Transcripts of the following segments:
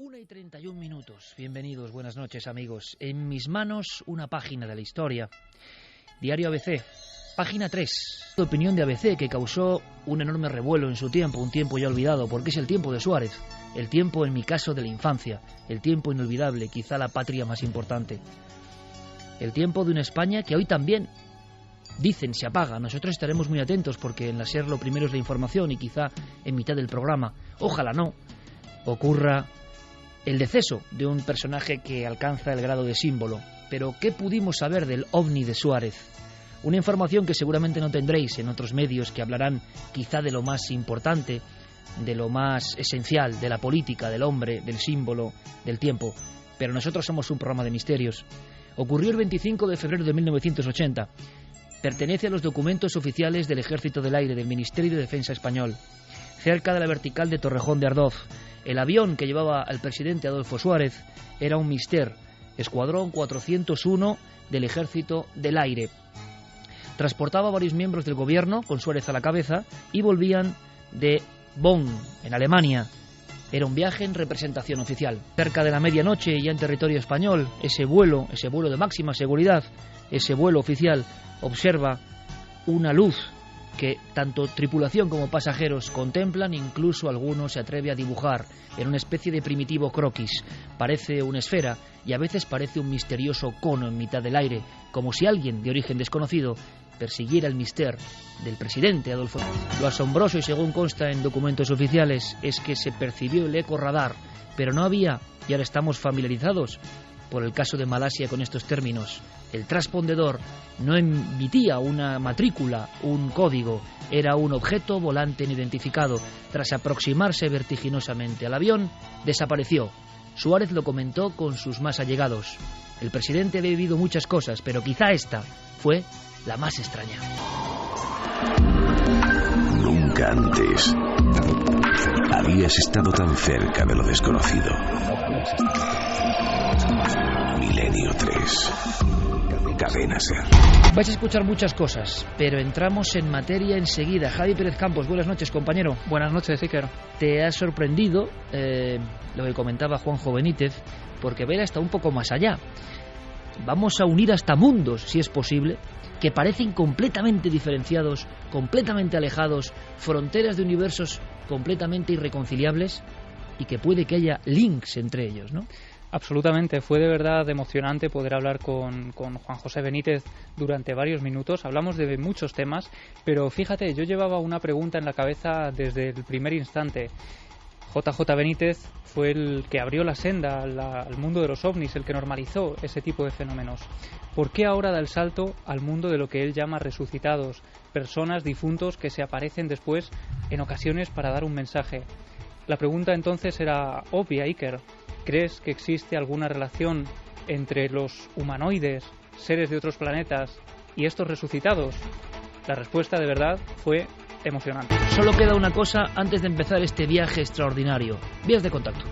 1:31. Bienvenidos, buenas noches, amigos. En mis manos una página de la historia. Diario ABC, página 3. Opinión de ABC que causó un enorme revuelo en su tiempo, un tiempo ya olvidado, porque es el tiempo de Suárez. El tiempo, en mi caso, de la infancia. El tiempo inolvidable, quizá la patria más importante. El tiempo de una España que hoy también, dicen, se apaga. Nosotros estaremos muy atentos porque en la SER lo primero es la información y quizá en mitad del programa, ojalá no, ocurra el deceso de un personaje que alcanza el grado de símbolo. Pero ¿qué pudimos saber del ovni de Suárez? Una información que seguramente no tendréis en otros medios que hablarán quizá de lo más importante, de lo más esencial, de la política, del hombre, del símbolo, del tiempo. Pero nosotros somos un programa de misterios. Ocurrió el 25 de febrero de 1980. Pertenece a los documentos oficiales del Ejército del Aire, del Ministerio de Defensa español. Cerca de la vertical de Torrejón de Ardoz. El avión que llevaba al presidente Adolfo Suárez era un Mister, Escuadrón 401 del Ejército del Aire. Transportaba a varios miembros del gobierno, con Suárez a la cabeza, y volvían de Bonn, en Alemania. Era un viaje en representación oficial. Cerca de la medianoche, ya en territorio español, ese vuelo de máxima seguridad, ese vuelo oficial, observa una luz que tanto tripulación como pasajeros contemplan, incluso alguno se atreve a dibujar en una especie de primitivo croquis. Parece una esfera y a veces parece un misterioso cono en mitad del aire, como si alguien de origen desconocido persiguiera el mister del presidente Adolfo. Lo asombroso, y según consta en documentos oficiales, es que se percibió el eco radar, pero no había, y ahora estamos familiarizados por el caso de Malasia con estos términos. El transpondedor no emitía una matrícula, un código, era un objeto volante no identificado. Tras aproximarse vertiginosamente al avión, desapareció. Suárez lo comentó con sus más allegados. El presidente había vivido muchas cosas, pero quizá esta fue la más extraña. Nunca antes habías estado tan cerca de lo desconocido. Milenio 3. Cadena SER. Vais a escuchar muchas cosas, pero entramos en materia enseguida. Javi Pérez Campos, buenas noches, compañero. Buenas noches, Iker. Te ha sorprendido lo que comentaba Juanjo Benítez, porque ver hasta un poco más allá. Vamos a unir hasta mundos, si es posible, que parecen completamente diferenciados, completamente alejados, fronteras de universos completamente irreconciliables, y que puede que haya links entre ellos, ¿no? Absolutamente, fue de verdad emocionante poder hablar con Juan José Benítez durante varios minutos. Hablamos de muchos temas, pero fíjate, yo llevaba una pregunta en la cabeza desde el primer instante. JJ Benítez fue el que abrió la senda al mundo de los ovnis, el que normalizó ese tipo de fenómenos. ¿Por qué ahora da el salto al mundo de lo que él llama resucitados, personas, difuntos que se aparecen después en ocasiones para dar un mensaje? La pregunta entonces era obvia, Iker. ¿Crees que existe alguna relación entre los humanoides, seres de otros planetas, y estos resucitados? La respuesta de verdad fue emocionante. Solo queda una cosa antes de empezar este viaje extraordinario. Vías de contacto.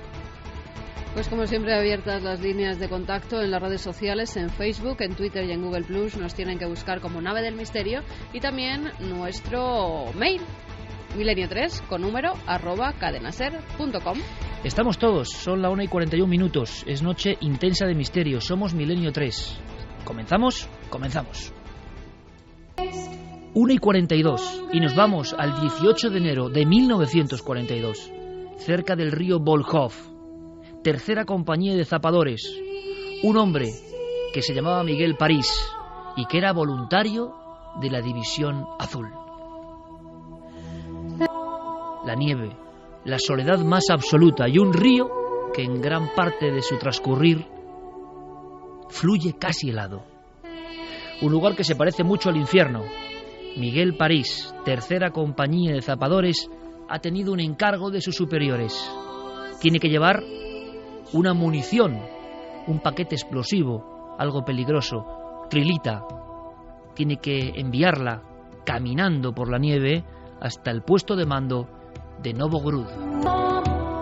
Pues como siempre, abiertas las líneas de contacto en las redes sociales, en Facebook, en Twitter y en Google+. Nos tienen que buscar como Nave del Misterio, y también nuestro mail, milenio3 con número @cadenaser.com. Estamos todos, son la 1:41. Es noche intensa de misterio. Somos Milenio 3. ¿Comenzamos? Comenzamos. 1:42 y nos vamos al 18 de enero de 1942, cerca del río Volkhov. Tercera compañía de zapadores. Un hombre que se llamaba Miguel París y que era voluntario de la División Azul. La nieve, la soledad más absoluta y un río que en gran parte de su transcurrir fluye casi helado. Un lugar que se parece mucho al infierno. Miguel París, tercera compañía de zapadores, ha tenido un encargo de sus superiores. Tiene que llevar una munición, un paquete explosivo, algo peligroso, trilita. Tiene que enviarla caminando por la nieve hasta el puesto de mando de Novogrud.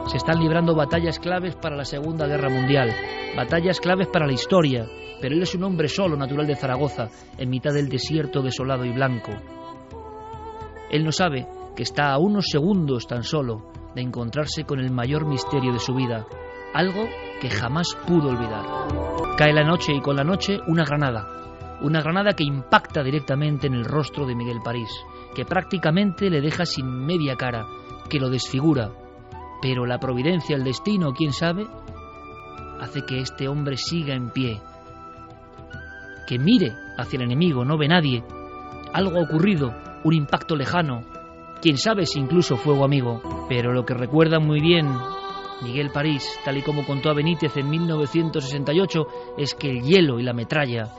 Se están librando batallas claves para la Segunda Guerra Mundial, batallas claves para la historia, pero él es un hombre solo, natural de Zaragoza, en mitad del desierto desolado y blanco. Él no sabe que está a unos segundos tan solo de encontrarse con el mayor misterio de su vida, algo que jamás pudo olvidar. Cae la noche y con la noche una granada que impacta directamente en el rostro de Miguel París, que prácticamente le deja sin media cara, que lo desfigura. Pero la providencia, el destino, quién sabe, hace que este hombre siga en pie, que mire hacia el enemigo, no ve nadie. Algo ha ocurrido, un impacto lejano, quién sabe si incluso fuego amigo. Pero lo que recuerda muy bien Miguel París, tal y como contó a Benítez en 1968, es que el hielo y la metralla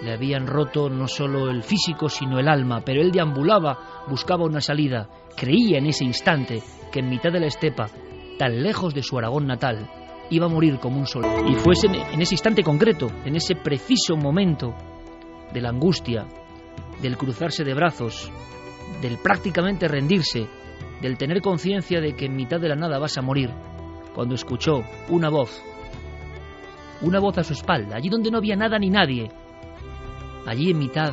le habían roto no solo el físico, sino el alma, pero él deambulaba, buscaba una salida, creía en ese instante que en mitad de la estepa, tan lejos de su Aragón natal, iba a morir como un soldado. Y fue en ese instante concreto, en ese preciso momento de la angustia, del cruzarse de brazos, del prácticamente rendirse, del tener conciencia de que en mitad de la nada vas a morir, cuando escuchó una voz a su espalda, allí donde no había nada ni nadie, allí en mitad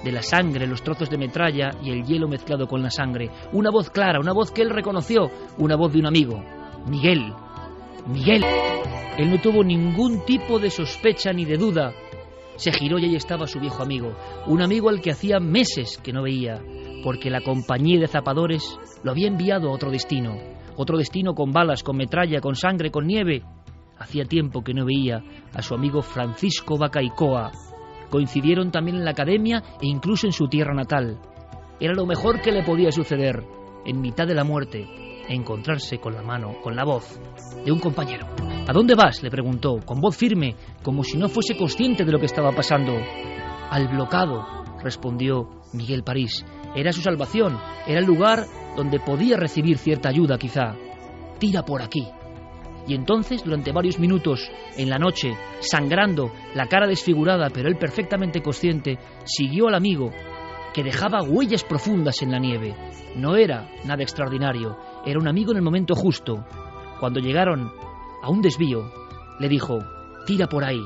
de la sangre, los trozos de metralla y el hielo mezclado con la sangre, una voz clara, una voz que él reconoció, una voz de un amigo, Miguel. Él no tuvo ningún tipo de sospecha ni de duda. Se giró y ahí estaba su viejo amigo, un amigo al que hacía meses que no veía, porque la compañía de zapadores lo había enviado a otro destino con balas, con metralla, con sangre, con nieve. Hacía tiempo que no veía a su amigo Francisco Bacaicoa. Coincidieron también en la academia e incluso en su tierra natal. Era lo mejor que le podía suceder, en mitad de la muerte, encontrarse con la voz de un compañero. ¿A dónde vas?, le preguntó, con voz firme, como si no fuese consciente de lo que estaba pasando. Al blocado, respondió Miguel París. Era su salvación, era el lugar donde podía recibir cierta ayuda, quizá. Tira por aquí. Y entonces, durante varios minutos, en la noche, sangrando, la cara desfigurada, pero él perfectamente consciente, siguió al amigo, que dejaba huellas profundas en la nieve. No era nada extraordinario, era un amigo en el momento justo. Cuando llegaron a un desvío, le dijo, tira por ahí,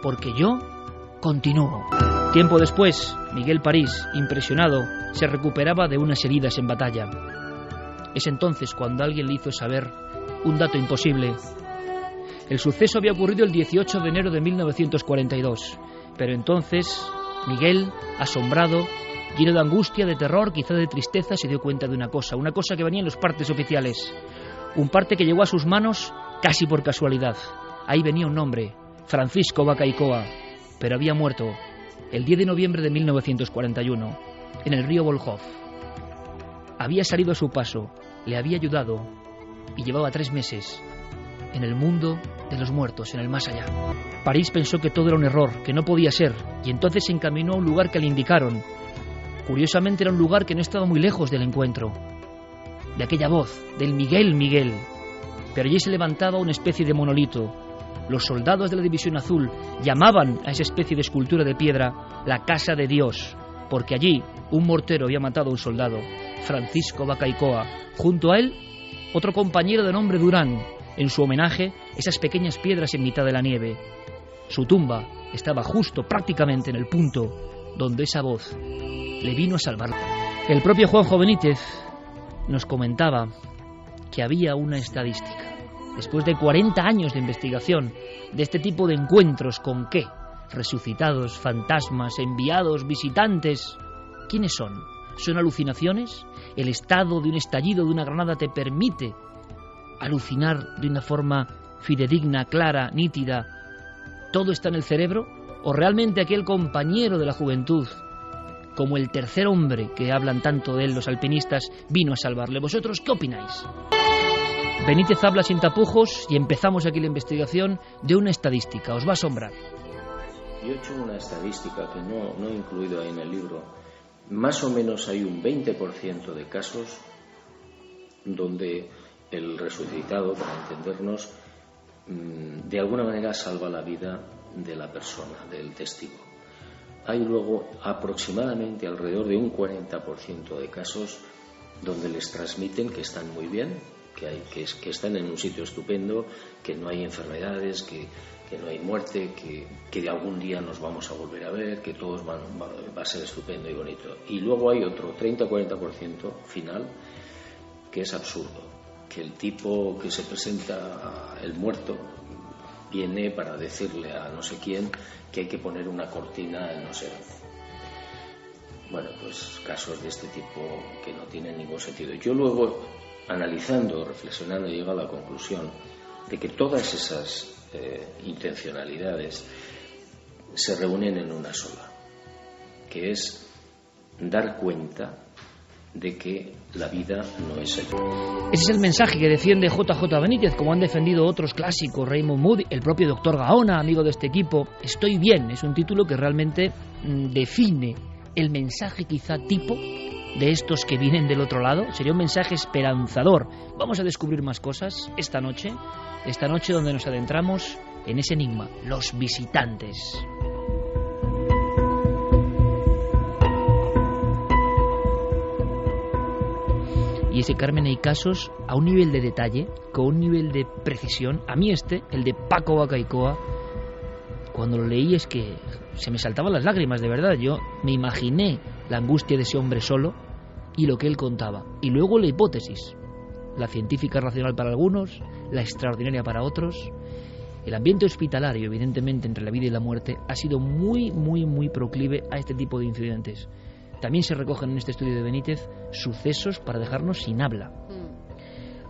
porque yo continúo. Tiempo después, Miguel París, impresionado, se recuperaba de unas heridas en batalla. Es entonces cuando alguien le hizo saber un dato imposible. El suceso había ocurrido el 18 de enero de 1942, pero entonces Miguel, asombrado, lleno de angustia, de terror, quizá de tristeza, se dio cuenta de una cosa que venía en los partes oficiales, un parte que llegó a sus manos casi por casualidad. Ahí venía un nombre, Francisco Bacaicoa, pero había muerto el 10 de noviembre de 1941, en el río Volkhov. Había salido a su paso, le había ayudado y llevaba 3 meses en el mundo de los muertos, en el más allá. París pensó que todo era un error, que no podía ser, y entonces se encaminó a un lugar que le indicaron. Curiosamente era un lugar que no estaba muy lejos del encuentro, de aquella voz, del Miguel, pero allí se levantaba una especie de monolito. Los soldados de la División Azul llamaban a esa especie de escultura de piedra la Casa de Dios, porque allí un mortero había matado a un soldado, Francisco Bacaicoa. Junto a él, otro compañero de nombre Durán. En su homenaje, esas pequeñas piedras en mitad de la nieve. Su tumba estaba justo, prácticamente en el punto donde esa voz le vino a salvarlo. El propio Juanjo Benítez nos comentaba que había una estadística. Después de 40 años de investigación de este tipo de encuentros con ¿qué? Resucitados, fantasmas, enviados, visitantes. ¿Quiénes son? ¿Son alucinaciones? ¿El estado de un estallido de una granada te permite alucinar de una forma fidedigna, clara, nítida? ¿Todo está en el cerebro? ¿O realmente aquel compañero de la juventud, como el tercer hombre que hablan tanto de él los alpinistas, vino a salvarle? ¿Vosotros qué opináis? Benítez habla sin tapujos y empezamos aquí la investigación de una estadística. Os va a asombrar. Yo he hecho una estadística que no he incluido ahí en el libro. Más o menos hay un 20% de casos donde el resucitado, para entendernos, de alguna manera salva la vida de la persona, del testigo. Hay luego aproximadamente alrededor de un 40% de casos donde les transmiten que están muy bien, que están en un sitio estupendo, que no hay enfermedades, que no hay muerte, que algún día nos vamos a volver a ver, que todo va a ser estupendo y bonito. Y luego hay otro 30-40% final que es absurdo, que el tipo que se presenta, el muerto, viene para decirle a no sé quién que hay que poner una cortina en no sé dónde. Bueno, pues casos de este tipo que no tienen ningún sentido. Yo luego, analizando, reflexionando, llego a la conclusión de que todas esas intencionalidades se reúnen en una sola, que es dar cuenta de que la vida no es así. Ese es el mensaje que defiende JJ Benítez, como han defendido otros clásicos, Raymond Moody, el propio Dr. Gaona, amigo de este equipo. Estoy bien, es un título que realmente define el mensaje quizá tipo de estos que vienen del otro lado. Sería un mensaje esperanzador. Vamos a descubrir más cosas esta noche donde nos adentramos en ese enigma, los visitantes. Y ese, Carmen, hay casos a un nivel de detalle, con un nivel de precisión. A mí el de Paco Bacaicoa, cuando lo leí es que se me saltaban las lágrimas, de verdad. Yo me imaginé la angustia de ese hombre solo y lo que él contaba. Y luego la hipótesis, la científica racional para algunos, la extraordinaria para otros. El ambiente hospitalario, evidentemente, entre la vida y la muerte, ha sido muy, muy, muy proclive a este tipo de incidentes. También se recogen en este estudio de Benítez sucesos para dejarnos sin habla.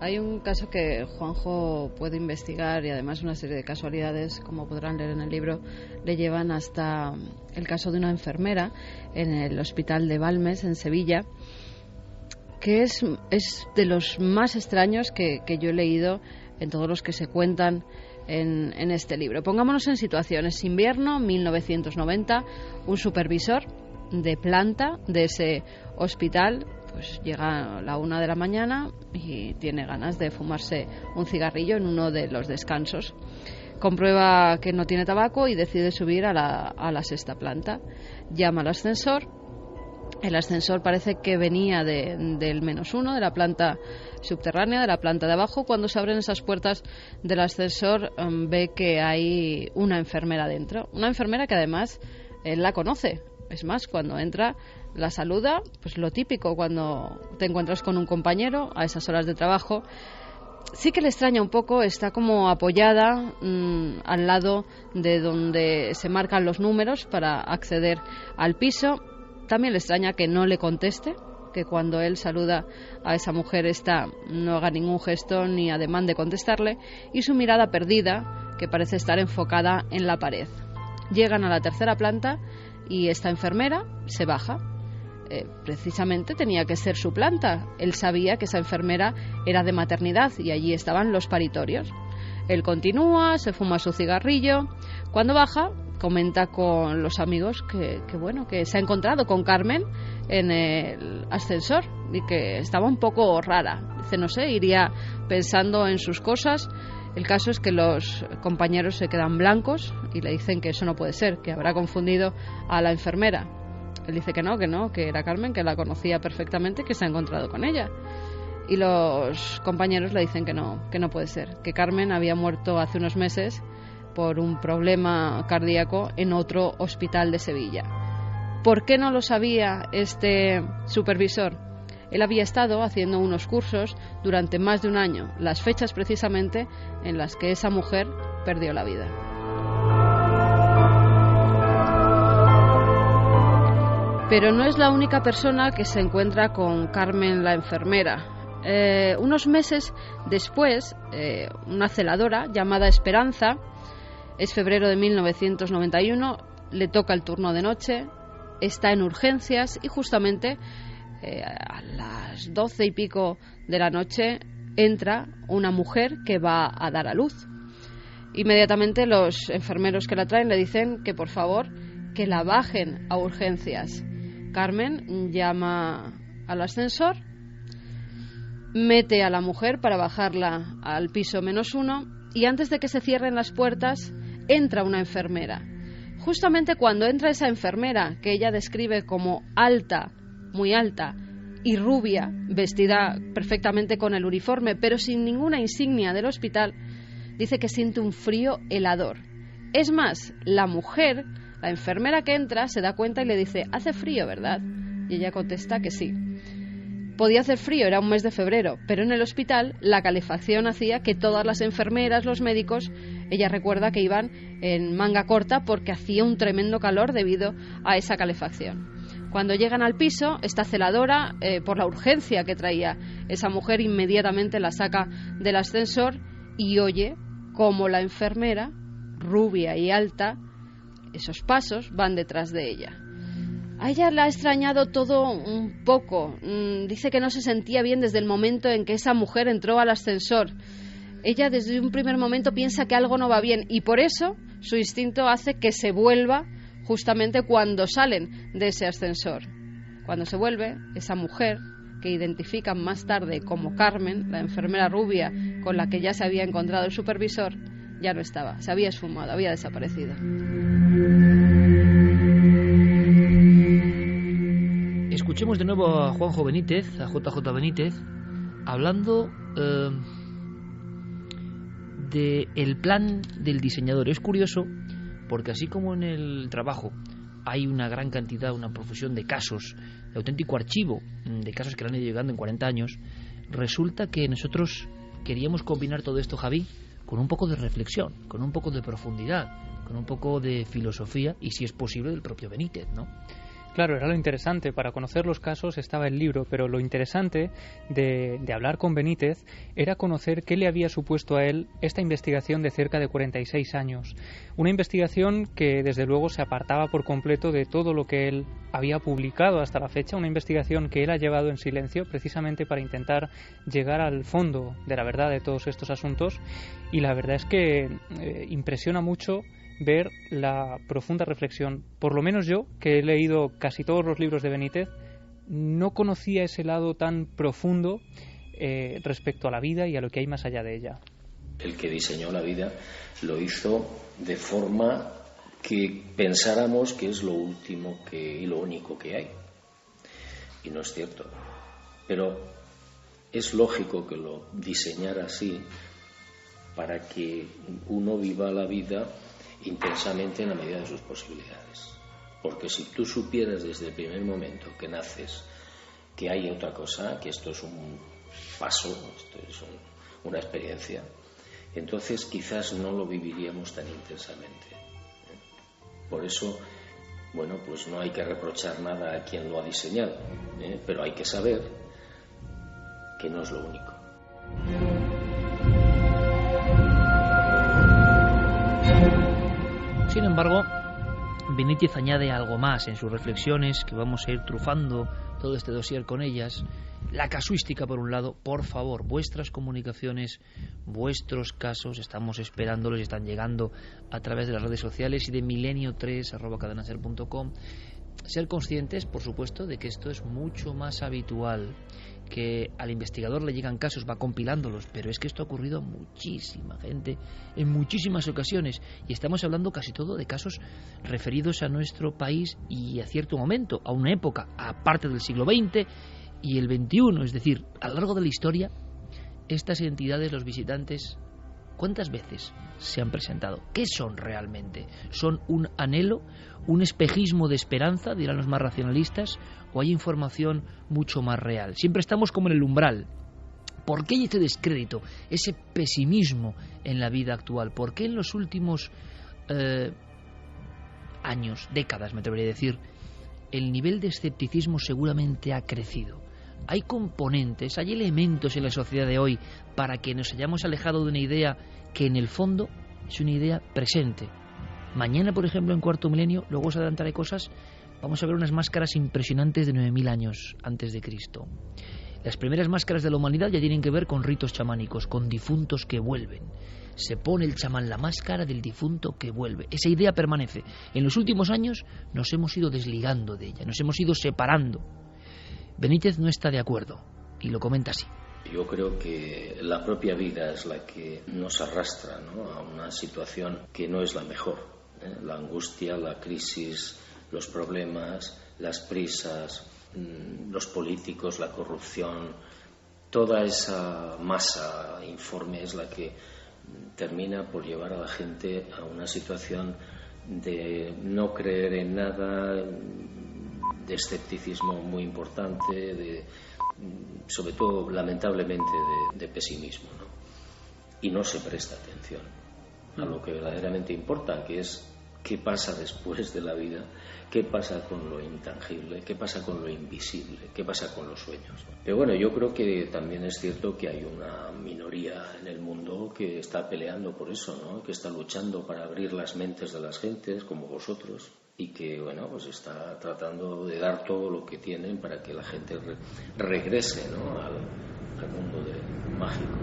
Hay un caso que Juanjo puede investigar y además una serie de casualidades, como podrán leer en el libro, le llevan hasta el caso de una enfermera en el hospital de Balmes, en Sevilla, que es de los más extraños que yo he leído en todos los que se cuentan en este libro. Pongámonos en situaciones. Invierno, 1990, un supervisor de planta de ese hospital pues llega a la 1 de la mañana y tiene ganas de fumarse un cigarrillo en uno de los descansos. Comprueba que no tiene tabaco y decide subir a la 6ª planta. Llama al ascensor. El ascensor parece que venía del -1, de la planta subterránea, de la planta de abajo. Cuando se abren esas puertas del ascensor, ve que hay una enfermera dentro. Una enfermera que además él la conoce. Es más, cuando entra, la saluda, pues lo típico cuando te encuentras con un compañero a esas horas de trabajo. Sí que le extraña un poco, está como apoyada al lado de donde se marcan los números para acceder al piso. También le extraña que no le conteste, que cuando él saluda a esa mujer esta no haga ningún gesto ni ademán de contestarle, y su mirada perdida, que parece estar enfocada en la pared. Llegan a la 3ª planta y esta enfermera se baja. Precisamente tenía que ser su planta. Él sabía que esa enfermera era de maternidad y allí estaban los paritorios. Él continúa, se fuma su cigarrillo. Cuando baja, comenta con los amigos que se ha encontrado con Carmen en el ascensor y que estaba un poco rara. Dice, no sé, iría pensando en sus cosas. El caso es que los compañeros se quedan blancos y le dicen que eso no puede ser, que habrá confundido a la enfermera. Él dice que no, que era Carmen, que la conocía perfectamente, que se ha encontrado con ella. Y los compañeros le dicen que no puede ser, que Carmen había muerto hace unos meses por un problema cardíaco en otro hospital de Sevilla. ¿Por qué no lo sabía este supervisor? Él había estado haciendo unos cursos durante más de un año, las fechas precisamente en las que esa mujer perdió la vida. Pero no es la única persona que se encuentra con Carmen la enfermera. Unos meses después, una celadora llamada Esperanza, es febrero de 1991, le toca el turno de noche, está en urgencias y justamente a las 12 y pico de la noche entra una mujer que va a dar a luz. Inmediatamente los enfermeros que la traen le dicen que por favor que la bajen a urgencias. Carmen llama al ascensor, mete a la mujer para bajarla al piso -1 y antes de que se cierren las puertas entra una enfermera. Justamente cuando entra esa enfermera, que ella describe como alta, muy alta y rubia, vestida perfectamente con el uniforme, pero sin ninguna insignia del hospital, dice que siente un frío helador. Es más, la mujer, la enfermera que entra, se da cuenta y le dice, hace frío, ¿verdad? Y ella contesta que sí. Podía hacer frío, era un mes de febrero, pero en el hospital la calefacción hacía que todas las enfermeras, los médicos, ella recuerda que iban en manga corta porque hacía un tremendo calor debido a esa calefacción. Cuando llegan al piso, esta celadora, por la urgencia que traía esa mujer, inmediatamente la saca del ascensor y oye cómo la enfermera, rubia y alta, esos pasos van detrás de ella. A ella la ha extrañado todo un poco. Dice que no se sentía bien desde el momento en que esa mujer entró al ascensor. Ella desde un primer momento piensa que algo no va bien y por eso su instinto hace que se vuelva justamente cuando salen de ese ascensor. Cuando se vuelve, esa mujer, que identifican más tarde como Carmen, la enfermera rubia con la que ya se había encontrado el supervisor, ya no estaba, se había esfumado, había desaparecido. Escuchemos de nuevo a Juanjo Benítez, a JJ Benítez, hablando del plan del diseñador. Es curioso porque así como en el trabajo hay una gran cantidad, una profusión de casos, de auténtico archivo de casos que le han ido llegando en 40 años, resulta que nosotros queríamos combinar todo esto, Javi, con un poco de reflexión, con un poco de profundidad, con un poco de filosofía y, si es posible, del propio Benítez, ¿no? Claro, era lo interesante. Para conocer los casos estaba el libro, pero lo interesante de hablar con Benítez era conocer qué le había supuesto a él esta investigación de cerca de 46 años. Una investigación que desde luego se apartaba por completo de todo lo que él había publicado hasta la fecha, una investigación que él ha llevado en silencio precisamente para intentar llegar al fondo de la verdad de todos estos asuntos, y la verdad es que impresiona mucho ver la profunda reflexión. Por lo menos yo, que he leído casi todos los libros de Benítez, no conocía ese lado tan profundo respecto a la vida y a lo que hay más allá de ella. El que diseñó la vida lo hizo de forma que pensáramos que es lo último y lo único que hay. Y no es cierto. Pero es lógico que lo diseñara así para que uno viva la vida intensamente en la medida de sus posibilidades. Porque si tú supieras desde el primer momento que naces que hay otra cosa, que esto es un paso, esto es una experiencia, entonces quizás no lo viviríamos tan intensamente. Por eso, bueno, pues no hay que reprochar nada a quien lo ha diseñado, pero hay que saber que no es lo único. Sin embargo, Benítez añade algo más en sus reflexiones, que vamos a ir trufando todo este dossier con ellas. La casuística, por un lado. Por favor, vuestras comunicaciones, vuestros casos, estamos esperándolos y están llegando a través de las redes sociales y de milenio3@cadenaser.com. Ser conscientes, por supuesto, de que esto es mucho más habitual, que al investigador le llegan casos, va compilándolos, pero es que esto ha ocurrido a muchísima gente en muchísimas ocasiones, y estamos hablando casi todo de casos referidos a nuestro país y a cierto momento, a una época, aparte del siglo XX y el XXI, es decir, a lo largo de la historia, estas entidades, los visitantes, ¿cuántas veces se han presentado? ¿Qué son realmente? ¿Son un anhelo, un espejismo de esperanza, dirán los más racionalistas, o hay información mucho más real? Siempre estamos como en el umbral. ¿Por qué hay este descrédito, ese pesimismo en la vida actual? ¿Por qué en los últimos años, décadas, me atrevería a decir, el nivel de escepticismo seguramente ha crecido? Hay componentes, hay elementos en la sociedad de hoy para que nos hayamos alejado de una idea que en el fondo es una idea presente. Mañana, por ejemplo, en Cuarto Milenio, luego os adelantaré cosas, vamos a ver unas máscaras impresionantes de 9.000 años antes de Cristo. Las primeras máscaras de la humanidad ya tienen que ver con ritos chamánicos, con difuntos que vuelven. Se pone el chamán la máscara del difunto que vuelve. Esa idea permanece. En los últimos años nos hemos ido desligando de ella, nos hemos ido separando. Benítez no está de acuerdo y lo comenta así. Yo creo que la propia vida es la que nos arrastra, ¿no?, a una situación que no es la mejor. La angustia, la crisis, los problemas, las prisas, los políticos, la corrupción, toda esa masa informe es la que termina por llevar a la gente a una situación de no creer en nada, de escepticismo muy importante, sobre todo lamentablemente de pesimismo, ¿no? Y no se presta atención a lo que verdaderamente importa, que es qué pasa después de la vida, qué pasa con lo intangible, qué pasa con lo invisible, qué pasa con los sueños. Pero bueno, yo creo que también es cierto que hay una minoría en el mundo que está peleando por eso, ¿no? Que está luchando para abrir las mentes de las gentes, como vosotros, y que, bueno, pues está tratando de dar todo lo que tienen para que la gente regrese, ¿no? al mundo mágico.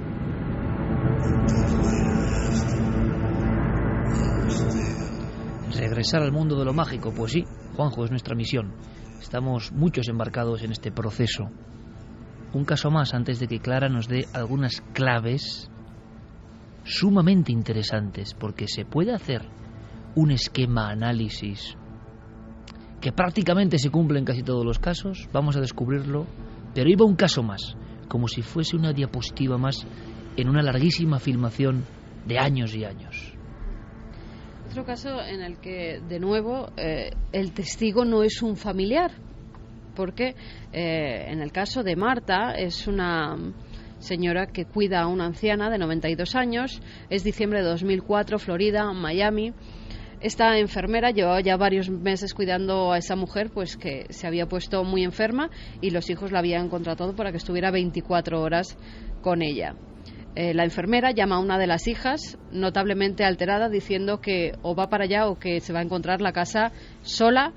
Regresar al mundo de lo mágico, pues sí, Juanjo, es nuestra misión. Estamos muchos embarcados en este proceso. Un caso más antes de que Clara nos dé algunas claves sumamente interesantes, porque se puede hacer un esquema análisis que prácticamente se cumple en casi todos los casos. Vamos a descubrirlo, pero iba un caso más, como si fuese una diapositiva más en una larguísima filmación de años y años. Otro caso en el que, de nuevo, el testigo no es un familiar, porque en el caso de Marta es una señora que cuida a una anciana de 92 años, es diciembre de 2004, Florida, Miami. Esta enfermera llevaba ya varios meses cuidando a esa mujer, pues que se había puesto muy enferma y los hijos la habían contratado para que estuviera 24 horas con ella. La enfermera llama a una de las hijas, notablemente alterada, diciendo que o va para allá o que se va a encontrar la casa sola,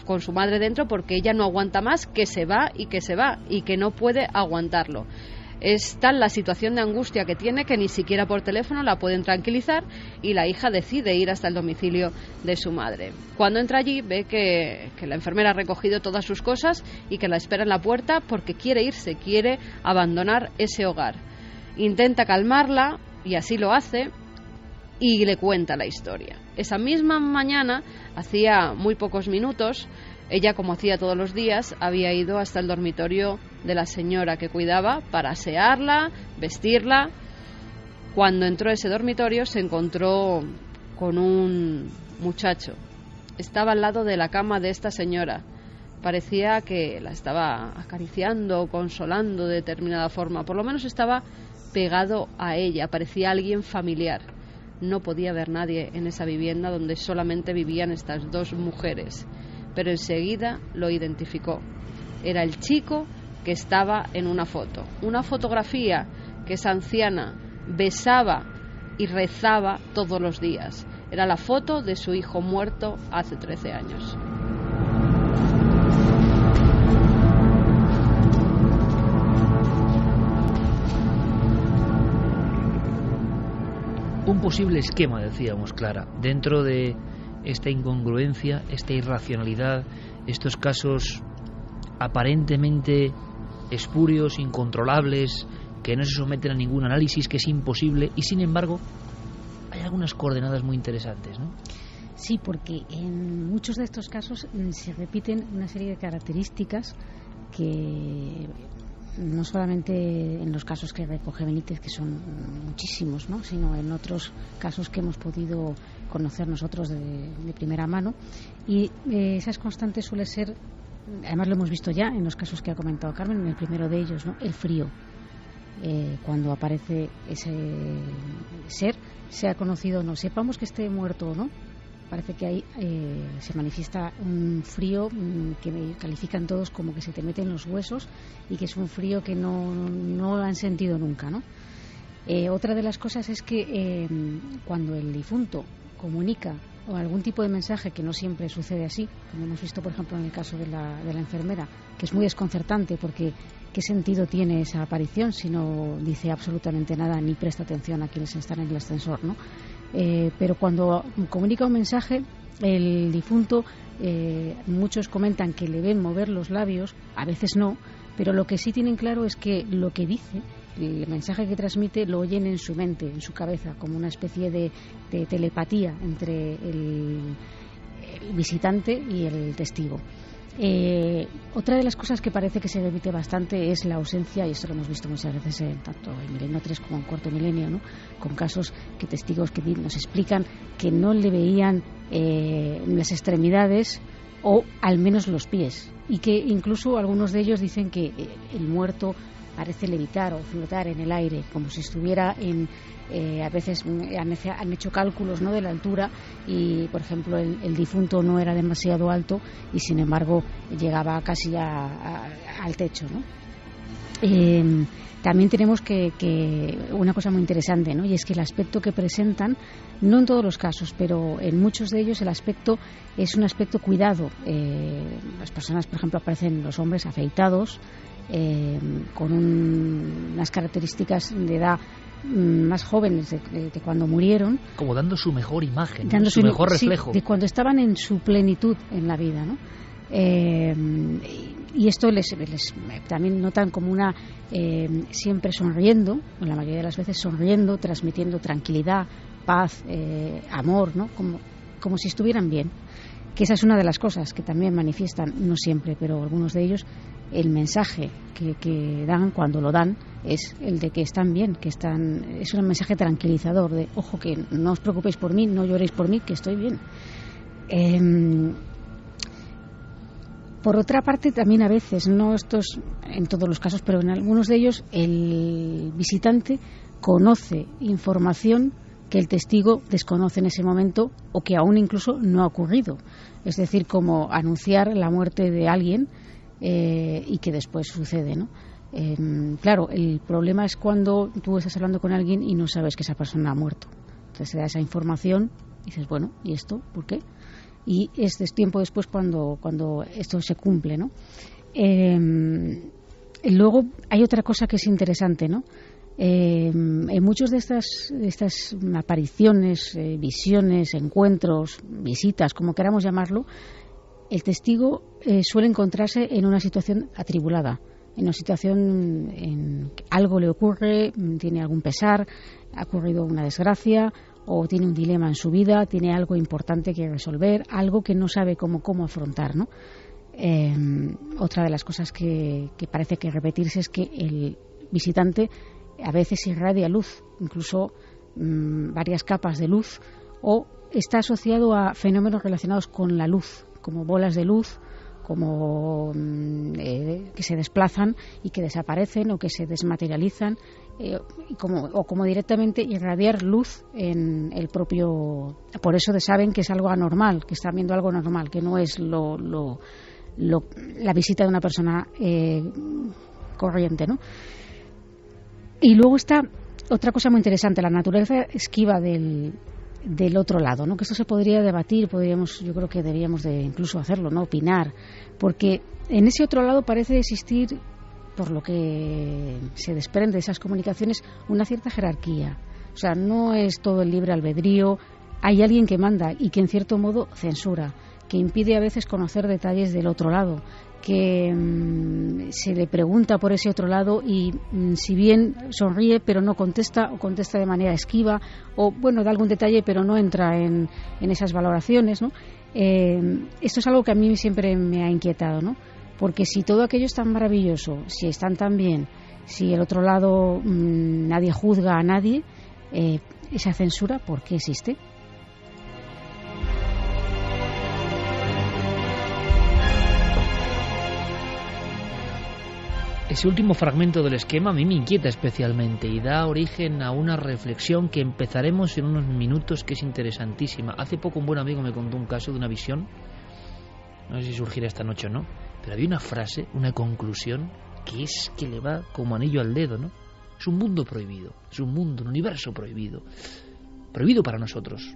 con su madre dentro, porque ella no aguanta más, que se va y que no puede aguantarlo. Es tal la situación de angustia que tiene que ni siquiera por teléfono la pueden tranquilizar y la hija decide ir hasta el domicilio de su madre. Cuando entra allí ve que la enfermera ha recogido todas sus cosas y que la espera en la puerta porque quiere irse, quiere abandonar ese hogar. Intenta calmarla y así lo hace y le cuenta la historia. Esa misma mañana, hacía muy pocos minutos, ella, como hacía todos los días, había ido hasta el dormitorio de la señora que cuidaba para asearla, vestirla. Cuando entró a ese dormitorio se encontró con un muchacho. Estaba al lado de la cama de esta señora. Parecía que la estaba acariciando o consolando de determinada forma. Por lo menos estaba pegado a ella, parecía alguien familiar. No podía haber nadie en esa vivienda donde solamente vivían estas dos mujeres, pero enseguida lo identificó. Era el chico que estaba en una foto, una fotografía que esa anciana besaba y rezaba todos los días. Era la foto de su hijo muerto hace 13 años. Un posible esquema, decíamos, Clara, dentro de esta incongruencia, esta irracionalidad, estos casos aparentemente espurios, incontrolables, que no se someten a ningún análisis, que es imposible, y sin embargo hay algunas coordenadas muy interesantes, ¿no? Sí, porque en muchos de estos casos se repiten una serie de características que no solamente en los casos que recoge Benítez, que son muchísimos, ¿no?, sino en otros casos que hemos podido conocer nosotros de primera mano. Y esas constantes suele ser, además lo hemos visto ya en los casos que ha comentado Carmen, en el primero de ellos, ¿no?, el frío. Cuando aparece ese ser, sea conocido o no, sepamos que esté muerto o no, parece que ahí se manifiesta un frío que califican todos como que se te mete en los huesos y que es un frío que no lo han sentido nunca, ¿no? Otra de las cosas es que cuando el difunto comunica o algún tipo de mensaje, que no siempre sucede así, como hemos visto por ejemplo en el caso de la enfermera, que es muy desconcertante porque ¿qué sentido tiene esa aparición si no dice absolutamente nada ni presta atención a quienes están en el ascensor, ¿no? Pero cuando comunica un mensaje, el difunto, muchos comentan que le ven mover los labios, a veces no, pero lo que sí tienen claro es que lo que dice, el mensaje que transmite, lo oyen en su mente, en su cabeza, como una especie de telepatía entre el visitante y el testigo. Otra de las cosas que parece que se repite bastante es la ausencia, y esto lo hemos visto muchas veces tanto en Milenio 3 como en Cuarto Milenio, ¿no?, con casos que testigos que nos explican que no le veían las extremidades o al menos los pies, y que incluso algunos de ellos dicen que el muerto parece levitar o flotar en el aire, como si estuviera a veces han hecho cálculos, ¿no?, de la altura, y por ejemplo el difunto no era demasiado alto y sin embargo llegaba casi al techo, ¿no? También tenemos que una cosa muy interesante, ¿no?, y es que el aspecto que presentan, no en todos los casos, pero en muchos de ellos el aspecto es un aspecto cuidado. Las personas, por ejemplo, aparecen los hombres afeitados, con unas características de edad más jóvenes de cuando murieron, como dando su mejor imagen, dando su mejor reflejo, sí, de cuando estaban en su plenitud en la vida, ¿no? Y esto les también notan como una siempre sonriendo, la mayoría de las veces sonriendo, transmitiendo tranquilidad, paz, amor, ¿no? Como si estuvieran bien. Que esa es una de las cosas que también manifiestan, no siempre, pero algunos de ellos, el mensaje que dan cuando lo dan es el de que están bien, es un mensaje tranquilizador de, ojo, que no os preocupéis por mí, no lloréis por mí, que estoy bien. Por otra parte, también a veces, no estos en todos los casos, pero en algunos de ellos, el visitante conoce información que el testigo desconoce en ese momento o que aún incluso no ha ocurrido. Es decir, como anunciar la muerte de alguien y que después sucede, ¿no? Claro, el problema es cuando tú estás hablando con alguien y no sabes que esa persona ha muerto. Entonces te da esa información y dices, bueno, ¿y esto? ¿Por qué? Y es tiempo después cuando esto se cumple, ¿no? Luego hay otra cosa que es interesante, ¿no? En muchos de estas apariciones, visiones, encuentros, visitas, como queramos llamarlo, el testigo suele encontrarse en una situación atribulada, en una situación en que algo le ocurre, tiene algún pesar, ha ocurrido una desgracia o tiene un dilema en su vida, tiene algo importante que resolver, algo que no sabe cómo afrontar, ¿no? Otra de las cosas que parece que repetirse es que el visitante a veces irradia luz, incluso varias capas de luz, o está asociado a fenómenos relacionados con la luz, como bolas de luz, como que se desplazan y que desaparecen o que se desmaterializan, o como directamente irradiar luz en el propio. Por eso saben que es algo anormal, que están viendo algo anormal, que no es la visita de una persona corriente, ¿no? Y luego está otra cosa muy interesante, la naturaleza esquiva del otro lado, ¿no? Que esto se podría debatir, yo creo que deberíamos de incluso hacerlo, ¿no? Opinar, porque en ese otro lado parece existir, por lo que se desprende de esas comunicaciones, una cierta jerarquía. O sea, no es todo el libre albedrío, hay alguien que manda y que en cierto modo censura, que impide a veces conocer detalles del otro lado, que se le pregunta por ese otro lado y si bien sonríe pero no contesta, o contesta de manera esquiva, o bueno, da algún detalle pero no entra en esas valoraciones, ¿no? Esto es algo que a mí siempre me ha inquietado, ¿no? Porque si todo aquello es tan maravilloso, si están tan bien, si el otro lado nadie juzga a nadie, esa censura, ¿por qué existe? Ese último fragmento del esquema a mí me inquieta especialmente y da origen a una reflexión que empezaremos en unos minutos, que es interesantísima. Hace poco un buen amigo me contó un caso de una visión, no sé si surgirá esta noche o no, pero había una frase, una conclusión, que es que le va como anillo al dedo, ¿no? Es un mundo prohibido, es un mundo, un universo prohibido, prohibido para nosotros,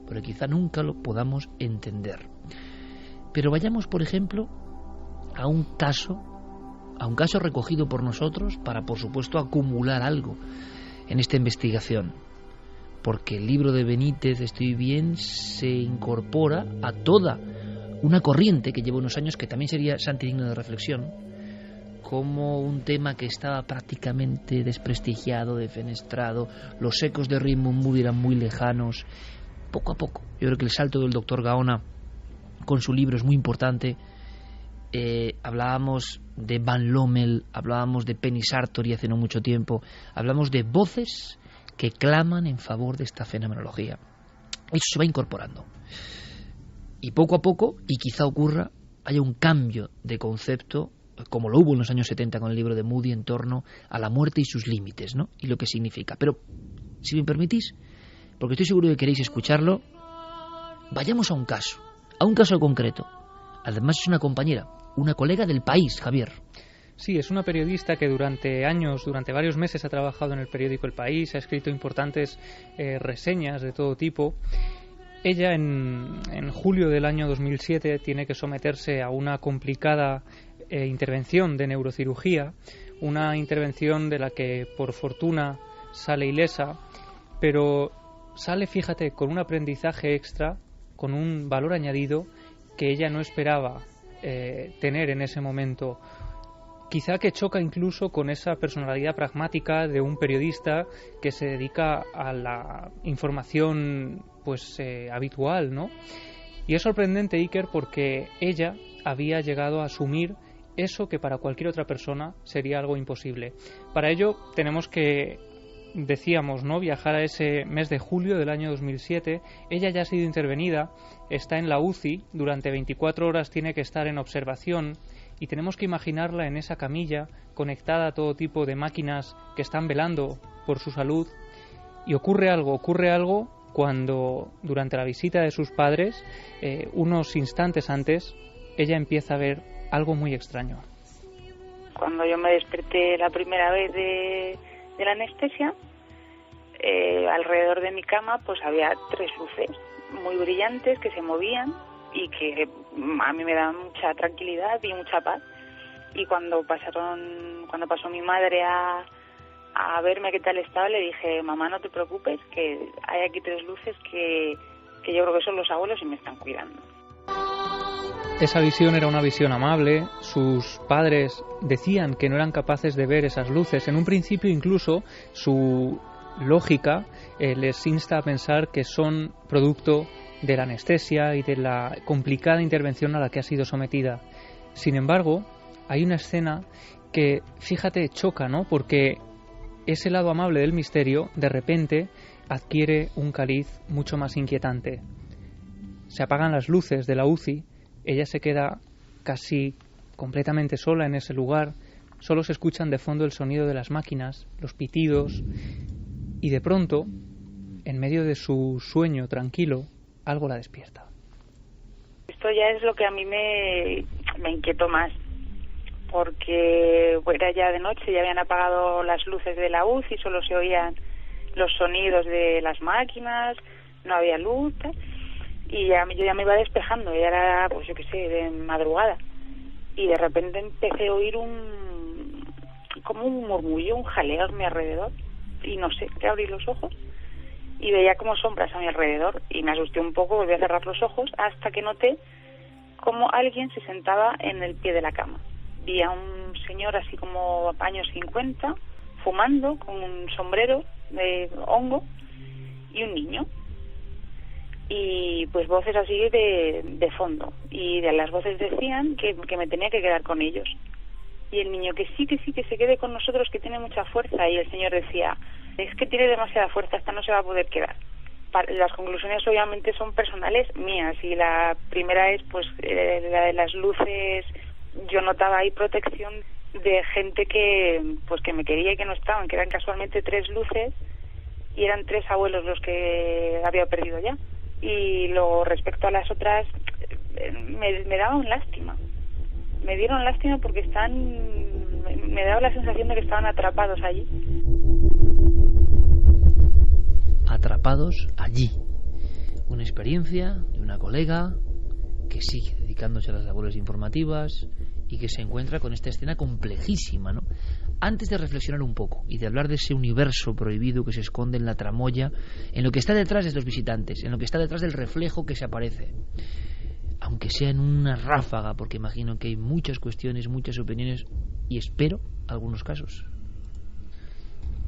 pero quizá nunca lo podamos entender. Pero vayamos, por ejemplo, a un caso recogido por nosotros para, por supuesto, acumular algo en esta investigación, porque el libro de Benítez, Estoy bien, se incorpora a toda una corriente que lleva unos años, que también sería santo y digno de reflexión, como un tema que estaba prácticamente desprestigiado, defenestrado, los ecos de Raymond Moody eran muy lejanos. Poco a poco, yo creo que el salto del doctor Gaona con su libro es muy importante. Hablábamos de Van Lommel, hablábamos de Penny Sartori hace no mucho tiempo, hablamos de voces que claman en favor de esta fenomenología. Eso se va incorporando. y poco a poco, y quizá ocurra, haya un cambio de concepto, como lo hubo en los años 70 con el libro de Moody, en torno a la muerte y sus límites, ¿no? Y lo que significa. Pero, si me permitís, porque estoy seguro de que queréis escucharlo, vayamos a un caso concreto. Además es una compañera, una colega del País, Javier. Sí, es una periodista que durante años, durante varios meses ha trabajado en el periódico El País, ha escrito importantes reseñas de todo tipo. Ella en julio del año 2007 tiene que someterse a una complicada intervención de neurocirugía, una intervención de la que por fortuna sale ilesa, pero sale, fíjate, con un aprendizaje extra, con un valor añadido que ella no esperaba tener en ese momento. Quizá que choca incluso con esa personalidad pragmática de un periodista que se dedica a la información habitual, ¿no? Y es sorprendente, Iker, porque ella había llegado a asumir eso que para cualquier otra persona sería algo imposible. Para ello tenemos que, decíamos, ¿no?, viajar a ese mes de julio del año 2007. Ella ya ha sido intervenida, está en la UCI, durante 24 horas tiene que estar en observación, y tenemos que imaginarla en esa camilla, conectada a todo tipo de máquinas que están velando por su salud. Y ocurre algo cuando, durante la visita de sus padres, unos instantes antes, ella empieza a ver algo muy extraño. Cuando yo me desperté la primera vez de la anestesia, alrededor de mi cama pues había 3 luces muy brillantes que se movían y que a mí me daban mucha tranquilidad y mucha paz. Y cuando pasó mi madre a verme qué tal estaba, le dije: mamá, no te preocupes, que hay aquí 3 luces que yo creo que son los abuelos y me están cuidando. Esa visión era una visión amable. Sus padres decían que no eran capaces de ver esas luces. En un principio incluso su lógica les insta a pensar que son producto de la anestesia y de la complicada intervención a la que ha sido sometida. Sin embargo, hay una escena que, fíjate, choca, ¿no? Porque ese lado amable del misterio de repente adquiere un cariz mucho más inquietante. Se apagan las luces de la UCI, ella se queda casi completamente sola en ese lugar, solo se escuchan de fondo el sonido de las máquinas, los pitidos, y de pronto, en medio de su sueño tranquilo, algo la despierta. Esto ya es lo que a mí me inquietó más, porque era ya de noche, ya habían apagado las luces de la UCI, solo se oían los sonidos de las máquinas, no había luz, y yo ya me iba despejando, ya era, pues yo qué sé, de madrugada, y de repente empecé a oír como un murmullo, un jaleo a mi alrededor, y no sé, que abrí los ojos y veía como sombras a mi alrededor y me asusté un poco, volví a cerrar los ojos hasta que noté como alguien se sentaba en el pie de la cama. Vi a un señor así como años 50, fumando, con un sombrero de hongo y un niño. Y pues voces así de fondo. Y de las voces decían que me tenía que quedar con ellos. Y el niño que sí, que se quede con nosotros, que tiene mucha fuerza. Y el señor decía: es que tiene demasiada fuerza, esta no se va a poder quedar. Las conclusiones obviamente son personales mías, y la primera es pues la de las luces. Yo notaba ahí protección de gente que me quería y que no estaban, que eran casualmente 3 luces y eran 3 abuelos los que había perdido ya. Y luego, respecto a las otras, me daban lástima. Me dieron lástima porque me daba la sensación de que estaban atrapados allí. Atrapados allí. Una experiencia de una colega que sigue dedicándose a las labores informativas y que se encuentra con esta escena complejísima, ¿no? Antes de reflexionar un poco y de hablar de ese universo prohibido que se esconde en la tramoya, en lo que está detrás de estos visitantes, en lo que está detrás del reflejo que se aparece, aunque sea en una ráfaga, porque imagino que hay muchas cuestiones, muchas opiniones y espero algunos casos.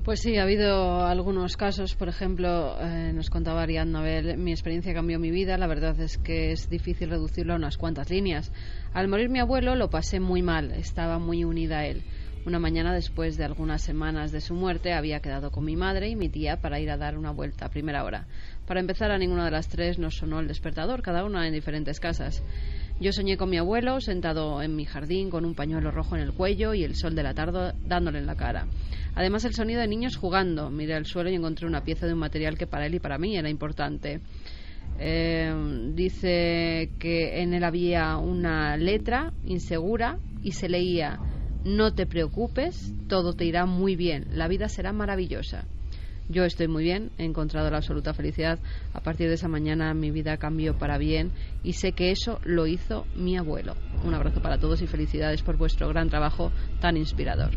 Pues sí, ha habido algunos casos. Por ejemplo, nos contaba Ariadna Abel: mi experiencia cambió mi vida. La verdad es que es difícil reducirlo a unas cuantas líneas. Al morir mi abuelo lo pasé muy mal, estaba muy unida a él. Una mañana, después de algunas semanas de su muerte, había quedado con mi madre y mi tía para ir a dar una vuelta a primera hora. Para empezar, a ninguna de las tres nos sonó el despertador, cada una en diferentes casas. Yo soñé con mi abuelo sentado en mi jardín con un pañuelo rojo en el cuello y el sol de la tarde dándole en la cara. Además, el sonido de niños jugando. Miré al suelo y encontré una pieza de un material que para él y para mí era importante. Dice que en él había una letra insegura y se leía: no te preocupes, todo te irá muy bien, la vida será maravillosa. Yo estoy muy bien, he encontrado la absoluta felicidad. A partir de esa mañana mi vida cambió para bien y sé que eso lo hizo mi abuelo. Un abrazo para todos y felicidades por vuestro gran trabajo tan inspirador.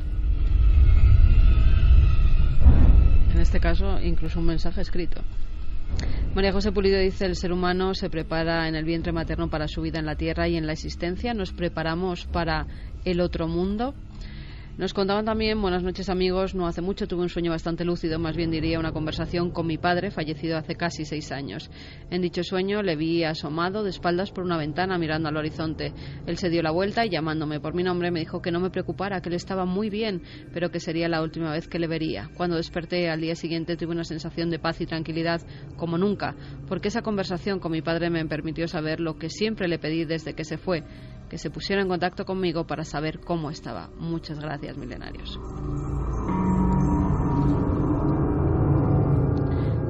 En este caso, incluso un mensaje escrito. María José Pulido dice: el ser humano se prepara en el vientre materno para su vida en la tierra y en la existencia. Nos preparamos para el otro mundo. Nos contaban también: buenas noches amigos, no hace mucho tuve un sueño bastante lúcido, más bien diría una conversación con mi padre, fallecido hace casi 6 años. En dicho sueño le vi asomado de espaldas por una ventana mirando al horizonte. Él se dio la vuelta y llamándome por mi nombre me dijo que no me preocupara, que él estaba muy bien, pero que sería la última vez que le vería. Cuando desperté al día siguiente tuve una sensación de paz y tranquilidad como nunca, porque esa conversación con mi padre me permitió saber lo que siempre le pedí desde que se fue, que se pusiera en contacto conmigo para saber cómo estaba. Muchas gracias, milenarios.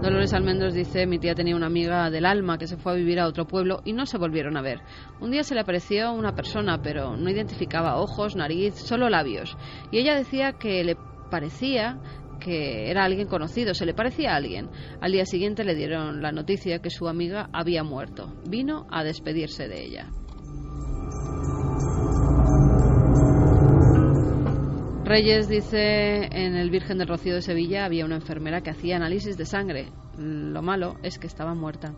Dolores Almendros dice: mi tía tenía una amiga del alma que se fue a vivir a otro pueblo y no se volvieron a ver. Un día se le apareció una persona, pero no identificaba ojos, nariz, solo labios. Y ella decía que le parecía que era alguien conocido, se le parecía a alguien. Al día siguiente le dieron la noticia que su amiga había muerto. Vino a despedirse de ella. Reyes dice: en el Virgen del Rocío de Sevilla había una enfermera que hacía análisis de sangre. Lo malo es que estaba muerta.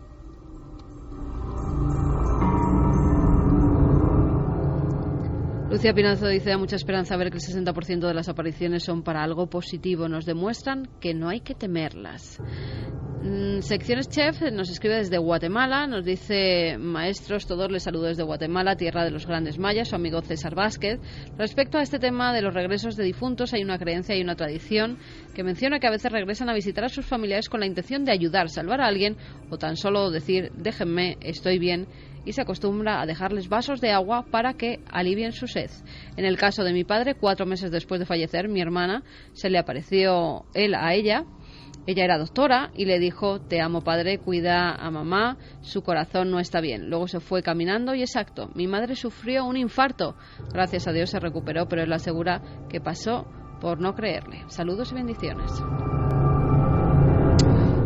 Lucía Pinazo dice: da mucha esperanza ver que el 60% de las apariciones son para algo positivo. Nos demuestran que no hay que temerlas. Secciones Chef nos escribe desde Guatemala, nos dice: maestros, todos les saludo desde Guatemala, tierra de los grandes mayas, su amigo César Vázquez. Respecto a este tema de los regresos de difuntos, hay una creencia y una tradición que menciona que a veces regresan a visitar a sus familiares con la intención de ayudar, salvar a alguien o tan solo decir: déjenme, estoy bien, y se acostumbra a dejarles vasos de agua para que alivien su sed. En el caso de mi padre, 4 meses después de fallecer, mi hermana, se le apareció él a ella. Ella era doctora y le dijo: te amo padre, cuida a mamá, su corazón no está bien. Luego se fue caminando y exacto, mi madre sufrió un infarto. Gracias a Dios se recuperó, pero él asegura que pasó por no creerle. Saludos y bendiciones.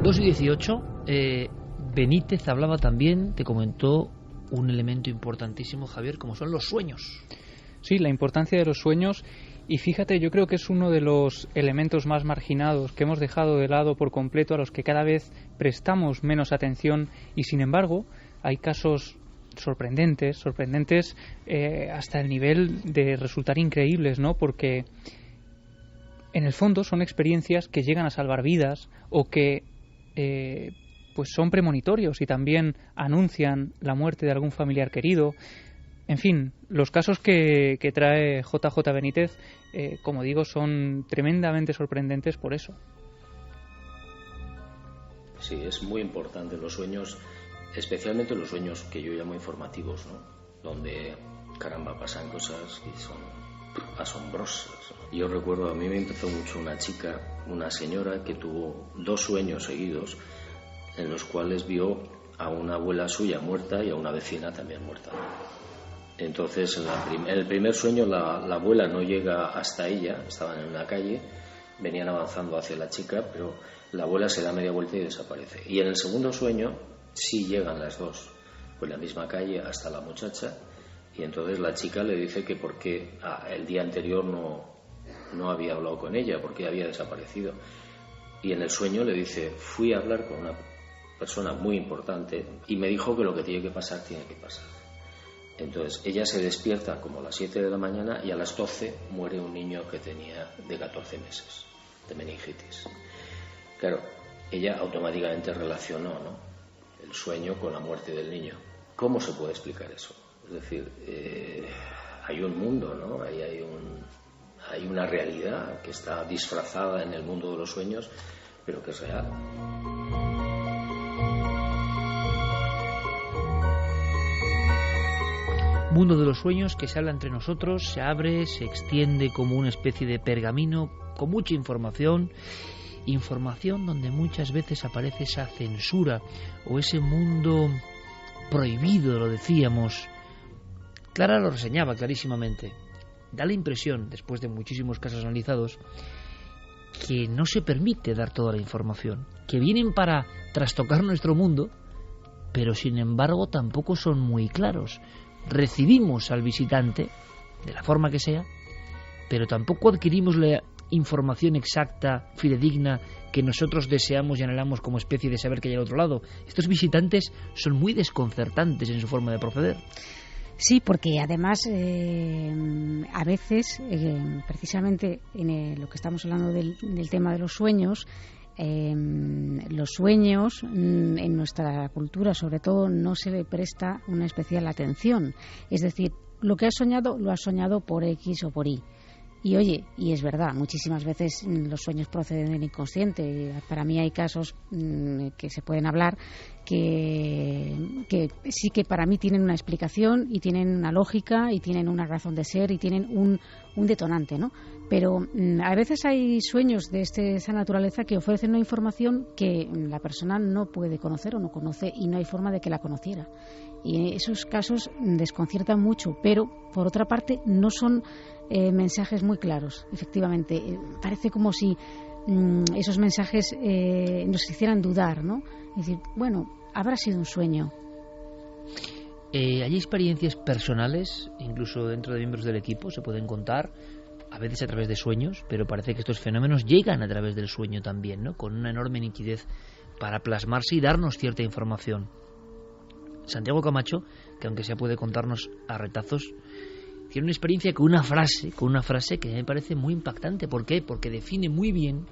2:18. Benítez hablaba también, te comentó un elemento importantísimo, Javier, como son los sueños. Sí, la importancia de los sueños. Y fíjate, yo creo que es uno de los elementos más marginados que hemos dejado de lado por completo, a los que cada vez prestamos menos atención, y sin embargo hay casos sorprendentes hasta el nivel de resultar increíbles, ¿no? Porque en el fondo son experiencias que llegan a salvar vidas o que pues son premonitorios y también anuncian la muerte de algún familiar querido. En fin, los casos que trae JJ Benítez, como digo, son tremendamente sorprendentes por eso. Sí, es muy importante los sueños, especialmente los sueños que yo llamo informativos, ¿no? Donde, caramba, pasan cosas que son asombrosas. Yo recuerdo, a mí me empezó mucho una señora que tuvo 2 sueños seguidos en los cuales vio a una abuela suya muerta y a una vecina también muerta. Entonces, en el primer sueño la abuela no llega hasta ella, estaban en una calle, venían avanzando hacia la chica, pero la abuela se da media vuelta y desaparece. Y en el segundo sueño sí llegan las dos, por la misma calle hasta la muchacha, y entonces la chica le dice que por qué el día anterior no había hablado con ella, porque había desaparecido. Y en el sueño le dice: fui a hablar con una persona muy importante y me dijo que lo que tiene que pasar, tiene que pasar. Entonces ella se despierta como a las 7 de la mañana y a las 12 muere un niño que tenía de 14 meses de meningitis. Claro, ella automáticamente relacionó, ¿no?, el sueño con la muerte del niño. ¿Cómo se puede explicar eso? Es decir, hay un mundo, ¿no? Ahí Hay una realidad que está disfrazada en el mundo de los sueños, pero que es real. Mundo de los sueños que se habla entre nosotros, se abre, se extiende como una especie de pergamino con mucha información donde muchas veces aparece esa censura o ese mundo prohibido, lo decíamos. Clara lo reseñaba clarísimamente. Da la impresión, después de muchísimos casos analizados, que no se permite dar toda la información, que vienen para trastocar nuestro mundo, pero sin embargo tampoco son muy claros. Recibimos al visitante, de la forma que sea, pero tampoco adquirimos la información exacta, fidedigna, que nosotros deseamos y anhelamos como especie de saber que hay al otro lado. Estos visitantes son muy desconcertantes en su forma de proceder. Sí, porque además a veces, precisamente en lo que estamos hablando del tema de los sueños en nuestra cultura sobre todo no se le presta una especial atención. Es decir, lo que has soñado lo has soñado por X o por Y. Y oye, y es verdad, muchísimas veces los sueños proceden del inconsciente. Para mí hay casos que se pueden hablar que sí que para mí tienen una explicación y tienen una lógica y tienen una razón de ser y tienen un detonante, ¿no? Pero a veces hay sueños de esa naturaleza que ofrecen una información que la persona no puede conocer o no conoce y no hay forma de que la conociera. Y esos casos desconciertan mucho, pero por otra parte no son mensajes muy claros, efectivamente. Parece como si esos mensajes nos hicieran dudar, ¿no? Es decir, bueno, habrá sido un sueño. ¿Hay experiencias personales, incluso dentro de miembros del equipo, se pueden contar, a veces a través de sueños, pero parece que estos fenómenos llegan a través del sueño también, ¿no? Con una enorme nitidez para plasmarse y darnos cierta información. Santiago Camacho, que aunque sea puede contarnos a retazos, tiene una experiencia con una frase que me parece muy impactante. ¿Por qué? Porque define muy bien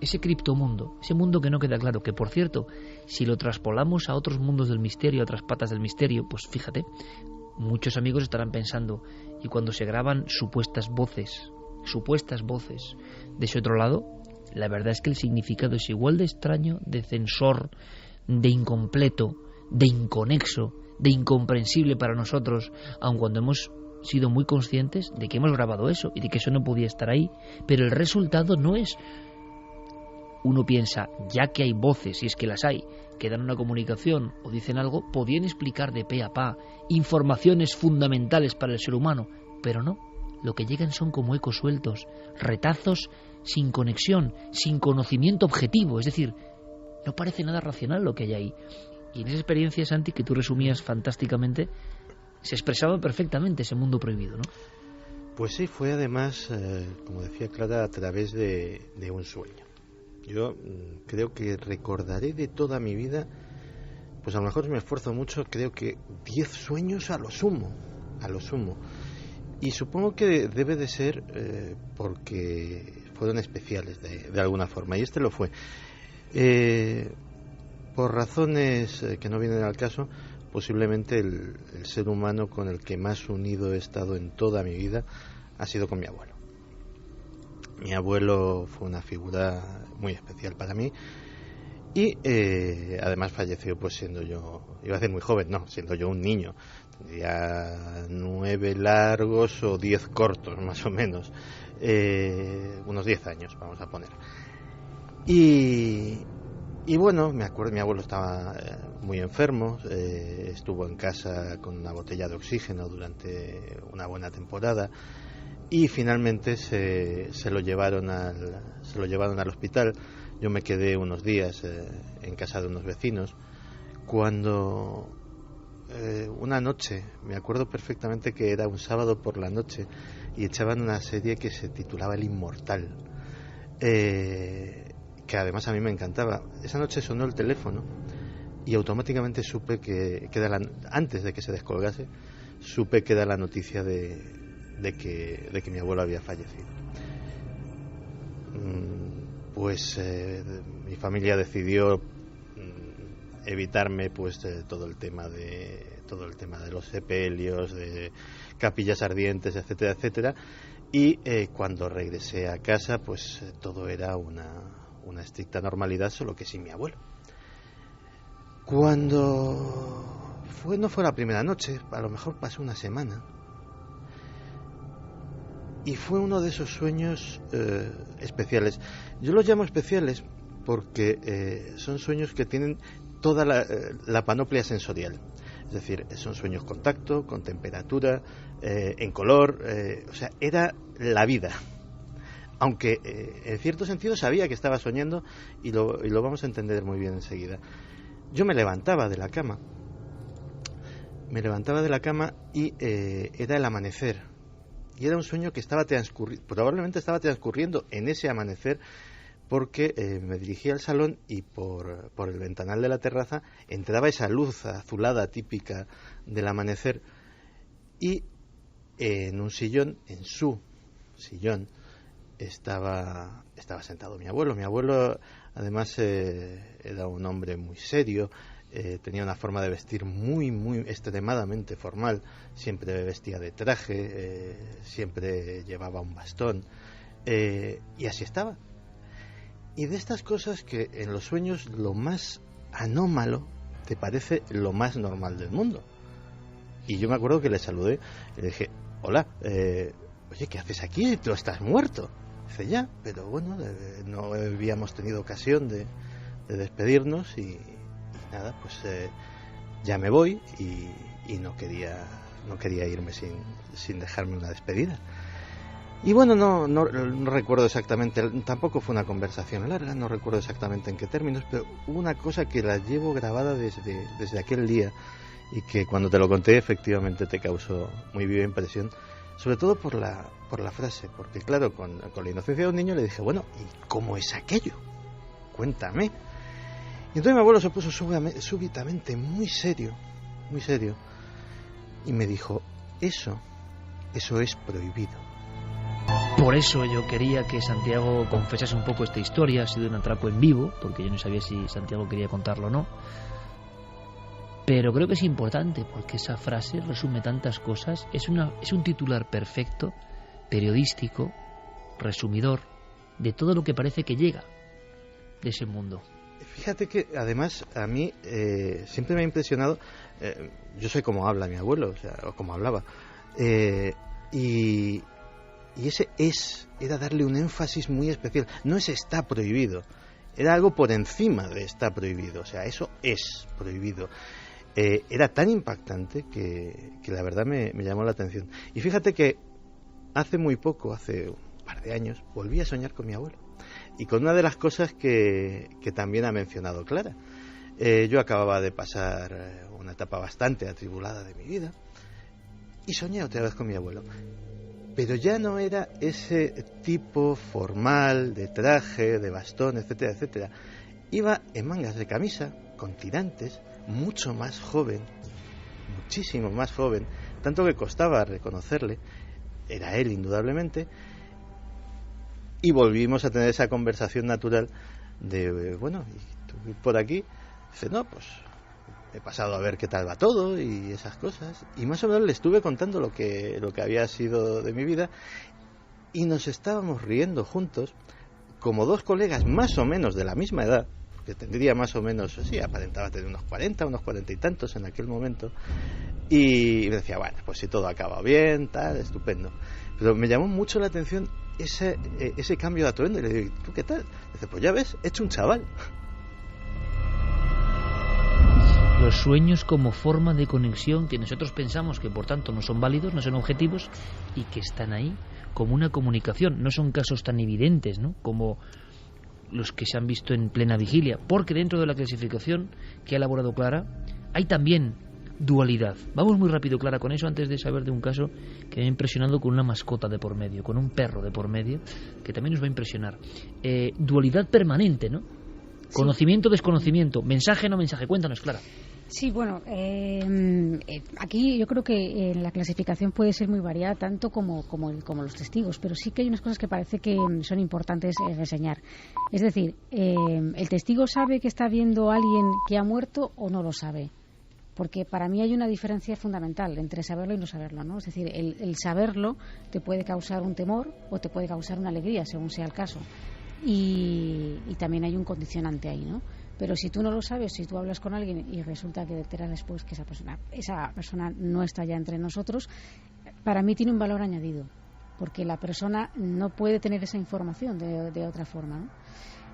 ese criptomundo, ese mundo que no queda claro, que por cierto, si lo traspolamos a otros mundos del misterio, a otras patas del misterio, pues fíjate, muchos amigos estarán pensando, y cuando se graban supuestas voces de ese otro lado, la verdad es que el significado es igual de extraño, de censor, de incompleto, de inconexo, de incomprensible para nosotros, aun cuando hemos sido muy conscientes de que hemos grabado eso y de que eso no podía estar ahí, pero el resultado no es. Uno piensa, ya que hay voces, si es que las hay, que dan una comunicación o dicen algo, podían explicar de pe a pa informaciones fundamentales para el ser humano, pero no, lo que llegan son como ecos sueltos, retazos sin conexión, sin conocimiento objetivo, es decir, no parece nada racional lo que hay ahí. Y en esa experiencia, Santi, que tú resumías fantásticamente, se expresaba perfectamente ese mundo prohibido, ¿no? Pues sí, fue además, como decía Clara, a través de un sueño. Yo creo que recordaré de toda mi vida, pues a lo mejor me esfuerzo mucho, creo que 10 sueños a lo sumo. Y supongo que debe de ser porque fueron especiales de alguna forma, y este lo fue. Por razones que no vienen al caso, posiblemente el ser humano con el que más unido he estado en toda mi vida ha sido con mi abuelo. Mi abuelo fue una figura muy especial para mí y además falleció pues siendo yo, iba a decir muy joven, no, siendo yo un niño. Tendría 9 largos o 10 cortos más o menos, unos 10 años vamos a poner. Y bueno, me acuerdo, mi abuelo estaba muy enfermo, estuvo en casa con una botella de oxígeno durante una buena temporada y finalmente se lo llevaron al hospital. Yo me quedé unos días en casa de unos vecinos cuando una noche, me acuerdo perfectamente que era un sábado por la noche y echaban una serie que se titulaba El Inmortal, que además a mí me encantaba. Esa noche sonó el teléfono y automáticamente supe que antes de que se descolgase, supe que era la noticia de que mi abuelo había fallecido. Pues mi familia decidió evitarme pues todo el tema de los sepelios, de capillas ardientes, etcétera, etcétera, Y cuando regresé a casa, pues todo era una estricta normalidad, solo que sin mi abuelo. Cuando no fue la primera noche, a lo mejor pasó una semana, y fue uno de esos sueños especiales. Yo los llamo especiales porque son sueños que tienen toda la panoplia sensorial. Es decir, son sueños con tacto, con temperatura, en color, o sea, era la vida. Aunque en cierto sentido sabía que estaba soñando, y lo vamos a entender muy bien enseguida. Yo me levantaba de la cama y era el amanecer. Y era un sueño que probablemente estaba transcurriendo en ese amanecer, porque me dirigía al salón y por el ventanal de la terraza entraba esa luz azulada típica del amanecer, y en un sillón, en su sillón, estaba sentado mi abuelo. Mi abuelo, además, era un hombre muy serio, tenía una forma de vestir muy, muy extremadamente formal. Siempre vestía de traje, siempre llevaba un bastón, y así estaba. Y de estas cosas que en los sueños lo más anómalo te parece lo más normal del mundo. Y yo me acuerdo que le saludé y le dije: hola, oye, ¿qué haces aquí? ¿Tú estás muerto? Dice: ya, pero bueno, no habíamos tenido ocasión de despedirnos, y nada, pues ya me voy, y no quería irme sin dejarme una despedida. Y bueno, no recuerdo exactamente, tampoco fue una conversación larga, no recuerdo exactamente en qué términos, pero hubo una cosa que la llevo grabada desde aquel día, y que cuando te lo conté efectivamente te causó muy viva impresión, sobre todo por la frase, porque claro, con la inocencia de un niño le dije: bueno, ¿y cómo es aquello? Cuéntame. Y entonces mi abuelo se puso súbitamente muy serio, y me dijo: eso es prohibido. Por eso yo quería que Santiago confesase un poco esta historia. Ha sido un atraco en vivo, porque yo no sabía si Santiago quería contarlo o no. Pero creo que es importante, porque esa frase resume tantas cosas. Es un titular perfecto, periodístico, resumidor, de todo lo que parece que llega de ese mundo. Fíjate que además a mí siempre me ha impresionado, yo sé cómo habla mi abuelo, o cómo hablaba, y ese era darle un énfasis muy especial. No es está prohibido, era algo por encima de está prohibido, o sea, eso es prohibido. Era tan impactante que la verdad me llamó la atención. Y fíjate que hace muy poco, hace un par de años, volví a soñar con mi abuelo, y con una de las cosas que también ha mencionado Clara. Yo acababa de pasar una etapa bastante atribulada de mi vida, y soñé otra vez con mi abuelo. Pero ya no era ese tipo formal, de traje, de bastón, etcétera, etcétera. Iba en mangas de camisa, con tirantes, mucho más joven, muchísimo más joven, tanto que costaba reconocerle. Era él, indudablemente. Y volvimos a tener esa conversación natural de: bueno, ¿y tú por aquí? Dice: no, pues he pasado a ver qué tal va todo y esas cosas, y más o menos le estuve contando lo que había sido de mi vida, y nos estábamos riendo juntos como dos colegas más o menos de la misma edad, porque tendría más o menos, sí, aparentaba tener unos 40 y tantos en aquel momento, y me decía: bueno, pues si todo acaba bien, tal, estupendo. Pero me llamó mucho la atención ese cambio de atuendo, y le digo: ¿tú qué tal? Dice: pues ya ves, he hecho un chaval. Los sueños como forma de conexión que nosotros pensamos que por tanto no son válidos, no son objetivos, y que están ahí como una comunicación. No son casos tan evidentes, ¿no?, como los que se han visto en plena vigilia, porque dentro de la clasificación que ha elaborado Clara hay también dualidad. Vamos muy rápido, Clara, con eso, antes de saber de un caso que me ha impresionado con una mascota de por medio, con un perro de por medio, que también nos va a impresionar. Dualidad permanente, ¿no? Sí. Conocimiento, desconocimiento, mensaje, no mensaje. Cuéntanos, Clara. Sí, bueno, aquí yo creo que la clasificación puede ser muy variada, tanto como los testigos, pero sí que hay unas cosas que parece que son importantes reseñar. Es decir, ¿el testigo sabe que está viendo a alguien que ha muerto o no lo sabe? porque para mí hay una diferencia fundamental entre saberlo y no saberlo, ¿no? Es decir, el saberlo te puede causar un temor o te puede causar una alegría, según sea el caso. Y también hay un condicionante ahí, ¿no? Pero si tú no lo sabes, si tú hablas con alguien y resulta que te enteras después que esa persona no está ya entre nosotros, para mí tiene un valor añadido, porque la persona no puede tener esa información de otra forma, ¿no?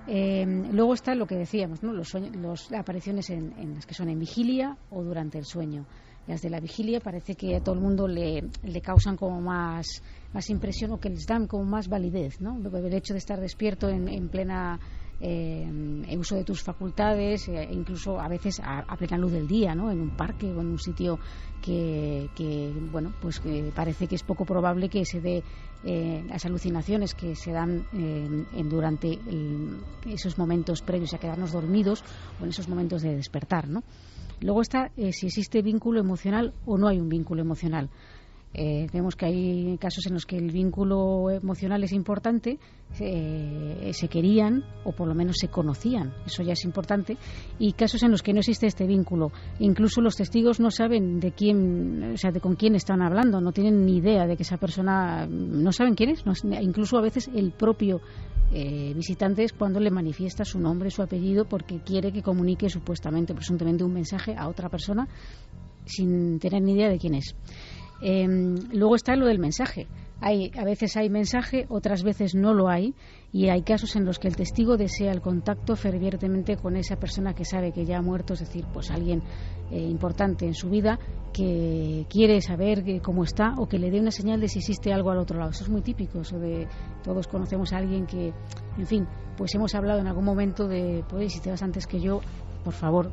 Luego está lo que decíamos, ¿no? Las apariciones en las que son en vigilia o durante el sueño. Las de la vigilia parece que a todo el mundo le causan como más impresión, o que les dan como más validez, ¿no? El hecho de estar despierto en plena uso de tus facultades, incluso a veces a plena luz del día, ¿no? En un parque o en un sitio que bueno, pues que parece que es poco probable que se dé las alucinaciones que se dan durante esos momentos previos a quedarnos dormidos o en esos momentos de despertar, ¿no? Luego está si existe vínculo emocional o no hay un vínculo emocional. Vemos que hay casos en los que el vínculo emocional es importante, se querían o por lo menos se conocían, eso ya es importante, y casos en los que no existe este vínculo. Incluso los testigos no saben de con quién están hablando, no tienen ni idea de que esa persona, no saben quién es, incluso a veces el propio visitante es cuando le manifiesta su nombre, su apellido, porque quiere que comunique presuntamente un mensaje a otra persona sin tener ni idea de quién es. Luego está lo del mensaje. A veces hay mensaje, otras veces no lo hay, y hay casos en los que el testigo desea el contacto fervientemente con esa persona que sabe que ya ha muerto, es decir, pues alguien importante en su vida que quiere saber cómo está o que le dé una señal de si existe algo al otro lado. Eso es muy típico, eso de todos conocemos a alguien que, en fin, pues hemos hablado en algún momento de, pues si te vas antes que yo, por favor,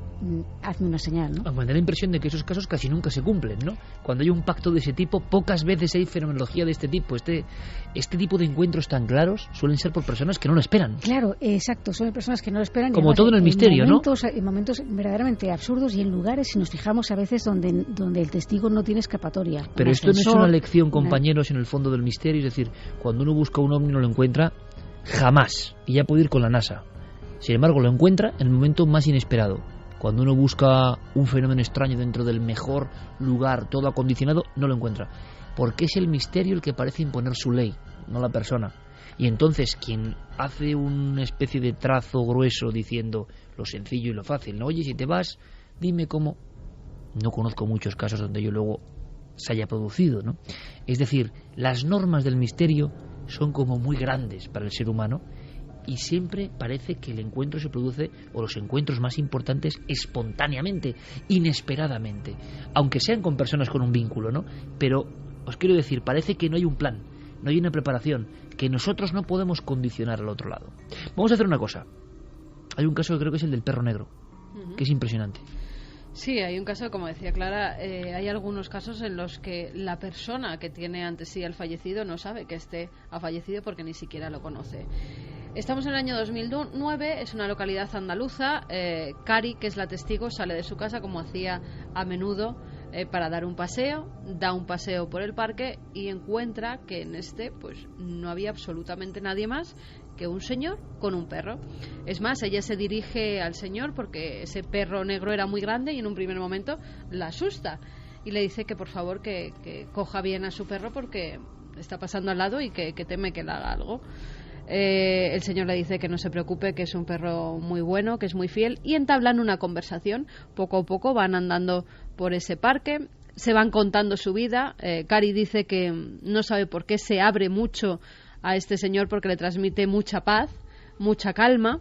hazme una señal, ¿no? Me da la impresión de que esos casos casi nunca se cumplen, ¿no? Cuando hay un pacto de ese tipo, pocas veces hay fenomenología de este tipo. Este tipo de encuentros tan claros suelen ser por personas que no lo esperan. Claro, exacto, son personas que no lo esperan. Como todo en el misterio, ¿no? En momentos verdaderamente absurdos y en lugares, si nos fijamos a veces, donde el testigo no tiene escapatoria. Pero esto no es una lección, compañeros, en el fondo del misterio. Es decir, cuando uno busca un ovni y no lo encuentra, jamás. Y ya puede ir con la NASA. Sin embargo, lo encuentra en el momento más inesperado. Cuando uno busca un fenómeno extraño dentro del mejor lugar, todo acondicionado, no lo encuentra. Porque es el misterio el que parece imponer su ley, no la persona. Y entonces quien hace una especie de trazo grueso diciendo lo sencillo y lo fácil, ¿no? Oye, si te vas, dime cómo. No conozco muchos casos donde ello luego se haya producido, ¿no? Es decir, las normas del misterio son como muy grandes para el ser humano, y siempre parece que el encuentro se produce, o los encuentros más importantes, espontáneamente, inesperadamente, aunque sean con personas con un vínculo, ¿no? Pero os quiero decir, parece que no hay un plan, no hay una preparación, que nosotros no podemos condicionar al otro lado. Vamos a hacer una cosa. Hay un caso que creo que es el del perro negro, que es impresionante. Sí, hay un caso, como decía Clara, hay algunos casos en los que la persona que tiene ante sí al fallecido no sabe que ha fallecido porque ni siquiera lo conoce. Estamos en el año 2009, es una localidad andaluza. Cari, que es la testigo, sale de su casa como hacía a menudo para dar un paseo, da un paseo por el parque y encuentra que en pues no había absolutamente nadie más que un señor con un perro. Es más, ella se dirige al señor porque ese perro negro era muy grande y en un primer momento la asusta y le dice que por favor que coja bien a su perro porque está pasando al lado y que teme que le haga algo. El señor le dice que no se preocupe, que es un perro muy bueno, que es muy fiel, y entablan una conversación. Poco a poco van andando por ese parque, se van contando su vida. Cari dice que no sabe por qué se abre mucho a este señor porque le transmite mucha paz, mucha calma,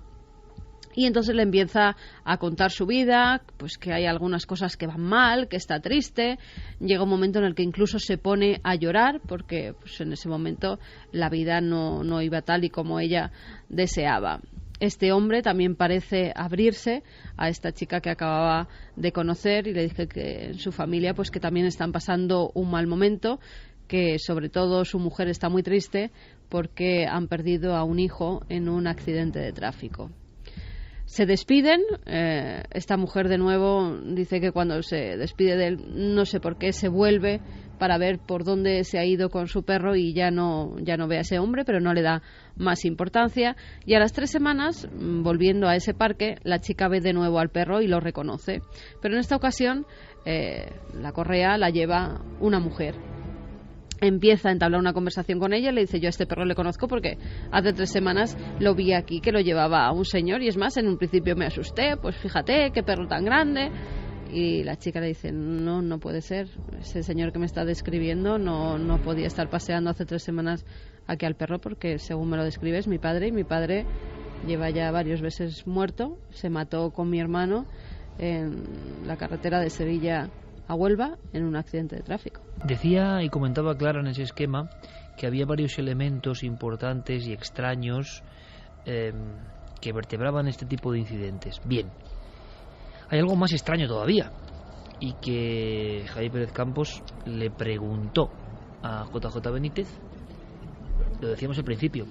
y entonces le empieza a contar su vida, pues que hay algunas cosas que van mal, que está triste. Llega un momento en el que incluso se pone a llorar porque pues en ese momento la vida no iba tal y como ella deseaba. Este hombre también parece abrirse a esta chica que acababa de conocer y le dice que en su familia pues que también están pasando un mal momento, que sobre todo su mujer está muy triste porque han perdido a un hijo en un accidente de tráfico. Se despiden, esta mujer de nuevo dice que cuando se despide de él, no sé por qué, se vuelve para ver por dónde se ha ido con su perro y ya no ve a ese hombre, pero no le da más importancia. Y a las 3 semanas, volviendo a ese parque, la chica ve de nuevo al perro y lo reconoce. Pero en esta ocasión, la correa la lleva una mujer. Empieza a entablar una conversación con ella y le dice: yo a este perro le conozco porque hace 3 semanas lo vi aquí, que lo llevaba a un señor, y es más, en un principio me asusté, pues fíjate, qué perro tan grande. Y la chica le dice: no puede ser, ese señor que me está describiendo no podía estar paseando hace 3 semanas aquí al perro, porque según me lo describes, mi padre, y mi padre lleva ya varios meses muerto, se mató con mi hermano en la carretera de Sevilla a Huelva en un accidente de tráfico. Decía y comentaba Clara en ese esquema que había varios elementos importantes y extraños que vertebraban este tipo de incidentes. Bien, hay algo más extraño todavía, y que Javier Pérez Campos le preguntó a JJ Benítez. Lo decíamos al principio,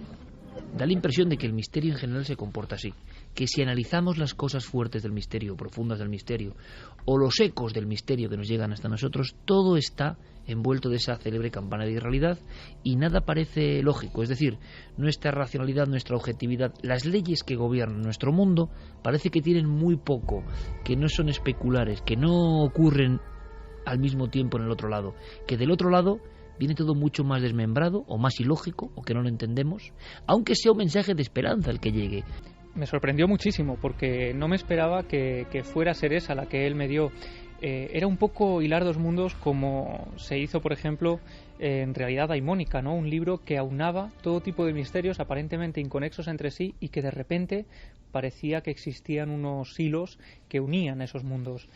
da la impresión de que el misterio en general se comporta así, que si analizamos las cosas fuertes del misterio, profundas del misterio, o los ecos del misterio que nos llegan hasta nosotros, todo está envuelto de esa célebre campana de irrealidad y nada parece lógico. Es decir, nuestra racionalidad, nuestra objetividad, las leyes que gobiernan nuestro mundo parece que tienen muy poco, que no son especulares, que no ocurren al mismo tiempo en el otro lado, que del otro lado viene todo mucho más desmembrado o más ilógico, o que no lo entendemos, aunque sea un mensaje de esperanza el que llegue. Me sorprendió muchísimo porque no me esperaba que fuera a ser esa la que él me dio. Era un poco hilar dos mundos, como se hizo, por ejemplo, en Realidad Daimónica, ¿no? Un libro que aunaba todo tipo de misterios aparentemente inconexos entre sí y que de repente parecía que existían unos hilos que unían esos mundos.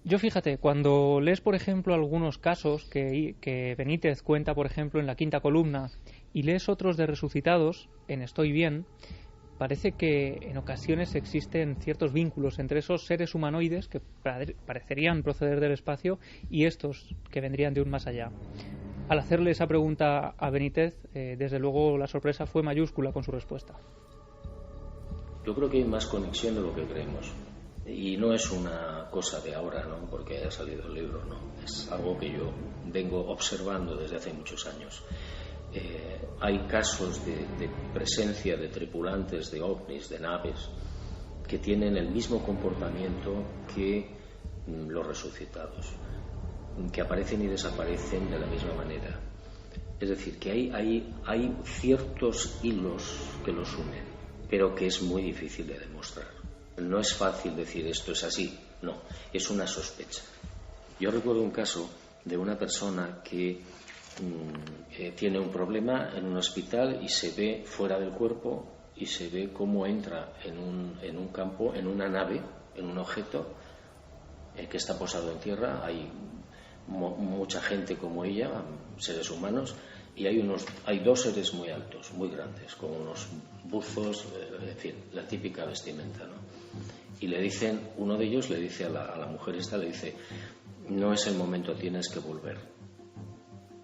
Yo, fíjate, cuando lees, por ejemplo, algunos casos que Benítez cuenta, por ejemplo, en la 5ª columna, y lees otros de resucitados, en Estoy bien, parece que en ocasiones existen ciertos vínculos entre esos seres humanoides que parecerían proceder del espacio y estos que vendrían de un más allá. Al hacerle esa pregunta a Benítez, desde luego la sorpresa fue mayúscula con su respuesta. Yo creo que hay más conexión de lo que creemos. Y no es una cosa de ahora, ¿no?, porque haya salido el libro, no. Es algo que yo vengo observando desde hace muchos años. Hay casos de presencia de tripulantes de ovnis, de naves, que tienen el mismo comportamiento que los resucitados, que aparecen y desaparecen de la misma manera. Es decir, que hay ciertos hilos que los unen, pero que es muy difícil de demostrar. No es fácil decir esto es así, no, es una sospecha. Yo recuerdo un caso de una persona que tiene un problema en un hospital y se ve fuera del cuerpo y se ve cómo entra en un campo, en una nave, en un objeto que está posado en tierra. Hay mucha gente como ella, seres humanos, y hay 2 seres muy altos, muy grandes, con unos buzos, en fin, la típica vestimenta, ¿no? Y le dicen, uno de ellos le dice a la mujer esta, le dice: no es el momento, tienes que volver.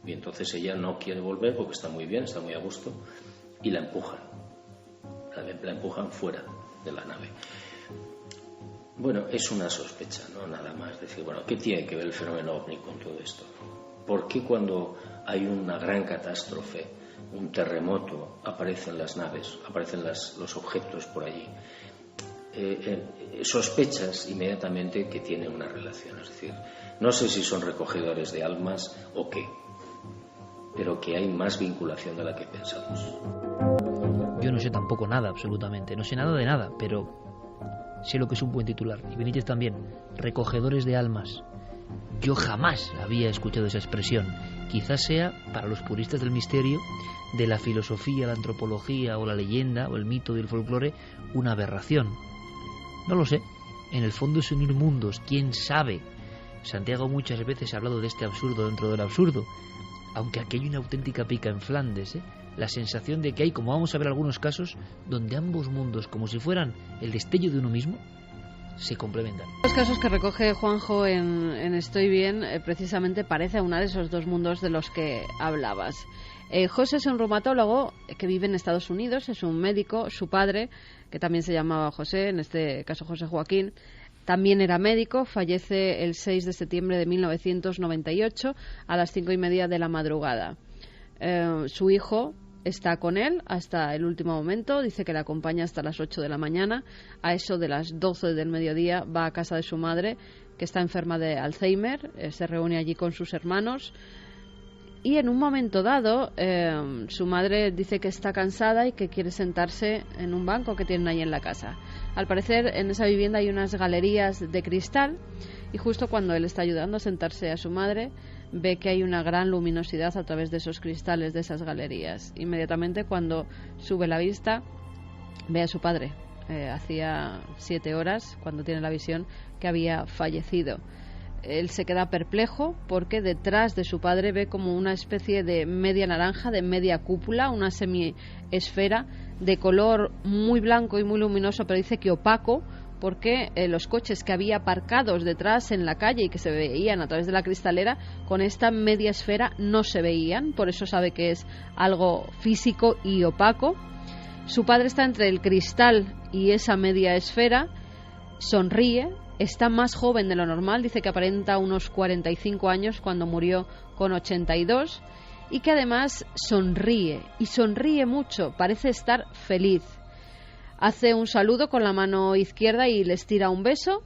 Y entonces ella no quiere volver porque está muy bien, está muy a gusto, y la empujan fuera de la nave. Bueno, es una sospecha, no nada más. Decir, bueno, ¿qué tiene que ver el fenómeno ovni con todo esto? ¿Por qué cuando hay una gran catástrofe, un terremoto, aparecen las naves, aparecen los objetos por allí? Sospechas inmediatamente que tiene una relación. Es decir, no sé si son recogedores de almas o qué, pero que hay más vinculación de la que pensamos. Yo no sé tampoco nada, absolutamente. No sé nada de nada, pero sé lo que es un buen titular. Y Benítez también. Recogedores de almas. Yo jamás había escuchado esa expresión. Quizás sea, para los puristas del misterio, de la filosofía, la antropología o la leyenda o el mito y el folclore, una aberración. No lo sé. En el fondo es unir mundos. ¿Quién sabe? Santiago muchas veces ha hablado de este absurdo dentro del absurdo. Aunque aquí hay una auténtica pica en Flandes, la sensación de que hay, como vamos a ver algunos casos, donde ambos mundos, como si fueran el destello de uno mismo, se complementan. Los casos que recoge Juanjo en Estoy Bien precisamente parece una de esos dos mundos de los que hablabas. José es un reumatólogo que vive en Estados Unidos, es un médico. Su padre, que también se llamaba José, en este caso José Joaquín, también era médico. Fallece el 6 de septiembre de 1998 a las 5:30 de la madrugada. Su hijo está con él hasta el último momento, dice que le acompaña hasta las 8 de la mañana. A eso de las 12 del mediodía va a casa de su madre, que está enferma de Alzheimer, se reúne allí con sus hermanos. Y en un momento dado, su madre dice que está cansada y que quiere sentarse en un banco que tienen ahí en la casa. Al parecer, en esa vivienda hay unas galerías de cristal y justo cuando él está ayudando a sentarse a su madre, ve que hay una gran luminosidad a través de esos cristales de esas galerías. Inmediatamente, cuando sube la vista, ve a su padre. Hacía 7 horas, cuando tiene la visión, que había fallecido. Él se queda perplejo porque detrás de su padre ve como una especie de media naranja, de media cúpula, una semiesfera de color muy blanco y muy luminoso, pero dice que opaco, porque los coches que había aparcados detrás en la calle y que se veían a través de la cristalera, con esta media esfera no se veían, por eso sabe que es algo físico y opaco. Su padre está entre el cristal y esa media esfera, sonríe. Está más joven de lo normal, dice que aparenta unos 45 años cuando murió con 82, y que además sonríe, y sonríe mucho, parece estar feliz. Hace un saludo con la mano izquierda y les tira un beso,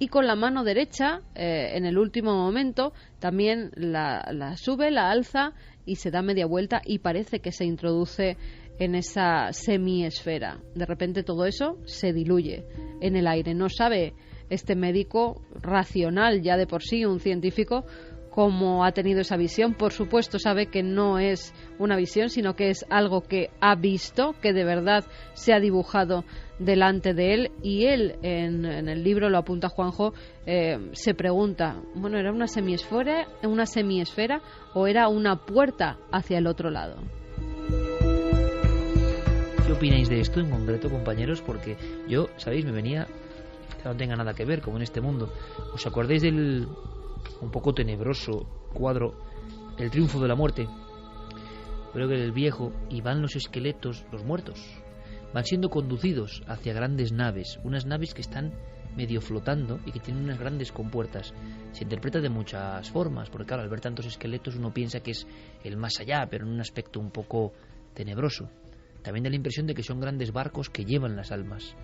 y con la mano derecha, en el último momento, también la sube, la alza y se da media vuelta y parece que se introduce en esa semiesfera. De repente todo eso se diluye en el aire. No sabe este médico racional, ya de por sí un científico, cómo ha tenido esa visión. Por supuesto sabe que no es una visión, sino que es algo que ha visto, que de verdad se ha dibujado delante de él. Y él, en el libro, lo apunta Juanjo, se pregunta, bueno, ¿era una semiesfera o era una puerta hacia el otro lado? ¿Qué opináis de esto en concreto, compañeros? Porque yo, ¿sabéis? Me venía, que no tenga nada que ver como en este mundo. ¿Os acordáis del un poco tenebroso cuadro El triunfo de la muerte? Creo que el viejo, y van los esqueletos, los muertos, van siendo conducidos hacia grandes naves, unas naves que están medio flotando y que tienen unas grandes compuertas. Se interpreta de muchas formas, porque claro, al ver tantos esqueletos uno piensa que es el más allá, pero en un aspecto un poco tenebroso. También da la impresión de que son grandes barcos que llevan las almas.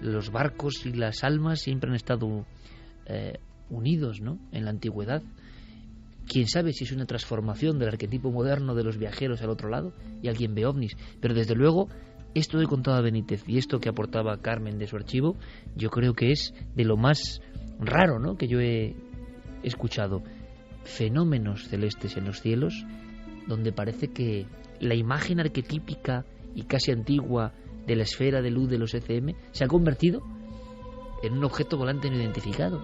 Los barcos y las almas siempre han estado unidos, ¿no?, en la antigüedad. Quién sabe si es una transformación del arquetipo moderno de los viajeros al otro lado y alguien ve ovnis, pero desde luego esto que contaba Benítez y esto que aportaba Carmen de su archivo, yo creo que es de lo más raro, ¿no?, que yo he escuchado. Fenómenos celestes en los cielos donde parece que la imagen arquetípica y casi antigua de la esfera de luz de los ECM se ha convertido en un objeto volante no identificado.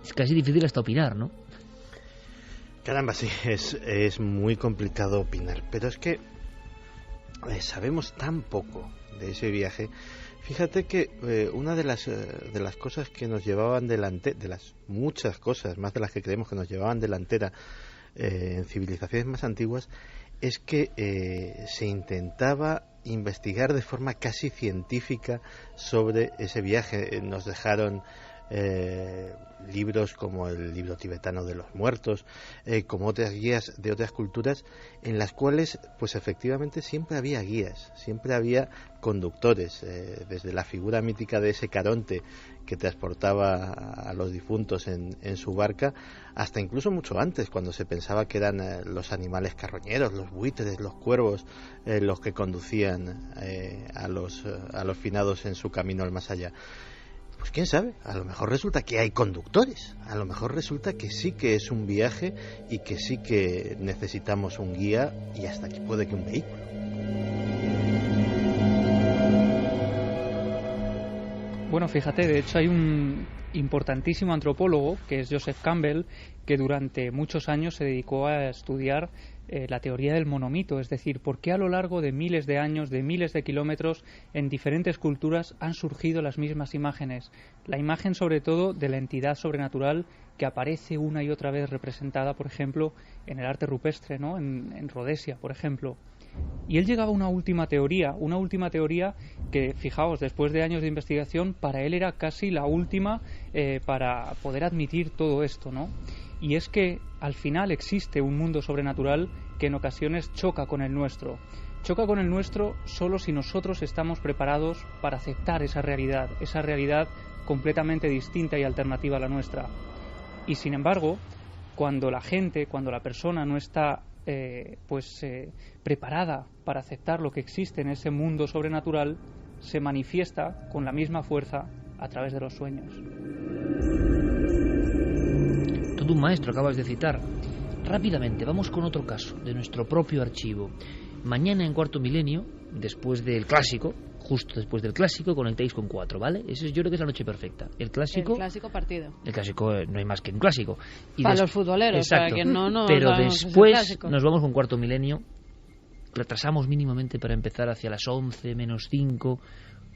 Es casi difícil hasta opinar, ¿no? Caramba, sí, es muy complicado opinar, pero es que sabemos tan poco de ese viaje. Fíjate que una de las cosas que nos llevaban delante, de las muchas cosas, más de las que creemos que nos llevaban delantera en civilizaciones más antiguas, es que se intentaba investigar de forma casi científica sobre ese viaje. Nos dejaron libros como el libro tibetano de los muertos, como otras guías de otras culturas, en las cuales pues efectivamente siempre había guías, siempre había conductores, desde la figura mítica de ese Caronte que transportaba a los difuntos en su barca, hasta incluso mucho antes, cuando se pensaba que eran los animales carroñeros, los buitres, los cuervos, los que conducían a los finados en su camino al más allá. Pues quién sabe, a lo mejor resulta que hay conductores, a lo mejor resulta que sí que es un viaje y que sí que necesitamos un guía y hasta que puede que un vehículo. Bueno, fíjate, de hecho hay un importantísimo antropólogo que es Joseph Campbell, que durante muchos años se dedicó a estudiar la teoría del monomito, es decir, por qué a lo largo de miles de años, de miles de kilómetros, en diferentes culturas han surgido las mismas imágenes. La imagen, sobre todo, de la entidad sobrenatural que aparece una y otra vez representada, por ejemplo, en el arte rupestre, ¿no? En Rhodesia, por ejemplo. Y él llegaba a una última teoría que, fijaos, después de años de investigación, para él era casi la última para poder admitir todo esto, ¿no? Y es que al final existe un mundo sobrenatural que en ocasiones choca con el nuestro. Choca con el nuestro solo si nosotros estamos preparados para aceptar esa realidad completamente distinta y alternativa a la nuestra. Y sin embargo, cuando la persona no está preparada para aceptar lo que existe en ese mundo sobrenatural, se manifiesta con la misma fuerza a través de los sueños. Todo un maestro acabas de citar. Rápidamente, vamos con otro caso de nuestro propio archivo. Mañana en Cuarto Milenio, después del clásico, justo después del clásico, conectáis con 4, ¿vale? Eso yo creo que es la noche perfecta. El clásico partido. El clásico no hay más que un clásico. Y para los futboleros, exacto, para que no pero después nos vamos con Cuarto Milenio. Retrasamos mínimamente para empezar hacia las 11 menos 5,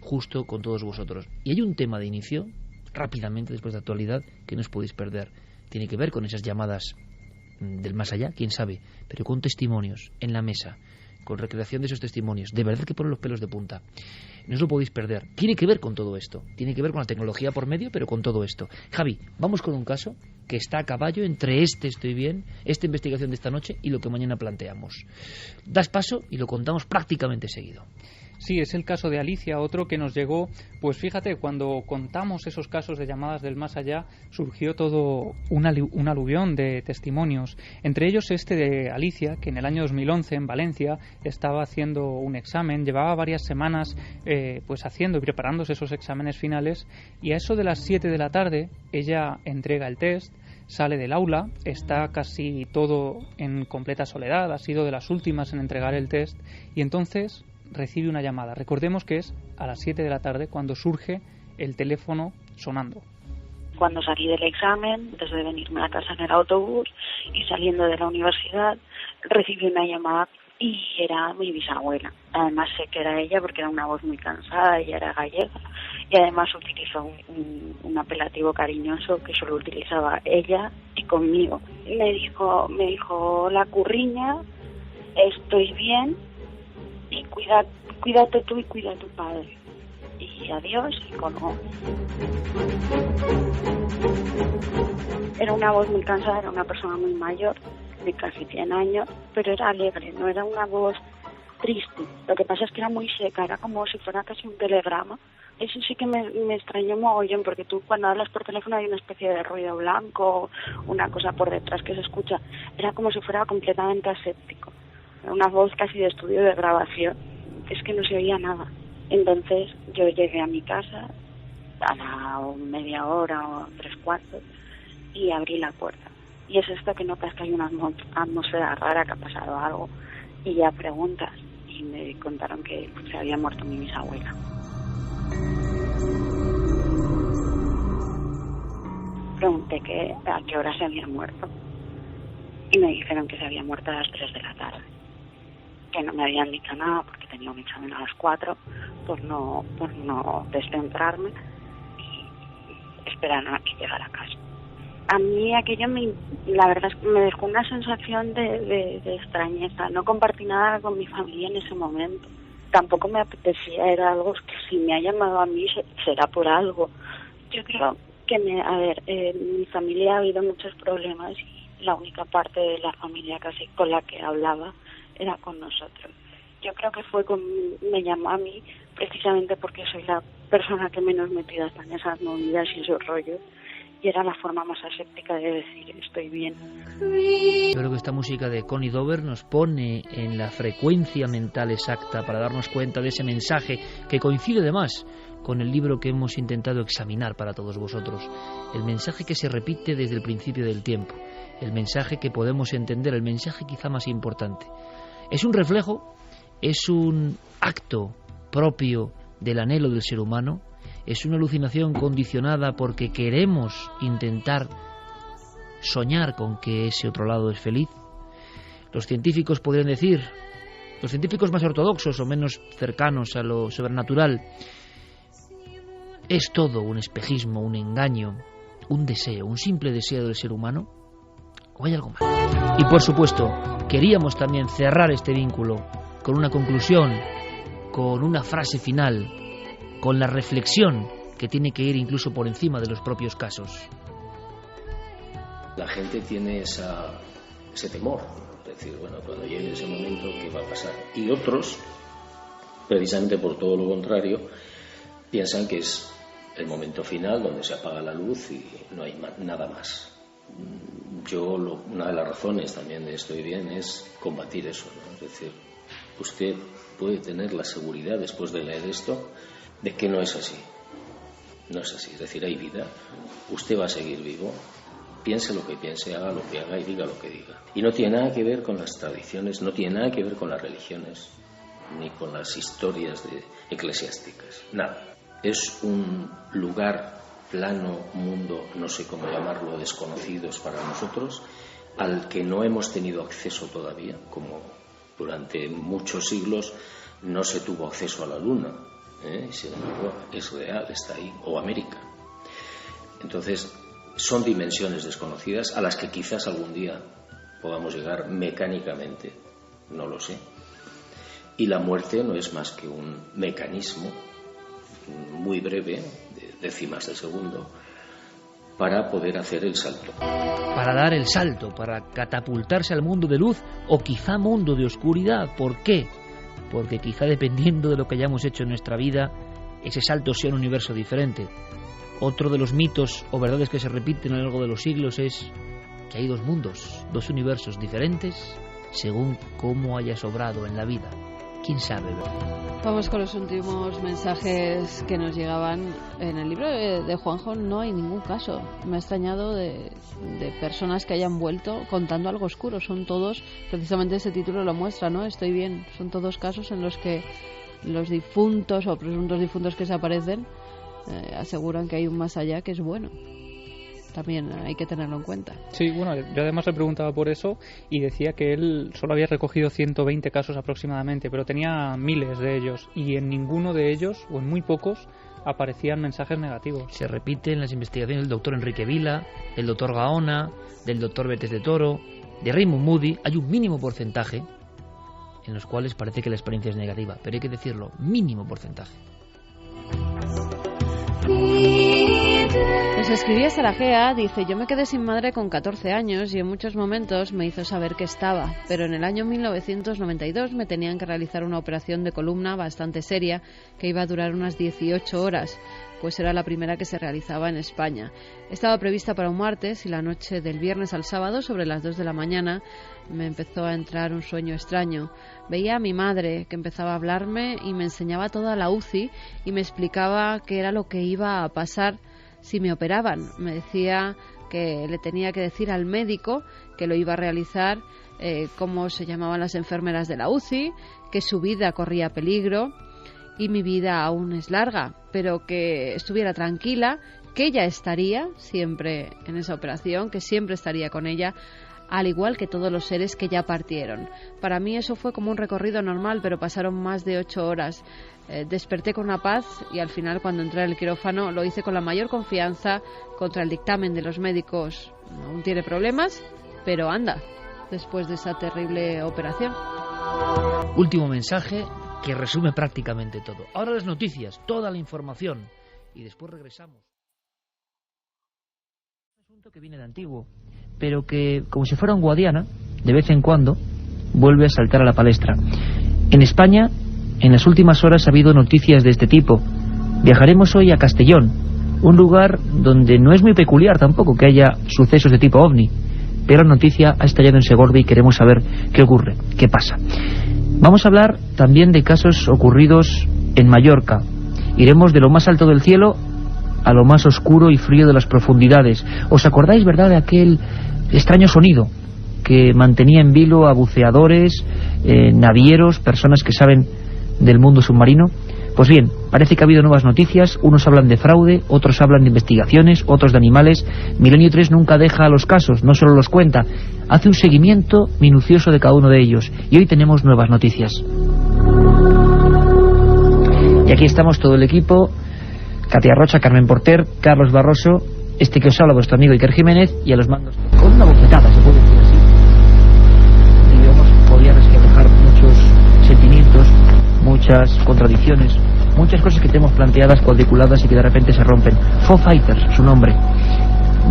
justo con todos vosotros. Y hay un tema de inicio, rápidamente, después de actualidad, que no os podéis perder. Tiene que ver con esas llamadas del más allá, quién sabe, pero con testimonios en la mesa, con recreación de esos testimonios, de verdad que ponen los pelos de punta. No os lo podéis perder. Tiene que ver con todo esto, tiene que ver con la tecnología por medio, pero con todo esto. Javi, vamos con un caso que está a caballo entre estoy bien, esta investigación de esta noche y lo que mañana planteamos. Das paso y lo contamos prácticamente seguido. Sí, es el caso de Alicia, otro que nos llegó, pues fíjate, cuando contamos esos casos de llamadas del más allá, surgió todo un aluvión de testimonios. Entre ellos este de Alicia, que en el año 2011 en Valencia estaba haciendo un examen, llevaba varias semanas pues haciendo y preparándose esos exámenes finales, y a eso de las 7 de la tarde ella entrega el test, sale del aula, está casi todo en completa soledad, ha sido de las últimas en entregar el test, y entonces recibe una llamada. Recordemos que es a las 7 de la tarde cuando surge el teléfono sonando. Cuando salí del examen, desde venirme a casa en el autobús y saliendo de la universidad, recibí una llamada y era mi bisabuela. Además sé que era ella porque era una voz muy cansada, ella era gallega y además utilizó un apelativo cariñoso que solo utilizaba ella y conmigo. Me dijo la curriña, estoy bien, y cuídate tú y cuida a tu padre. Y adiós, y colgó. Era una voz muy cansada, era una persona muy mayor, de casi 100 años, pero era alegre, no era una voz triste. Lo que pasa es que era muy seca, era como si fuera casi un telegrama. Eso sí que me extrañó mogollón, porque tú cuando hablas por teléfono hay una especie de ruido blanco, una cosa por detrás que se escucha. Era como si fuera completamente aséptico. Una voz casi de estudio de grabación, es que no se oía nada. Entonces yo llegué a mi casa a la media hora o 3/4 y abrí la puerta. Y es esto que notas que hay una atmósfera rara, que ha pasado algo, y ya preguntas, y me contaron que se había muerto mi bisabuela. Pregunté a qué hora se había muerto y me dijeron que se había muerto a las 3 de la tarde. Que no me habían dicho nada porque tenía un examen a las 4 por no descentrarme y esperaron a que llegara a casa. A mí aquello la verdad es que me dejó una sensación de extrañeza. No compartí nada con mi familia en ese momento. Tampoco me apetecía, era algo que si me ha llamado a mí será por algo. Yo creo que mi familia ha habido muchos problemas y la única parte de la familia casi con la que hablaba era con nosotros. Yo creo que me llamó a mí precisamente porque soy la persona que menos metida está en esas movidas y esos rollos, y era la forma más aséptica de decir estoy bien. Yo creo que esta música de Connie Dover nos pone en la frecuencia mental exacta para darnos cuenta de ese mensaje que coincide además con el libro que hemos intentado examinar para todos vosotros. El mensaje que se repite desde el principio del tiempo, el mensaje que podemos entender, el mensaje quizá más importante. Es un reflejo, es un acto propio del anhelo del ser humano, es una alucinación condicionada porque queremos intentar soñar con que ese otro lado es feliz. Los científicos podrían decir, los científicos más ortodoxos o menos cercanos a lo sobrenatural, ¿es todo un espejismo, un engaño, un deseo, un simple deseo del ser humano? ¿O hay algo más? Y por supuesto, queríamos también cerrar este vínculo con una conclusión, con una frase final, con la reflexión que tiene que ir incluso por encima de los propios casos. La gente tiene ese temor, es decir, bueno, cuando llegue ese momento, ¿qué va a pasar? Y otros, precisamente por todo lo contrario, piensan que es el momento final donde se apaga la luz y no hay nada más. Una de las razones también de Estoy Bien es combatir eso, ¿no? Es decir, usted puede tener la seguridad después de leer esto de que no es así. No es así, es decir, hay vida, usted va a seguir vivo, piense lo que piense, haga lo que haga y diga lo que diga. Y no tiene nada que ver con las tradiciones, no tiene nada que ver con las religiones, ni con las historias eclesiásticas, nada. Es un lugar plano, mundo, no sé cómo llamarlo, desconocidos para nosotros, al que no hemos tenido acceso todavía, como durante muchos siglos no se tuvo acceso a la Luna, sin embargo es real, está ahí, o América. Entonces son dimensiones desconocidas a las que quizás algún día podamos llegar mecánicamente, no lo sé. Y la muerte no es más que un mecanismo muy breve, de décimas de segundo, para poder hacer el salto. Para dar el salto, para catapultarse al mundo de luz o quizá mundo de oscuridad. ¿Por qué? Porque quizá dependiendo de lo que hayamos hecho en nuestra vida, ese salto sea un universo diferente. Otro de los mitos o verdades que se repiten a lo largo de los siglos es que hay dos mundos, dos universos diferentes según cómo hayas obrado en la vida. ¿Quién sabe? Vamos con los últimos mensajes que nos llegaban. En el libro de Juanjo no hay ningún caso. Me ha extrañado de personas que hayan vuelto contando algo oscuro. Son todos, precisamente ese título lo muestra, ¿no? Estoy bien. Son todos casos en los que los difuntos o presuntos difuntos que se aparecen aseguran que hay un más allá que es bueno. También hay que tenerlo en cuenta. Sí, bueno, yo además le preguntaba por eso y decía que él solo había recogido 120 casos aproximadamente, pero tenía miles de ellos y en ninguno de ellos, o en muy pocos, aparecían mensajes negativos. Se repiten las investigaciones del doctor Enrique Vila, del doctor Gaona, del doctor Betes de Toro, de Raymond Moody. Hay un mínimo porcentaje en los cuales parece que la experiencia es negativa, pero hay que decirlo, mínimo porcentaje. Nos escribía Sarajea, dice: yo me quedé sin madre con 14 años y en muchos momentos me hizo saber que estaba, pero en el año 1992 me tenían que realizar una operación de columna bastante seria que iba a durar unas 18 horas, pues era la primera que se realizaba en España. Estaba prevista para un martes y la noche del viernes al sábado, sobre las 2 de la mañana, me empezó a entrar un sueño extraño. Veía a mi madre que empezaba a hablarme y me enseñaba toda la UCI y me explicaba qué era lo que iba a pasar si me operaban. Me decía que le tenía que decir al médico que lo iba a realizar, cómo se llamaban las enfermeras de la UCI, que su vida corría peligro y mi vida aún es larga, pero que estuviera tranquila, que ella estaría siempre en esa operación, que siempre estaría con ella, al igual que todos los seres que ya partieron. Para mí eso fue como un recorrido normal, pero pasaron más de 8 horas. Desperté con una paz y al final, cuando entré al quirófano, lo hice con la mayor confianza. Contra el dictamen de los médicos aún tiene problemas, pero anda, después de esa terrible operación. Último mensaje que resume prácticamente todo. Ahora las noticias, toda la información, y después regresamos. Un asunto que viene de antiguo, pero que, como si fuera un Guadiana, de vez en cuando vuelve a saltar a la palestra. En España, en las últimas horas ha habido noticias de este tipo. Viajaremos hoy a Castellón, un lugar donde no es muy peculiar tampoco que haya sucesos de tipo ovni, pero la noticia ha estallado en Segorbe y queremos saber qué ocurre, qué pasa. Vamos a hablar también de casos ocurridos en Mallorca. Iremos de lo más alto del cielo a lo más oscuro y frío de las profundidades. ¿Os acordáis, verdad, de aquel extraño sonido que mantenía en vilo a buceadores, navieros, personas que saben del mundo submarino? Pues bien, parece que ha habido nuevas noticias. Unos hablan de fraude, otros hablan de investigaciones, otros de animales. Milenio 3 nunca deja los casos, no solo los cuenta. hace un seguimiento minucioso de cada uno de ellos. Y hoy tenemos nuevas noticias. Y aquí estamos todo el equipo: Katia Rocha, Carmen Porter, Carlos Barroso, este que os habla, vuestro amigo Iker Jiménez, y a los mandos con una bofetada, se puede decir así. Y digamos, podía reflejar muchos sentimientos, muchas contradicciones, muchas cosas que tenemos planteadas, cuadriculadas y que de repente se rompen. Foo Fighters, su nombre.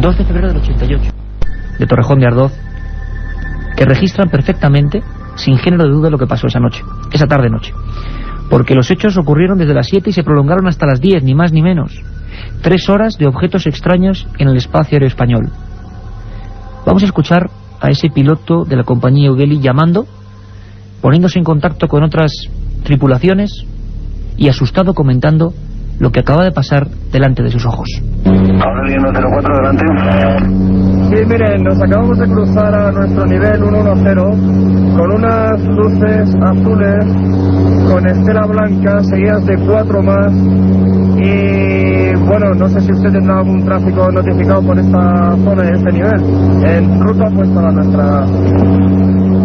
2 de febrero del 88, de Torrejón de Ardoz, que registran perfectamente, sin género de duda, lo que pasó esa noche, esa tarde-noche. Porque los hechos ocurrieron desde las 7 y se prolongaron hasta las 10, ni más ni menos. 3 horas de objetos extraños en el espacio aéreo español. Vamos a escuchar a ese piloto de la compañía Eudeli llamando, poniéndose en contacto con otras tripulaciones y asustado comentando lo que acaba de pasar delante de sus ojos. Aurelio 104, delante. Sí, miren, nos acabamos de cruzar a nuestro nivel 110 con unas luces azules con estela blanca seguidas de 4 más. Y bueno, no sé si usted tendrá algún tráfico notificado por esta zona y este nivel. En ruta pues para nuestra...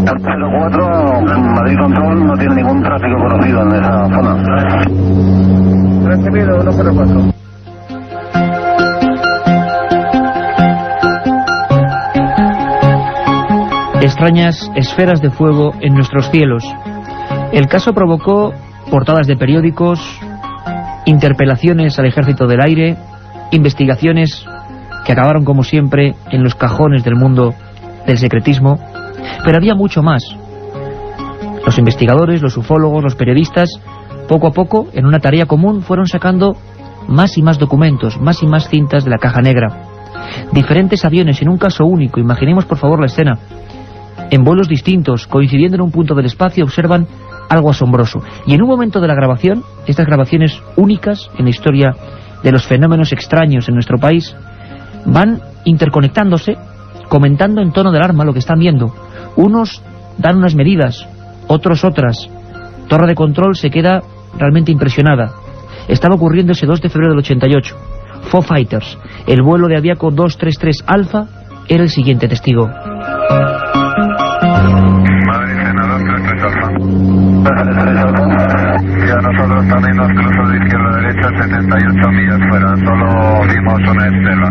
04, Madrid Control, no tiene ningún tráfico conocido en esa zona. Recibido, 104. Extrañas esferas de fuego en nuestros cielos. El caso provocó portadas de periódicos, interpelaciones al Ejército del Aire, investigaciones que acabaron como siempre en los cajones del mundo del secretismo, pero había mucho más. Los investigadores, los ufólogos, los periodistas, poco a poco, en una tarea común, fueron sacando más y más documentos, más y más cintas de la caja negra. Diferentes aviones en un caso único, imaginemos por favor la escena. En vuelos distintos, coincidiendo en un punto del espacio, observan algo asombroso. Y en un momento de la grabación, estas grabaciones únicas en la historia de los fenómenos extraños en nuestro país, van interconectándose, comentando en tono de alarma lo que están viendo. Unos dan unas medidas, otros otras. Torre de control se queda realmente impresionada. Estaba ocurriendo ese 2 de febrero del 88. Foo Fighters, el vuelo de Aviaco 233 Alfa, era el siguiente testigo. Madrid, Sena 233 Alfa. Y a nosotros también nos cruzó de izquierda a derecha 78 millas fuera. Solo vimos una estela.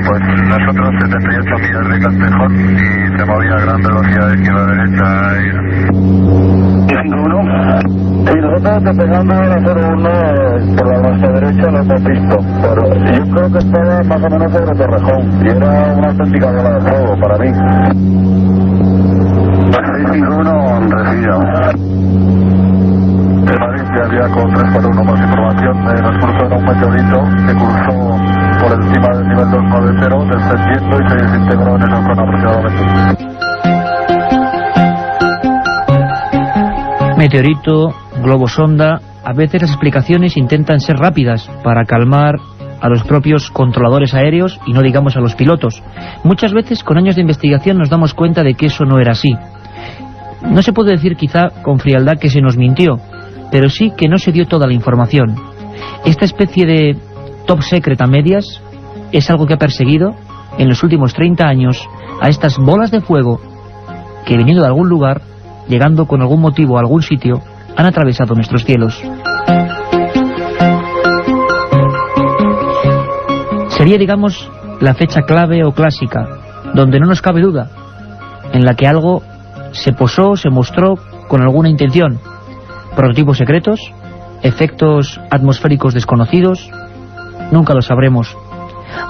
Pues nosotros 78 millas de Castejón y se movía a gran velocidad de izquierda a derecha. ¿Y 51? Sí, nosotros despegando a la 01 por la nuestra derecha lo hemos visto, pero yo creo que estaba más o menos sobre Torrejón y era una auténtica bola de fuego para mí. 651 recibido. De Madrid ya había con 341 más información, nos cruzó en un meteorito que cruzó por encima del nivel 290, descendiendo y se desintegró en esa zona aproximadamente. Meteorito, globo sonda, a veces las explicaciones intentan ser rápidas para calmar a los propios controladores aéreos y no digamos a los pilotos. Muchas veces con años de investigación nos damos cuenta de que eso no era así. No se puede decir quizá con frialdad que se nos mintió, pero sí que no se dio toda la información. Esta especie de top secret a medias es algo que ha perseguido en los últimos 30 años a estas bolas de fuego que, viniendo de algún lugar, llegando con algún motivo a algún sitio, han atravesado nuestros cielos. Sería, digamos, la fecha clave o clásica, donde no nos cabe duda, en la que algo se posó, se mostró con alguna intención. Prototipos secretos, efectos atmosféricos desconocidos, nunca lo sabremos.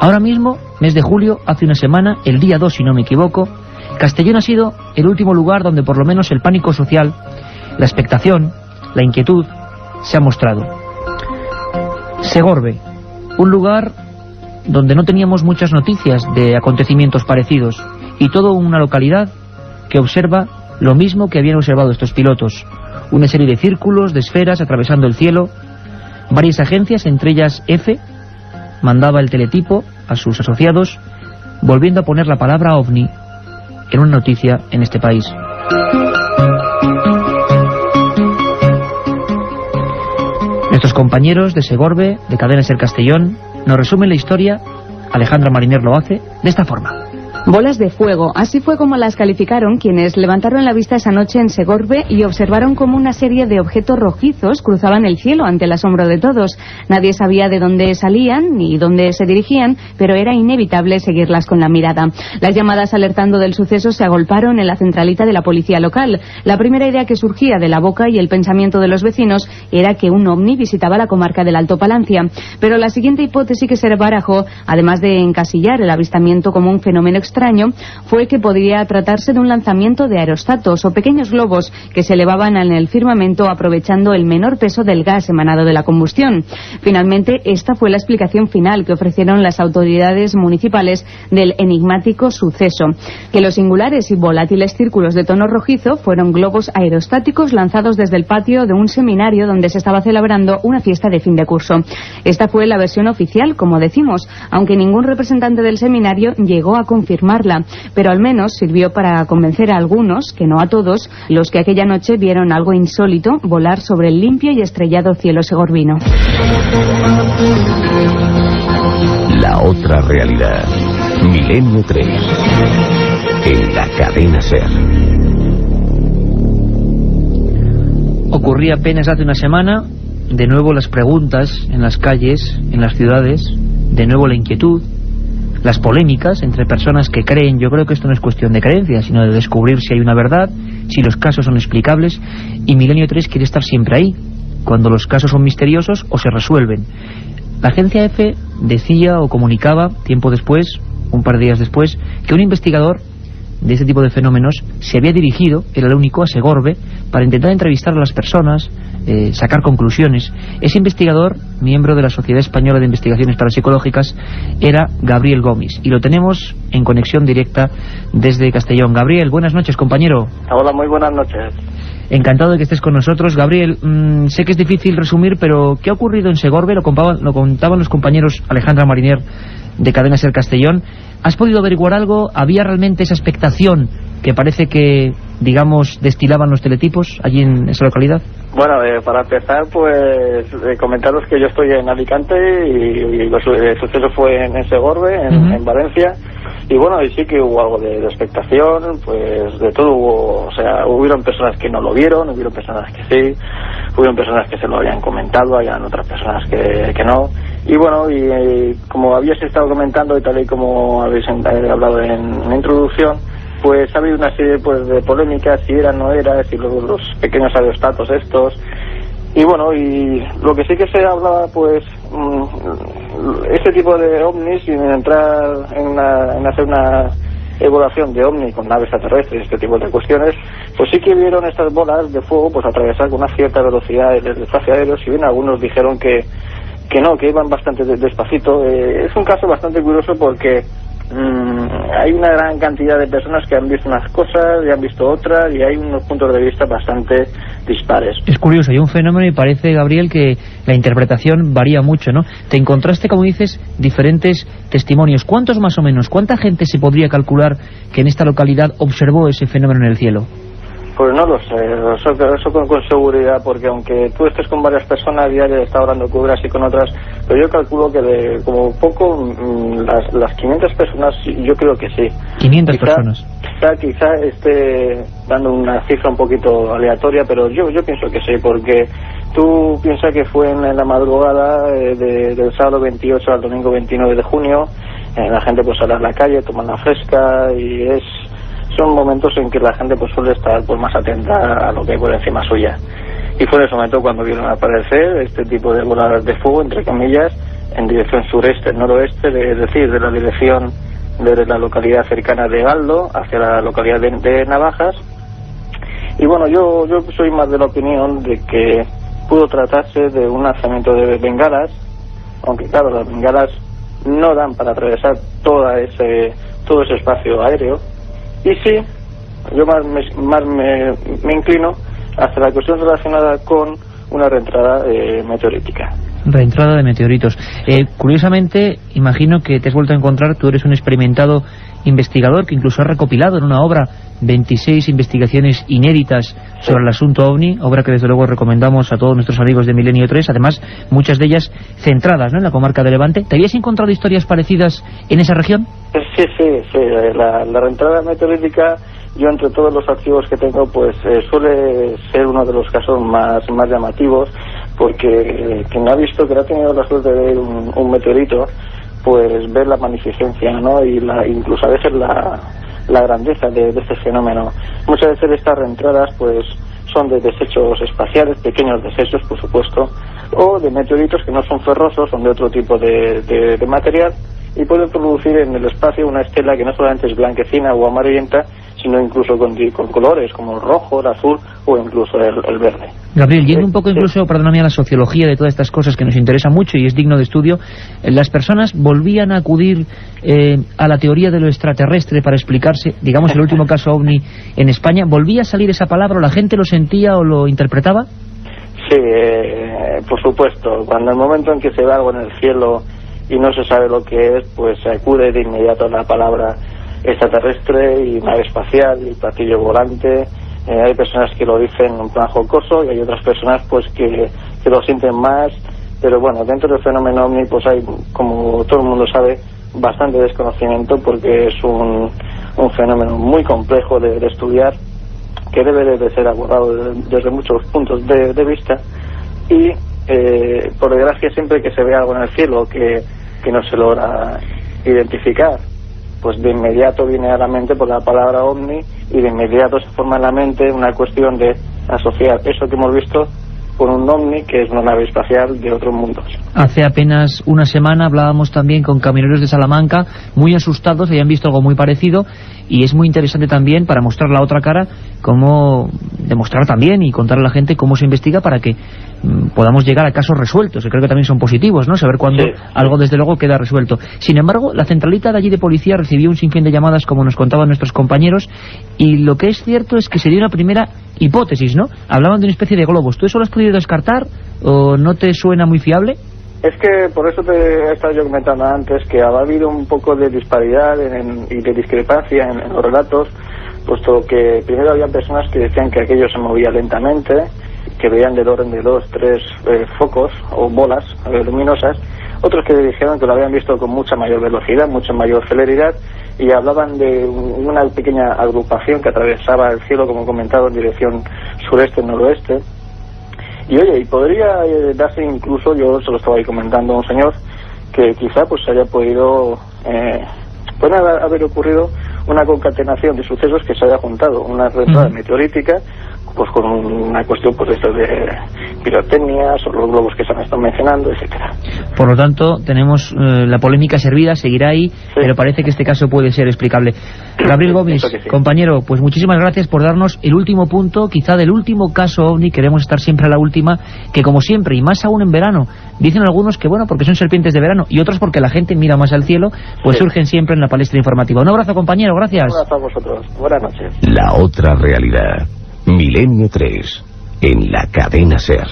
Ahora mismo, mes de julio, hace una semana, el día 2 si no me equivoco, Castellón ha sido el último lugar donde por lo menos el pánico social, la expectación, la inquietud, se ha mostrado. Segorbe, un lugar donde no teníamos muchas noticias de acontecimientos parecidos, y toda una localidad que observa lo mismo que habían observado estos pilotos, una serie de círculos, de esferas atravesando el cielo. Varias agencias, entre ellas EFE, mandaba el teletipo a sus asociados, volviendo a poner la palabra OVNI en una noticia en este país. Nuestros compañeros de Segorbe, de Cadena Ser Castellón, nos resumen la historia Alejandra Mariner lo hace de esta forma. Bolas de fuego, así fue como las calificaron quienes levantaron la vista esa noche en Segorbe y observaron cómo una serie de objetos rojizos cruzaban el cielo ante el asombro de todos. Nadie sabía de dónde salían ni dónde se dirigían, pero era inevitable seguirlas con la mirada. Las llamadas alertando del suceso se agolparon en la centralita de la policía local. La primera idea que surgía de la boca y el pensamiento de los vecinos era que un ovni visitaba la comarca del Alto Palancia. Pero la siguiente hipótesis que se barajó, además de encasillar el avistamiento como un fenómeno extraño, fue que podría tratarse de un lanzamiento de aerostatos o pequeños globos que se elevaban en el firmamento aprovechando el menor peso del gas emanado de la combustión. Finalmente, esta fue la explicación final que ofrecieron las autoridades municipales del enigmático suceso, que los singulares y volátiles círculos de tono rojizo fueron globos aerostáticos lanzados desde el patio de un seminario donde se estaba celebrando una fiesta de fin de curso. Esta fue la versión oficial, como decimos, aunque ningún representante del seminario llegó a confirmarla, pero al menos sirvió para convencer a algunos, que no a todos, los que aquella noche vieron algo insólito volar sobre el limpio y estrellado cielo segorbino. La otra realidad. Milenio 3. En la cadena SER. Ocurría apenas hace una semana, de nuevo las preguntas en las calles, en las ciudades, de nuevo la inquietud, las polémicas entre personas que creen. Yo creo que esto no es cuestión de creencias, sino de descubrir si hay una verdad, si los casos son explicables, y Milenio 3 quiere estar siempre ahí, cuando los casos son misteriosos o se resuelven. La agencia EFE decía o comunicaba tiempo después, un par de días después, que un investigador de este tipo de fenómenos se había dirigido, era el único, a Segorbe para intentar entrevistar a las personas, sacar conclusiones. Ese investigador, miembro de la Sociedad Española de Investigaciones Parapsicológicas, era Gabriel Gómez, y lo tenemos en conexión directa desde Castellón. Gabriel, buenas noches, compañero. Hola, muy buenas noches. Encantado de que estés con nosotros. Gabriel, sé que es difícil resumir, pero ¿qué ha ocurrido en Segorbe? Lo contaban los compañeros Alejandra Mariner de Cadena SER Castellón. ¿Has podido averiguar algo? ¿Había realmente esa expectación que parece que, digamos, destilaban los teletipos allí en esa localidad? Bueno, para empezar, pues comentaros que yo estoy en Alicante y el suceso fue en Segorbe, en Valencia. Y bueno, y sí que hubo algo de expectación, pues de todo hubo. O sea, hubieron personas que no lo vieron, hubieron personas que sí, hubieron personas que se lo habían comentado, habían otras personas que no. Y bueno, y como habías estado comentando y tal y como habéis hablado en la introducción, pues ha habido una serie pues de polémicas, si era, no era, si los pequeños aerostatos estos. Y bueno, y lo que sí que se hablaba, pues, este tipo de ovnis, sin entrar en hacer una evaluación de ovni con naves extraterrestres, este tipo de cuestiones, pues sí que vieron estas bolas de fuego pues atravesar con una cierta velocidad el espacio aéreo. Si bien algunos dijeron que no, que iban bastante despacito. Es un caso bastante curioso porque hay una gran cantidad de personas que han visto unas cosas y han visto otras, y hay unos puntos de vista bastante dispares. Es curioso, hay un fenómeno y parece, Gabriel, que la interpretación varía mucho, ¿no? Te encontraste, como dices, diferentes testimonios. ¿Cuántos más o menos? ¿Cuánta gente se podría calcular que en esta localidad observó ese fenómeno en el cielo? Pues no lo sé, eso con seguridad, porque aunque tú estés con varias personas diarias, estás hablando con unas y con otras, pero yo calculo que como poco las 500 personas, yo creo que sí. 500 personas. Quizá esté dando una cifra un poquito aleatoria, pero yo pienso que sí, porque tú piensas que fue en la madrugada del sábado 28 al domingo 29 de junio, la gente pues sale a la calle, toma la fresca, y son momentos en que la gente pues suele estar pues más atenta a lo que hay por encima suya. Y fue en ese momento cuando vieron aparecer este tipo de bolas de fuego, entre comillas, en dirección sureste-noroeste, es decir, de la dirección de la localidad cercana de Galdo hacia la localidad de Navajas. Y bueno, yo soy más de la opinión de que pudo tratarse de un lanzamiento de bengalas, aunque claro, las bengalas no dan para atravesar todo ese espacio aéreo. Y sí, yo más me inclino hacia la cuestión relacionada con una reentrada meteorítica. Reentrada de meteoritos. Curiosamente, imagino que te has vuelto a encontrar, tú eres un experimentado investigador que incluso ha recopilado en una obra 26 investigaciones inéditas sobre el asunto OVNI, obra que desde luego recomendamos a todos nuestros amigos de Milenio 3, además muchas de ellas centradas, ¿no?, en la comarca de Levante. ¿Te habías encontrado historias parecidas en esa región? Sí. La reentrada meteorítica, yo entre todos los archivos que tengo, pues suele ser uno de los casos más llamativos, porque quien ha visto, que ha tenido la suerte de ver un meteorito, pues ver la magnificencia, ¿no?, y incluso a veces la grandeza de este fenómeno. Muchas veces estas reentradas pues son de desechos espaciales, pequeños desechos, por supuesto, o de meteoritos que no son ferrosos, son de otro tipo de material, y pueden producir en el espacio una estela que no solamente es blanquecina o amarillenta, sino incluso con colores como el rojo, el azul o incluso el verde. Gabriel, yendo un poco incluso, perdóname, a la sociología de todas estas cosas que nos interesa mucho y es digno de estudio, las personas volvían a acudir a la teoría de lo extraterrestre para explicarse, digamos, el último caso OVNI en España. ¿Volvía a salir esa palabra o la gente lo sentía o lo interpretaba? Sí, por supuesto. Cuando el momento en que se ve algo en el cielo y no se sabe lo que es, pues se acude de inmediato a la palabra extraterrestre y nave espacial y platillo volante. Hay personas que lo dicen en plan jocoso y hay otras personas pues que lo sienten más, pero bueno, dentro del fenómeno OVNI pues hay, como todo el mundo sabe, bastante desconocimiento, porque es un fenómeno muy complejo de estudiar, que debe de ser abordado desde muchos puntos de vista, y por desgracia siempre que se ve algo en el cielo que no se logra identificar, pues de inmediato viene a la mente por la palabra OVNI, y de inmediato se forma en la mente una cuestión de asociar eso que hemos visto con un OVNI, que es una nave espacial de otros mundos. Hace apenas una semana hablábamos también con camioneros de Salamanca, muy asustados, habían visto algo muy parecido, y es muy interesante también, para mostrar la otra cara, cómo demostrar también y contar a la gente cómo se investiga para que podamos llegar a casos resueltos, que creo que también son positivos, ¿no?, saber cuándo algo desde luego queda resuelto. Sin embargo, la centralita de allí de policía recibió un sinfín de llamadas, como nos contaban nuestros compañeros, y lo que es cierto es que se dio una primera hipótesis, ¿no? Hablaban de una especie de globos. ¿Tú eso lo has podido descartar o no te suena muy fiable? Es que por eso te he estado yo comentando antes que ha habido un poco de disparidad y de discrepancia en los relatos, puesto que primero había personas que decían que aquello se movía lentamente, que veían del orden de 2, 3 focos o bolas luminosas, otros que dijeron que lo habían visto con mucha mayor velocidad, mucha mayor celeridad, y hablaban de una pequeña agrupación que atravesaba el cielo, como he comentado, en dirección sureste-noroeste. Y oye, y podría darse incluso, yo se lo estaba ahí comentando a un señor, que quizá pues haya podido, puede haber ocurrido una concatenación de sucesos que se haya juntado, una reentrada meteorítica, pues con una cuestión pues esto de pirotecnias o los globos que se han estado mencionando, etcétera. Por lo tanto, tenemos la polémica servida, seguirá ahí, pero parece que este caso puede ser explicable. Gabriel Gómez, compañero, pues muchísimas gracias por darnos el último punto, quizá del último caso OVNI. Queremos estar siempre a la última, que como siempre, y más aún en verano, dicen algunos que bueno, porque son serpientes de verano, y otros porque la gente mira más al cielo, pues surgen siempre en la palestra informativa. Un abrazo, compañero, gracias. Un abrazo a vosotros, buenas noches. La otra realidad. Milenio 3, en la cadena SER.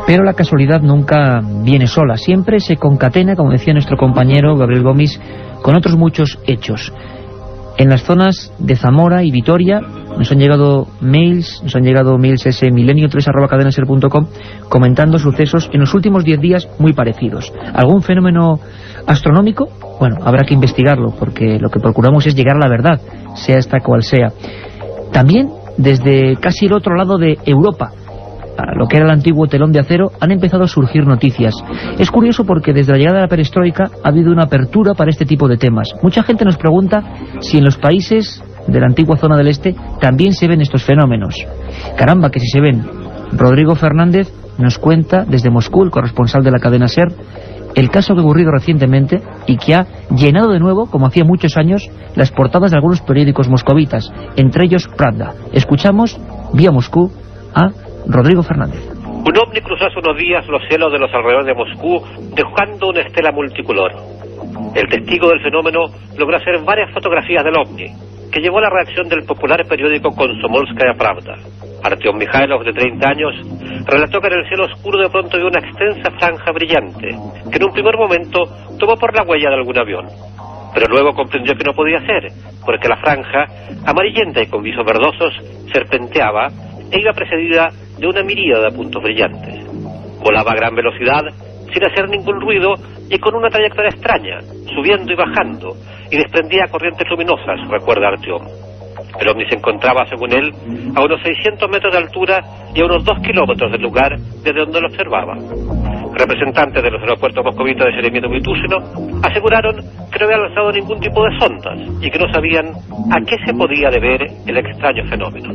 Pero la casualidad nunca viene sola, siempre se concatena, como decía nuestro compañero Gabriel Gómez, con otros muchos hechos. En las zonas de Zamora y Vitoria nos han llegado mails ese milenio3@cadenaser.com comentando sucesos en los últimos 10 días muy parecidos. ¿Algún fenómeno astronómico? Bueno, habrá que investigarlo, porque lo que procuramos es llegar a la verdad, sea esta cual sea. También desde casi el otro lado de Europa, a lo que era el antiguo telón de acero, han empezado a surgir noticias. Es curioso porque desde la llegada de la perestroika ha habido una apertura para este tipo de temas. Mucha gente nos pregunta si en los países de la antigua zona del este también se ven estos fenómenos. Caramba, que si se ven. Rodrigo Fernández nos cuenta desde Moscú, el corresponsal de la cadena SER, el caso que ha ocurrido recientemente y que ha llenado de nuevo, como hacía muchos años, las portadas de algunos periódicos moscovitas, entre ellos Pravda. Escuchamos, vía Moscú, a Rodrigo Fernández. Un ovni cruzó hace unos días los cielos de los alrededores de Moscú, dejando una estela multicolor. El testigo del fenómeno logró hacer varias fotografías del ovni, que llevó a la redacción del popular periódico Komsomolskaya Pravda. Artyom Mijailov, de 30 años, relató que en el cielo oscuro de pronto vio una extensa franja brillante, que en un primer momento tomó por la huella de algún avión. Pero luego comprendió que no podía ser, porque la franja, amarillenta y con visos verdosos, serpenteaba e iba precedida de una miríada de puntos brillantes. Volaba a gran velocidad, sin hacer ningún ruido y con una trayectoria extraña, subiendo y bajando, y desprendía corrientes luminosas, recuerda Artyom. El ovni se encontraba, según él, a unos 600 metros de altura y a unos 2 kilómetros del lugar desde donde lo observaba. Representantes de los aeropuertos moscovitas de Sheremetyevo y Túsino aseguraron que no habían lanzado ningún tipo de sondas y que no sabían a qué se podía deber el extraño fenómeno.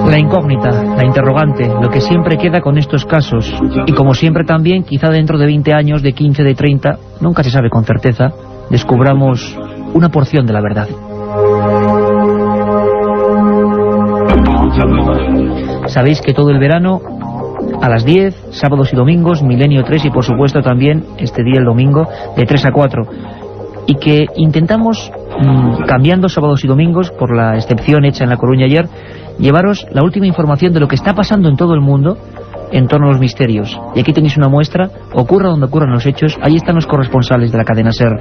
La incógnita, la interrogante, lo que siempre queda con estos casos. Y como siempre también, quizá dentro de 20 años, de 15, de 30, nunca se sabe con certeza, descubramos una porción de la verdad. Sabéis que todo el verano, a las 10, sábados y domingos, Milenio 3 y por supuesto también este día el domingo, de 3 a 4. Y que intentamos, cambiando sábados y domingos, por la excepción hecha en La Coruña ayer, llevaros la última información de lo que está pasando en todo el mundo en torno a los misterios. Y aquí tenéis una muestra, ocurra donde ocurran los hechos, ahí están los corresponsales de la cadena SER.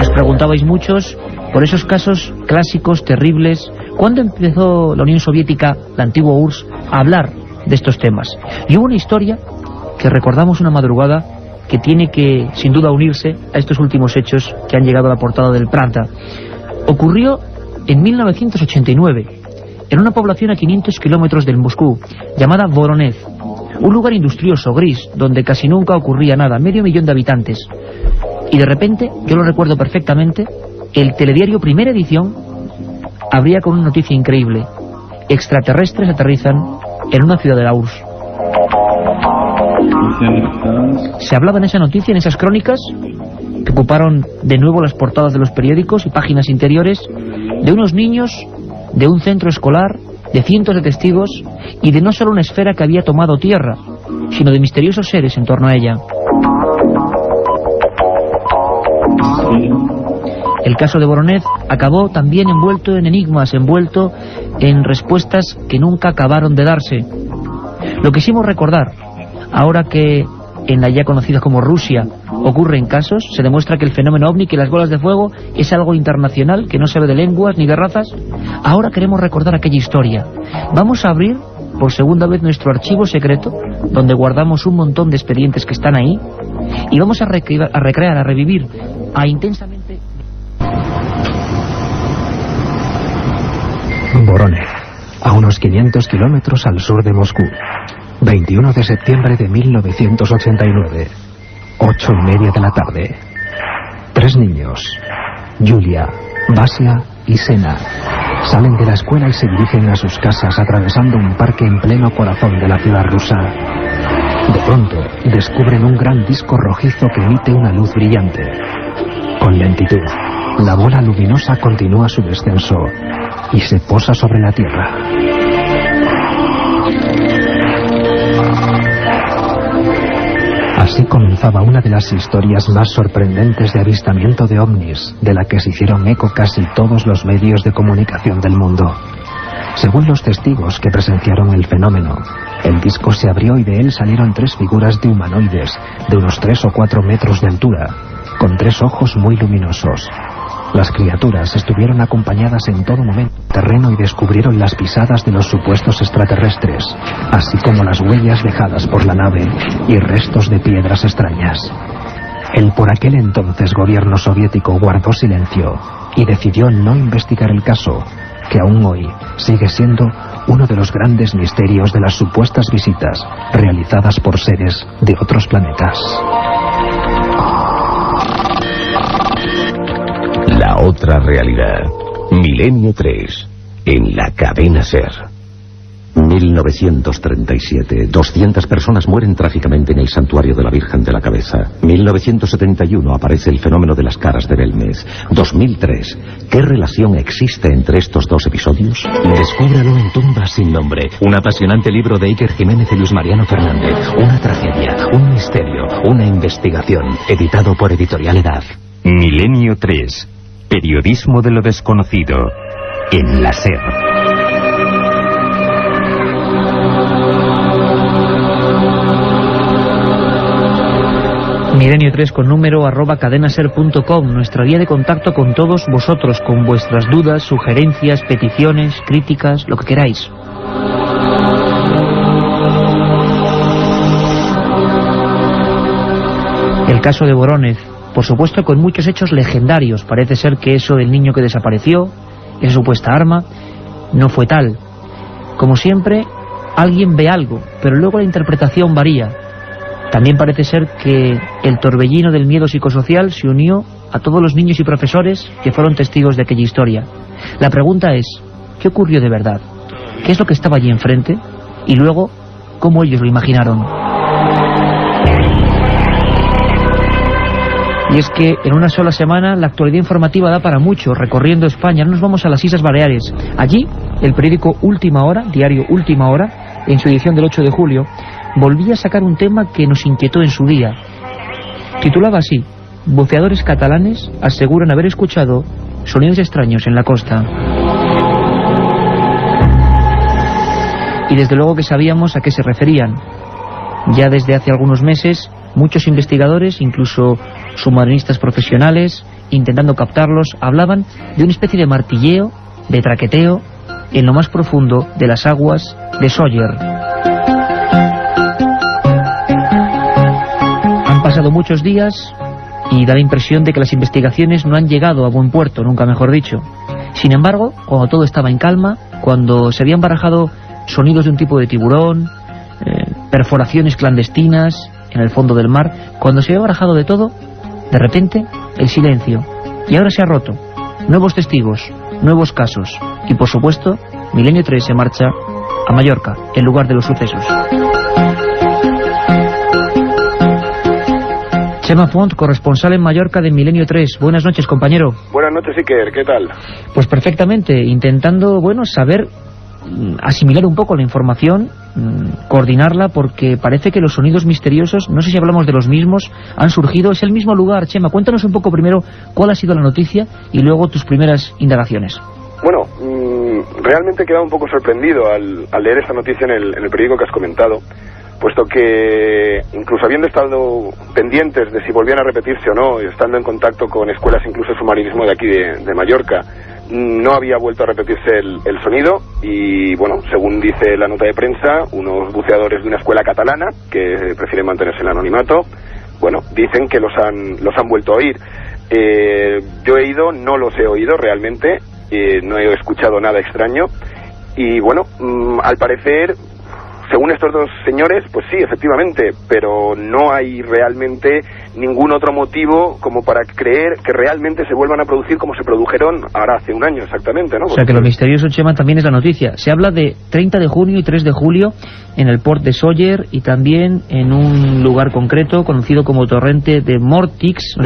Os preguntabais muchos por esos casos clásicos, terribles. ¿Cuándo empezó la Unión Soviética, la antigua URSS, a hablar de estos temas? Y hubo una historia que recordamos una madrugada que tiene que, sin duda, unirse a estos últimos hechos que han llegado a la portada del Pravda. Ocurrió en 1989, en una población a 500 kilómetros del Moscú, llamada Voronezh, un lugar industrioso, gris, donde casi nunca ocurría nada, 500.000 de habitantes. Y de repente, yo lo recuerdo perfectamente, el telediario Primera Edición abría con una noticia increíble: extraterrestres aterrizan en una ciudad de la URSS. Se hablaba en esa noticia, en esas crónicas, que ocuparon de nuevo las portadas de los periódicos y páginas interiores, de unos niños, de un centro escolar, de cientos de testigos y de no solo una esfera que había tomado tierra, sino de misteriosos seres en torno a ella. El caso de Voronezh acabó también envuelto en enigmas, envuelto en respuestas que nunca acabaron de darse. Lo quisimos recordar, ahora que en la ya conocida como Rusia ocurren casos, se demuestra que el fenómeno ovni, que las bolas de fuego, es algo internacional, que no se ve de lenguas ni de razas. Ahora queremos recordar aquella historia. Vamos a abrir por segunda vez nuestro archivo secreto, donde guardamos un montón de expedientes que están ahí, y vamos a recrear, a revivir, a intensamente... Voronezh, a unos 500 kilómetros al sur de Moscú. 21 de septiembre de 1989, 8:30 de la tarde. 3 niños, Yulia, Vasia y Sena, salen de la escuela y se dirigen a sus casas atravesando un parque en pleno corazón de la ciudad rusa. De pronto, descubren un gran disco rojizo que emite una luz brillante. Con lentitud, la bola luminosa continúa su descenso y se posa sobre la Tierra. Así comenzaba una de las historias más sorprendentes de avistamiento de ovnis, de la que se hicieron eco casi todos los medios de comunicación del mundo. Según los testigos que presenciaron el fenómeno, el disco se abrió y de él salieron 3 figuras de humanoides, de unos 3 o 4 metros de altura, con 3 ojos muy luminosos. Las criaturas estuvieron acompañadas en todo momento del terreno y descubrieron las pisadas de los supuestos extraterrestres, así como las huellas dejadas por la nave y restos de piedras extrañas. El por aquel entonces gobierno soviético guardó silencio y decidió no investigar el caso, que aún hoy sigue siendo uno de los grandes misterios de las supuestas visitas realizadas por seres de otros planetas. La otra realidad. Milenio 3. En la cadena SER. 1937. 200 personas mueren trágicamente en el santuario de la Virgen de la Cabeza. 1971 aparece el fenómeno de las caras de Belmez. 2003. ¿Qué relación existe entre estos dos episodios? Descúbralo en Tumbas sin nombre. Un apasionante libro de Iker Jiménez y Luis Mariano Fernández. Una tragedia, un misterio, una investigación. Editado por Editorial Edad. Milenio 3. Periodismo de lo desconocido. En la SER. Milenio 3 con número @cadenaser.com, nuestra vía de contacto con todos vosotros, con vuestras dudas, sugerencias, peticiones, críticas, lo que queráis. El caso de Vorónezh, por supuesto con muchos hechos legendarios. Parece ser que eso del niño que desapareció, esa supuesta arma, no fue tal. Como siempre, alguien ve algo, pero luego la interpretación varía. También parece ser que el torbellino del miedo psicosocial se unió a todos los niños y profesores que fueron testigos de aquella historia. La pregunta es, ¿qué ocurrió de verdad? ¿Qué es lo que estaba allí enfrente? Y luego, ¿cómo ellos lo imaginaron? Y es que en una sola semana la actualidad informativa da para mucho, recorriendo España. Nos vamos a las Islas Baleares. Allí, el periódico Última Hora, diario Última Hora, en su edición del 8 de julio, volvía a sacar un tema que nos inquietó en su día. Titulaba así: buceadores catalanes aseguran haber escuchado sonidos extraños en la costa. Y desde luego que sabíamos a qué se referían. Ya desde hace algunos meses, muchos investigadores, incluso submarinistas profesionales, intentando captarlos, hablaban de una especie de martilleo, de traqueteo, en lo más profundo de las aguas de Sóller. Han pasado muchos días y da la impresión de que las investigaciones no han llegado a buen puerto, nunca mejor dicho. Sin embargo, cuando todo estaba en calma, cuando se habían barajado sonidos de un tipo de tiburón, perforaciones clandestinas en el fondo del mar, cuando se había barajado de todo, de repente, el silencio. Y ahora se ha roto. Nuevos testigos, nuevos casos. Y por supuesto, Milenio 3 se marcha a Mallorca, el lugar de los sucesos. Chema Font, corresponsal en Mallorca de Milenio 3. Buenas noches, compañero. Buenas noches, Iker. ¿Qué tal? Pues perfectamente, intentando, saber, asimilar un poco la información, coordinarla, porque parece que los sonidos misteriosos, no sé si hablamos de los mismos, han surgido. Es el mismo lugar. Chema, cuéntanos un poco primero cuál ha sido la noticia y luego tus primeras indagaciones. Bueno, realmente he quedado un poco sorprendido al leer esta noticia en el periódico que has comentado, puesto que incluso habiendo estado pendientes de si volvían a repetirse o no, estando en contacto con escuelas incluso de submarinismo de aquí de Mallorca, no había vuelto a repetirse el sonido. Y bueno, según dice la nota de prensa, unos buceadores de una escuela catalana que prefieren mantenerse en el anonimato, bueno, dicen que los han vuelto a oír. Yo he ido, no los he oído realmente, no he escuchado nada extraño. Y bueno, al parecer, según estos dos señores, pues sí, efectivamente, pero no hay realmente ningún otro motivo como para creer que realmente se vuelvan a producir como se produjeron ahora hace un año exactamente, ¿no? O sea que lo misterioso, Chema, también es la noticia. Se habla de 30 de junio y 3 de julio en el port de Sóller y también en un lugar concreto conocido como Torrente de Mortix, no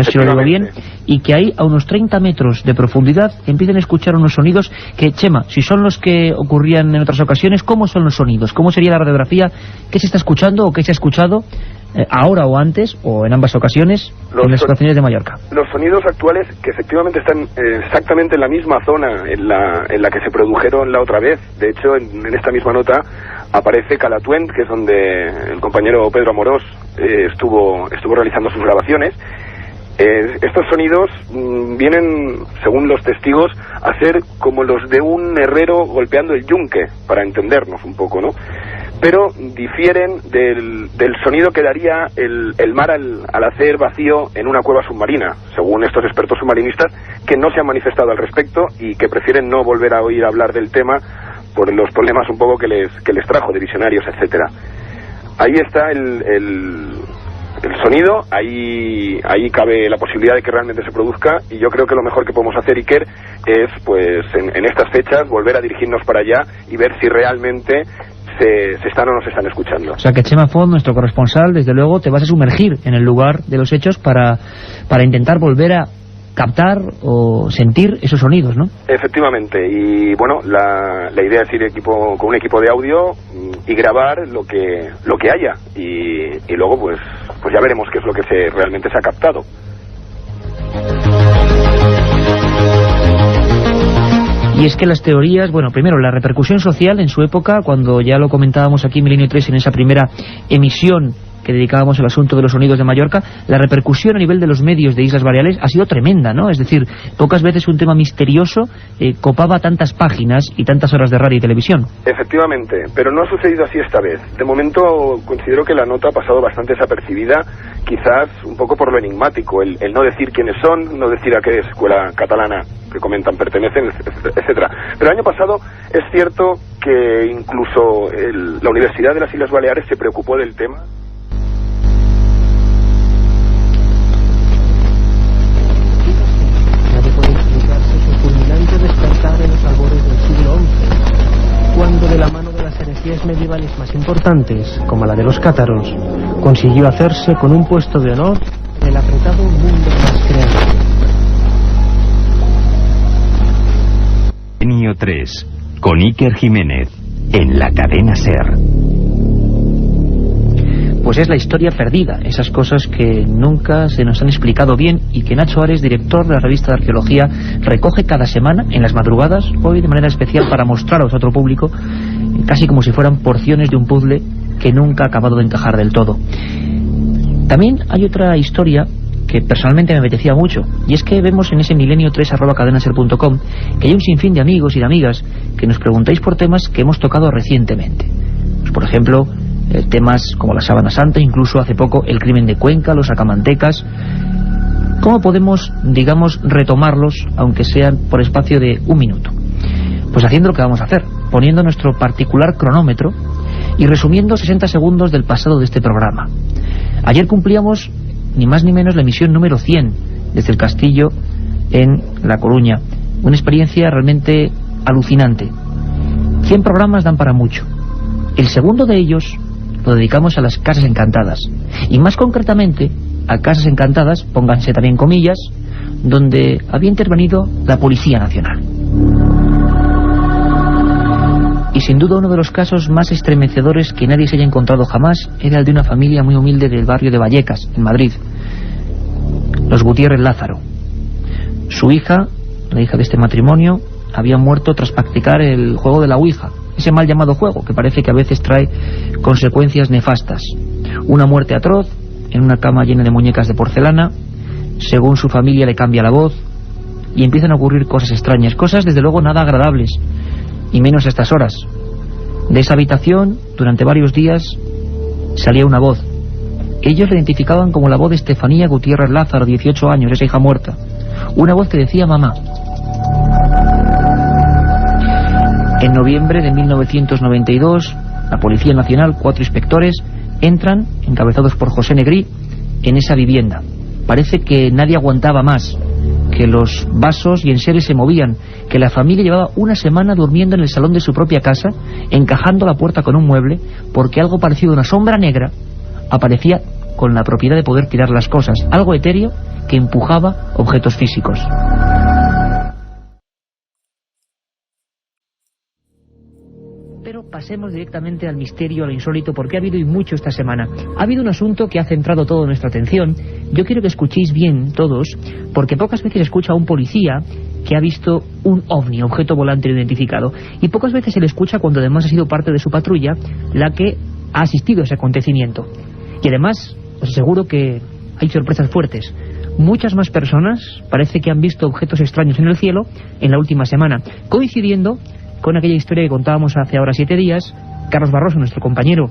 sé si lo digo bien, y que ahí a unos 30 metros de profundidad empiezan a escuchar unos sonidos que, Chema, si son los que ocurrían en otras ocasiones, ¿cómo son los sonidos? ¿Cómo sería la radiografía? ¿Qué se está escuchando o qué se ha escuchado ahora o antes, o en ambas ocasiones, en las estaciones de Mallorca? Los sonidos actuales, que efectivamente están exactamente en la misma zona en la que se produjeron la otra vez. De hecho, en esta misma nota aparece Calatuent, que es donde el compañero Pedro Amorós estuvo realizando sus grabaciones. Estos sonidos vienen, según los testigos, a ser como los de un herrero golpeando el yunque, para entendernos un poco, ¿no? Pero difieren del sonido que daría el mar al hacer vacío en una cueva submarina, según estos expertos submarinistas, que no se han manifestado al respecto y que prefieren no volver a oír hablar del tema por los problemas un poco que les trajo de visionarios, etcétera. Ahí está el sonido, ahí cabe la posibilidad de que realmente se produzca, y yo creo que lo mejor que podemos hacer, Iker, es pues en estas fechas volver a dirigirnos para allá y ver si realmente se están o no se están escuchando. O sea que Chema Font, nuestro corresponsal, desde luego te vas a sumergir en el lugar de los hechos para intentar volver a captar o sentir esos sonidos, ¿no? Efectivamente, y bueno, la idea es ir con un equipo de audio y grabar lo que haya, y luego pues ya veremos qué es lo que realmente se ha captado. Y es que las teorías, bueno, primero la repercusión social en su época, cuando ya lo comentábamos aquí en Milenio 3 en esa primera emisión que dedicábamos al asunto de los sonidos de Mallorca, la repercusión a nivel de los medios de Islas Baleares ha sido tremenda, ¿no? Es decir, pocas veces un tema misterioso copaba tantas páginas y tantas horas de radio y televisión. Efectivamente, pero no ha sucedido así esta vez. De momento considero que la nota ha pasado bastante desapercibida, quizás un poco por lo enigmático, el no decir quiénes son, no decir a qué escuela catalana que comentan pertenecen, etcétera. Pero el año pasado es cierto que incluso la Universidad de las Islas Baleares se preocupó del tema. Despertar en los albores del siglo XI, cuando de la mano de las herejías medievales más importantes, como la de los cátaros, consiguió hacerse con un puesto de honor en el apretado mundo de las creencias. Milenio 3, con Iker Jiménez, en la cadena SER. Pues es la historia perdida, esas cosas que nunca se nos han explicado bien y que Nacho Ares, director de la revista de arqueología, recoge cada semana en las madrugadas, hoy de manera especial para mostraros a otro público, casi como si fueran porciones de un puzzle que nunca ha acabado de encajar del todo. También hay otra historia que personalmente me apetecía mucho, y es que vemos en ese milenio3@cadenaser.com que hay un sinfín de amigos y de amigas que nos preguntáis por temas que hemos tocado recientemente. Pues, por ejemplo, temas como la Sábana Santa, incluso hace poco el crimen de Cuenca, los sacamantecas. ¿Cómo podemos, digamos, retomarlos, aunque sean por espacio de un minuto? Pues haciendo lo que vamos a hacer, poniendo nuestro particular cronómetro y resumiendo 60 segundos del pasado de este programa. Ayer cumplíamos ni más ni menos la emisión número 100 desde el Castillo en La Coruña. Una experiencia realmente alucinante. 100 programas dan para mucho. El segundo de ellos lo dedicamos a las casas encantadas, y más concretamente a casas encantadas, pónganse también comillas, donde había intervenido la Policía Nacional. Y sin duda uno de los casos más estremecedores que nadie se haya encontrado jamás era el de una familia muy humilde del barrio de Vallecas, en Madrid, los Gutiérrez Lázaro. Su hija, la hija de este matrimonio, había muerto tras practicar el juego de la Ouija, ese mal llamado juego que parece que a veces trae consecuencias nefastas. Una muerte atroz en una cama llena de muñecas de porcelana. Según su familia le cambia la voz y empiezan a ocurrir cosas extrañas, cosas desde luego nada agradables, y menos a estas horas. De esa habitación durante varios días salía una voz. Ellos la identificaban como la voz de Estefanía Gutiérrez Lázaro, 18 años, esa hija muerta. Una voz que decía mamá. En noviembre de 1992, la Policía Nacional, 4 inspectores, entran, encabezados por José Negrí, en esa vivienda. Parece que nadie aguantaba más, que los vasos y enseres se movían, que la familia llevaba una semana durmiendo en el salón de su propia casa, encajando la puerta con un mueble, porque algo parecido a una sombra negra aparecía con la propiedad de poder tirar las cosas, algo etéreo que empujaba objetos físicos. Pero pasemos directamente al misterio, a lo insólito, porque ha habido y mucho esta semana. Ha habido un asunto que ha centrado toda nuestra atención. Yo quiero que escuchéis bien todos, porque pocas veces escucha a un policía que ha visto un ovni, objeto volante no identificado, y pocas veces se le escucha cuando además ha sido parte de su patrulla la que ha asistido a ese acontecimiento. Y además, os aseguro que hay sorpresas fuertes. Muchas más personas parece que han visto objetos extraños en el cielo en la última semana, coincidiendo con aquella historia que contábamos hace ahora 7 días. Carlos Barroso, nuestro compañero,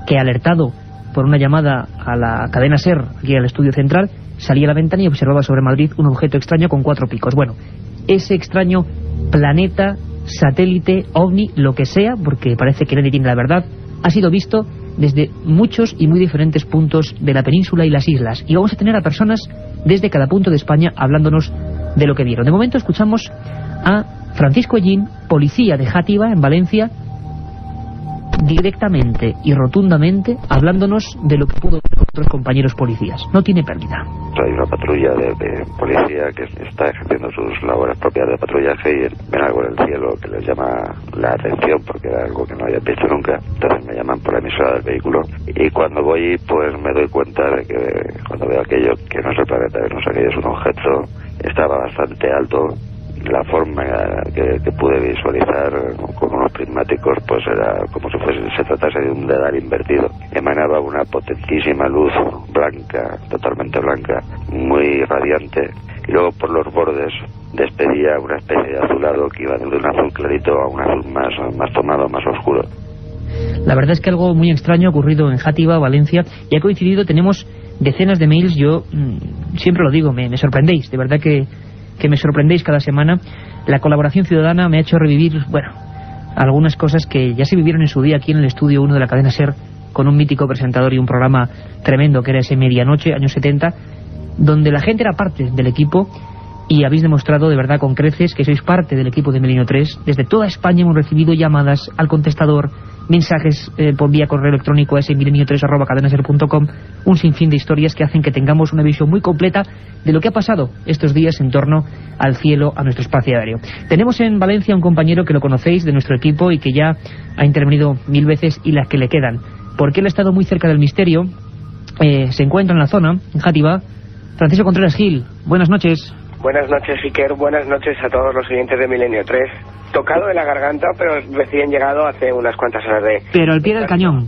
que alertado por una llamada a la cadena SER, aquí al estudio central, salía a la ventana y observaba sobre Madrid un objeto extraño con 4 picos. Bueno, ese extraño planeta, satélite, ovni, lo que sea, porque parece que nadie tiene la verdad, ha sido visto desde muchos y muy diferentes puntos de la península y las islas. Y vamos a tener a personas desde cada punto de España hablándonos de lo que vieron. De momento escuchamos a Francisco Ellín, policía de Játiva, en Valencia, directamente y rotundamente hablándonos de lo que pudo ver con otros compañeros policías. No tiene pérdida. Hay una patrulla de policía que está ejerciendo sus labores propias de patrullaje y ven algo en el cielo que les llama la atención porque era algo que no habían visto nunca. Entonces me llaman por la emisora del vehículo y cuando voy pues me doy cuenta de que cuando veo aquello que no es el planeta Venus, aquello es un objeto, estaba bastante alto. La forma que pude visualizar con unos prismáticos pues era como si se tratase de un dedal invertido. Emanaba una potentísima luz blanca, totalmente blanca, muy radiante, y luego por los bordes despedía una especie de azulado que iba de un azul clarito a un azul más tomado, más oscuro. La verdad es que algo muy extraño ha ocurrido en Játiva, Valencia, y ha coincidido, tenemos decenas de mails. Yo siempre lo digo, me sorprendéis, de verdad que me sorprendéis cada semana. La colaboración ciudadana me ha hecho revivir, bueno, algunas cosas que ya se vivieron en su día aquí en el Estudio 1 de la cadena SER, con un mítico presentador y un programa tremendo que era ese Medianoche, años 70, donde la gente era parte del equipo, y habéis demostrado de verdad con creces que sois parte del equipo de Milenio 3. Desde toda España hemos recibido llamadas al contestador, mensajes por vía correo electrónico a ese milenio3@cadenaser.com, un sinfín de historias que hacen que tengamos una visión muy completa de lo que ha pasado estos días en torno al cielo, a nuestro espacio aéreo. Tenemos en Valencia un compañero que lo conocéis de nuestro equipo y que ya ha intervenido 1000 veces y las que le quedan, porque él ha estado muy cerca del misterio. Se encuentra en la zona, en Játiva. Francisco Contreras Gil, buenas noches. Buenas noches, Iker. Buenas noches a todos los oyentes de Milenio 3. Tocado de la garganta, pero recién llegado hace unas cuantas horas de... Pero al pie del cañón.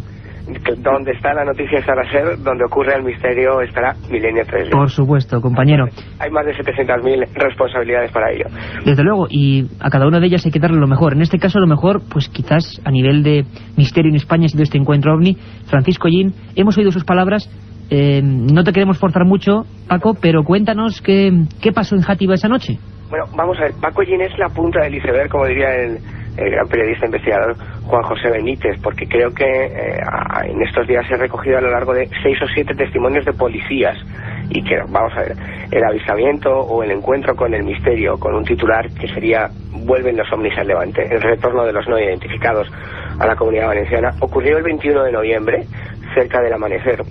Donde está la noticia estará SER, donde ocurre el misterio estará Milenio 3. Por supuesto, compañero. Hay más de 700.000 responsabilidades para ello. Desde luego, y a cada una de ellas hay que darle lo mejor. En este caso, lo mejor, pues quizás a nivel de misterio en España ha sido este encuentro OVNI. Francisco Ellín, hemos oído sus palabras. No te queremos forzar mucho, Paco, pero cuéntanos qué pasó en Játiva esa noche. Bueno, vamos a ver, Paco Ellín es la punta del iceberg, como diría el gran periodista investigador Juan José Benítez, porque creo que en estos días he recogido a lo largo de 6 o 7 testimonios de policías, y que, vamos a ver, el avistamiento o el encuentro con el misterio, con un titular que sería "Vuelven los ovnis al Levante", el retorno de los no identificados a la Comunidad Valenciana, ocurrió el 21 de noviembre, cerca del amanecer.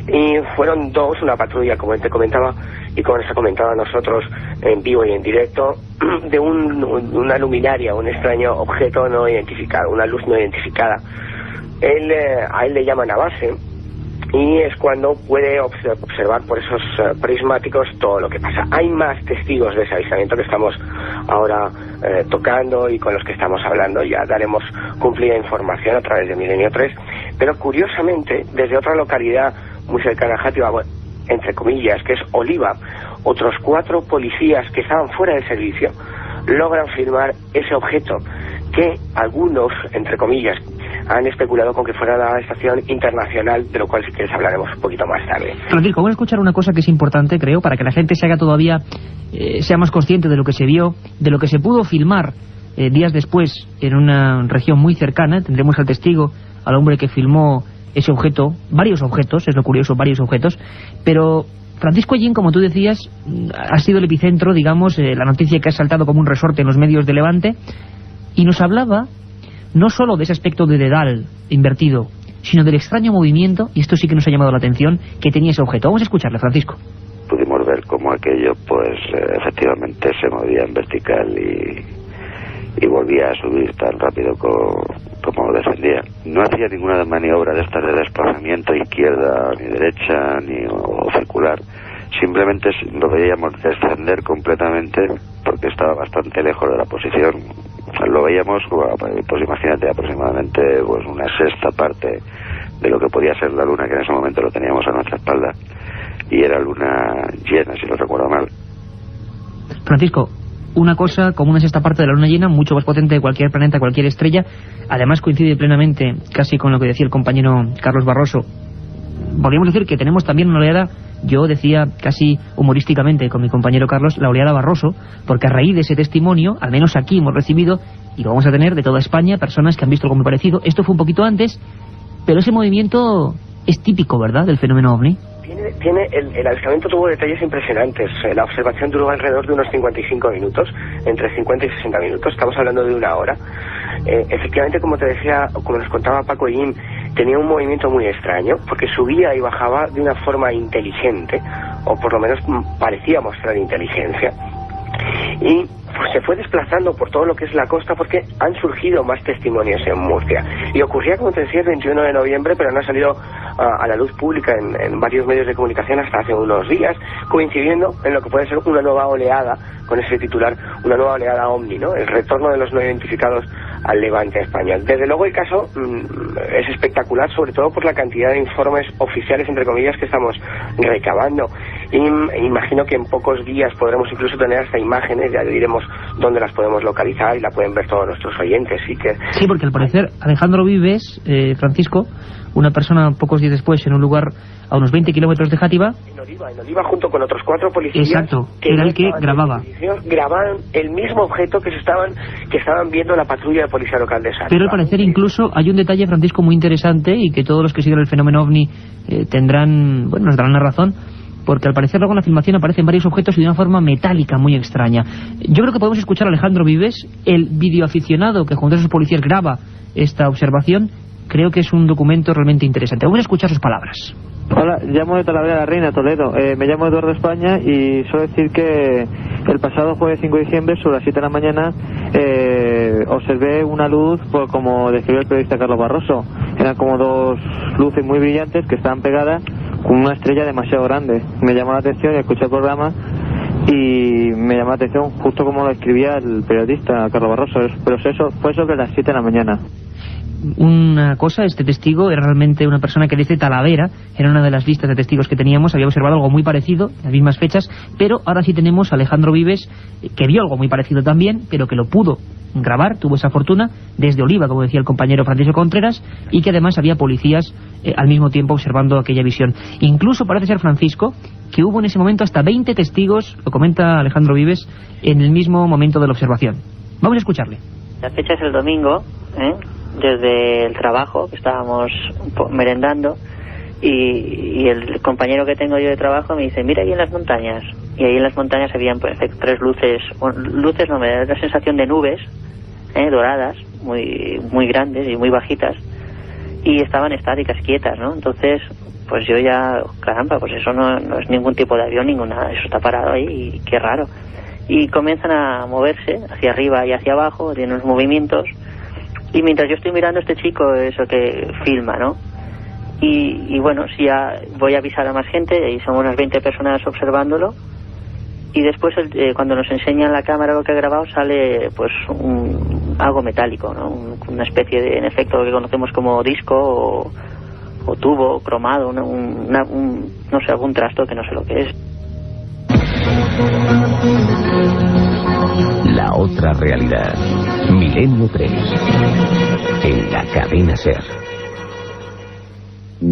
Y fueron dos, una patrulla, como te comentaba, y como nos ha comentado a nosotros en vivo y en directo, de una luminaria, un extraño objeto no identificado, una luz no identificada. A él le llaman a base, y es cuando puede observar por esos prismáticos todo lo que pasa. Hay más testigos de ese avistamiento que estamos ahora tocando y con los que estamos hablando. Ya daremos cumplida información a través de Milenio 3, pero curiosamente, desde otra localidad muy cercana a Játiva, entre comillas, que es Oliva, otros 4 policías que estaban fuera de servicio logran filmar ese objeto que algunos, entre comillas, han especulado con que fuera la estación internacional, de lo cual si quieres hablaremos un poquito más tarde. Francisco, vamos a escuchar una cosa que es importante, creo, para que la gente se haga todavía, sea más consciente de lo que se vio, de lo que se pudo filmar días después en una región muy cercana. Tendremos al testigo, al hombre que filmó ese objeto, varios objetos, es lo curioso, varios objetos, pero Francisco Ellín, como tú decías, ha sido el epicentro, digamos, la noticia que ha saltado como un resorte en los medios de Levante, y nos hablaba no solo de ese aspecto de dedal invertido, sino del extraño movimiento, y esto sí que nos ha llamado la atención, que tenía ese objeto. Vamos a escucharle, Francisco. Pudimos ver cómo aquello, pues, efectivamente se movía en vertical y volvía a subir tan rápido como descendía. No hacía ninguna maniobra de estas de desplazamiento izquierda ni derecha o circular. Simplemente lo veíamos descender completamente porque estaba bastante lejos de la posición. Lo veíamos, pues imagínate, aproximadamente pues una sexta parte de lo que podía ser la luna, que en ese momento lo teníamos a nuestra espalda, y era luna llena, si no recuerdo mal. Francisco, una cosa como una sexta parte de la luna llena, mucho más potente de cualquier planeta, cualquier estrella. Además coincide plenamente casi con lo que decía el compañero Carlos Barroso. Podríamos decir que tenemos también una oleada, yo decía casi humorísticamente con mi compañero Carlos, la oleada Barroso, porque a raíz de ese testimonio, al menos aquí hemos recibido, y lo vamos a tener de toda España, personas que han visto algo muy parecido. Esto fue un poquito antes, pero ese movimiento es típico, ¿verdad?, del fenómeno OVNI. El avistamiento tuvo detalles impresionantes. La observación duró alrededor de unos 55 minutos, entre 50 y 60 minutos. Estamos hablando de una hora. Efectivamente, como te decía, como nos contaba Paco Yin, tenía un movimiento muy extraño, porque subía y bajaba de una forma inteligente, o por lo menos parecía mostrar inteligencia. Y pues se fue desplazando por todo lo que es la costa, porque han surgido más testimonios en Murcia. Y ocurría, como te decía, el 21 de noviembre, pero no ha salido a la luz pública en varios medios de comunicación hasta hace unos días, coincidiendo en lo que puede ser una nueva oleada, con ese titular, una nueva oleada OVNI, ¿no? El retorno de los no identificados al levante español. Desde luego el caso es espectacular, sobre todo por la cantidad de informes oficiales, entre comillas, que estamos recabando. Y imagino que en pocos días podremos incluso tener hasta imágenes, ya diremos dónde las podemos localizar y la pueden ver todos nuestros oyentes. Sí, porque al parecer Alejandro Vives, Francisco, una persona pocos días después en un lugar a unos 20 kilómetros de Játiva, en Oliva, junto con otros 4 policías, exacto, que era el que grababa. Grababan el mismo objeto que estaban viendo la patrulla de policía local de Sátiva. Pero al parecer incluso hay un detalle, Francisco, muy interesante, y que todos los que siguen el fenómeno OVNI nos darán la razón, porque al parecer luego en la filmación aparecen varios objetos y de una forma metálica muy extraña. Yo creo que podemos escuchar a Alejandro Vives, el videoaficionado que junto a esos policías graba esta observación. Creo que es un documento realmente interesante. Vamos a escuchar sus palabras. Hola, llamo de Talavera de la Reina, Toledo. Me llamo Eduardo España y suelo decir que el pasado jueves 5 de diciembre, sobre las 7 de la mañana, observé una luz, como describió el periodista Carlos Barroso. Eran como 2 luces muy brillantes que estaban pegadas con una estrella demasiado grande. Me llamó la atención y escuché el programa y me llamó la atención justo como lo escribía el periodista Carlos Barroso, pero eso fue sobre las 7 de la mañana. Una cosa, este testigo era realmente una persona que desde Talavera, era una de las listas de testigos que teníamos, había observado algo muy parecido en las mismas fechas, pero ahora sí tenemos a Alejandro Vives, que vio algo muy parecido también, pero que lo pudo grabar, tuvo esa fortuna, desde Oliva, como decía el compañero Francisco Contreras, y que además había policías al mismo tiempo observando aquella visión. Incluso parece ser, Francisco, que hubo en ese momento hasta 20 testigos, lo comenta Alejandro Vives, en el mismo momento de la observación. Vamos a escucharle. La fecha es el domingo, desde el trabajo, que estábamos merendando, y el compañero que tengo yo de trabajo me dice, mira ahí en las montañas. Y ahí en las montañas habían pues 3 luces, no, me da la sensación de nubes, doradas, muy, muy grandes y muy bajitas, y estaban estáticas, quietas, ¿no? Entonces, pues yo ya, caramba, pues eso no es ningún tipo de avión, ninguna, eso está parado ahí, y qué raro. Y comienzan a moverse hacia arriba y hacia abajo, tienen unos movimientos, y mientras yo estoy mirando, este chico, eso que filma, ¿no? Y bueno, si ya voy a avisar a más gente, y somos unas 20 personas observándolo, y después cuando nos enseñan la cámara lo que ha grabado, sale pues algo metálico, ¿no? Una especie de, en efecto, lo que conocemos como disco o tubo cromado, no sé, algún trasto que no sé lo que es. La otra realidad. Milenio 3. En la cadena SER.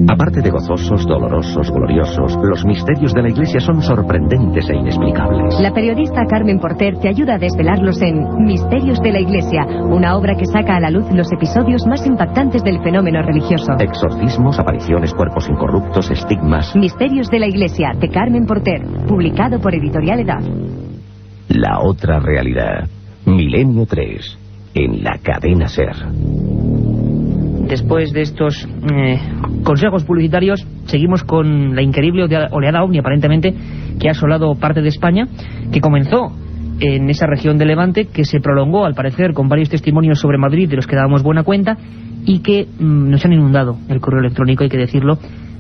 Aparte de gozosos, dolorosos, gloriosos, los misterios de la Iglesia son sorprendentes e inexplicables. La periodista Carmen Porter te ayuda a desvelarlos en Misterios de la Iglesia, una obra que saca a la luz los episodios más impactantes del fenómeno religioso. Exorcismos, apariciones, cuerpos incorruptos, estigmas. Misterios de la Iglesia, de Carmen Porter, publicado por Editorial Edad. La otra realidad. Milenio 3. En la cadena SER. Después de estos consejos publicitarios, seguimos con la increíble oleada OVNI, aparentemente, que ha asolado parte de España, que comenzó en esa región de Levante, que se prolongó, al parecer, con varios testimonios sobre Madrid, de los que dábamos buena cuenta, y que nos han inundado el correo electrónico, hay que decirlo,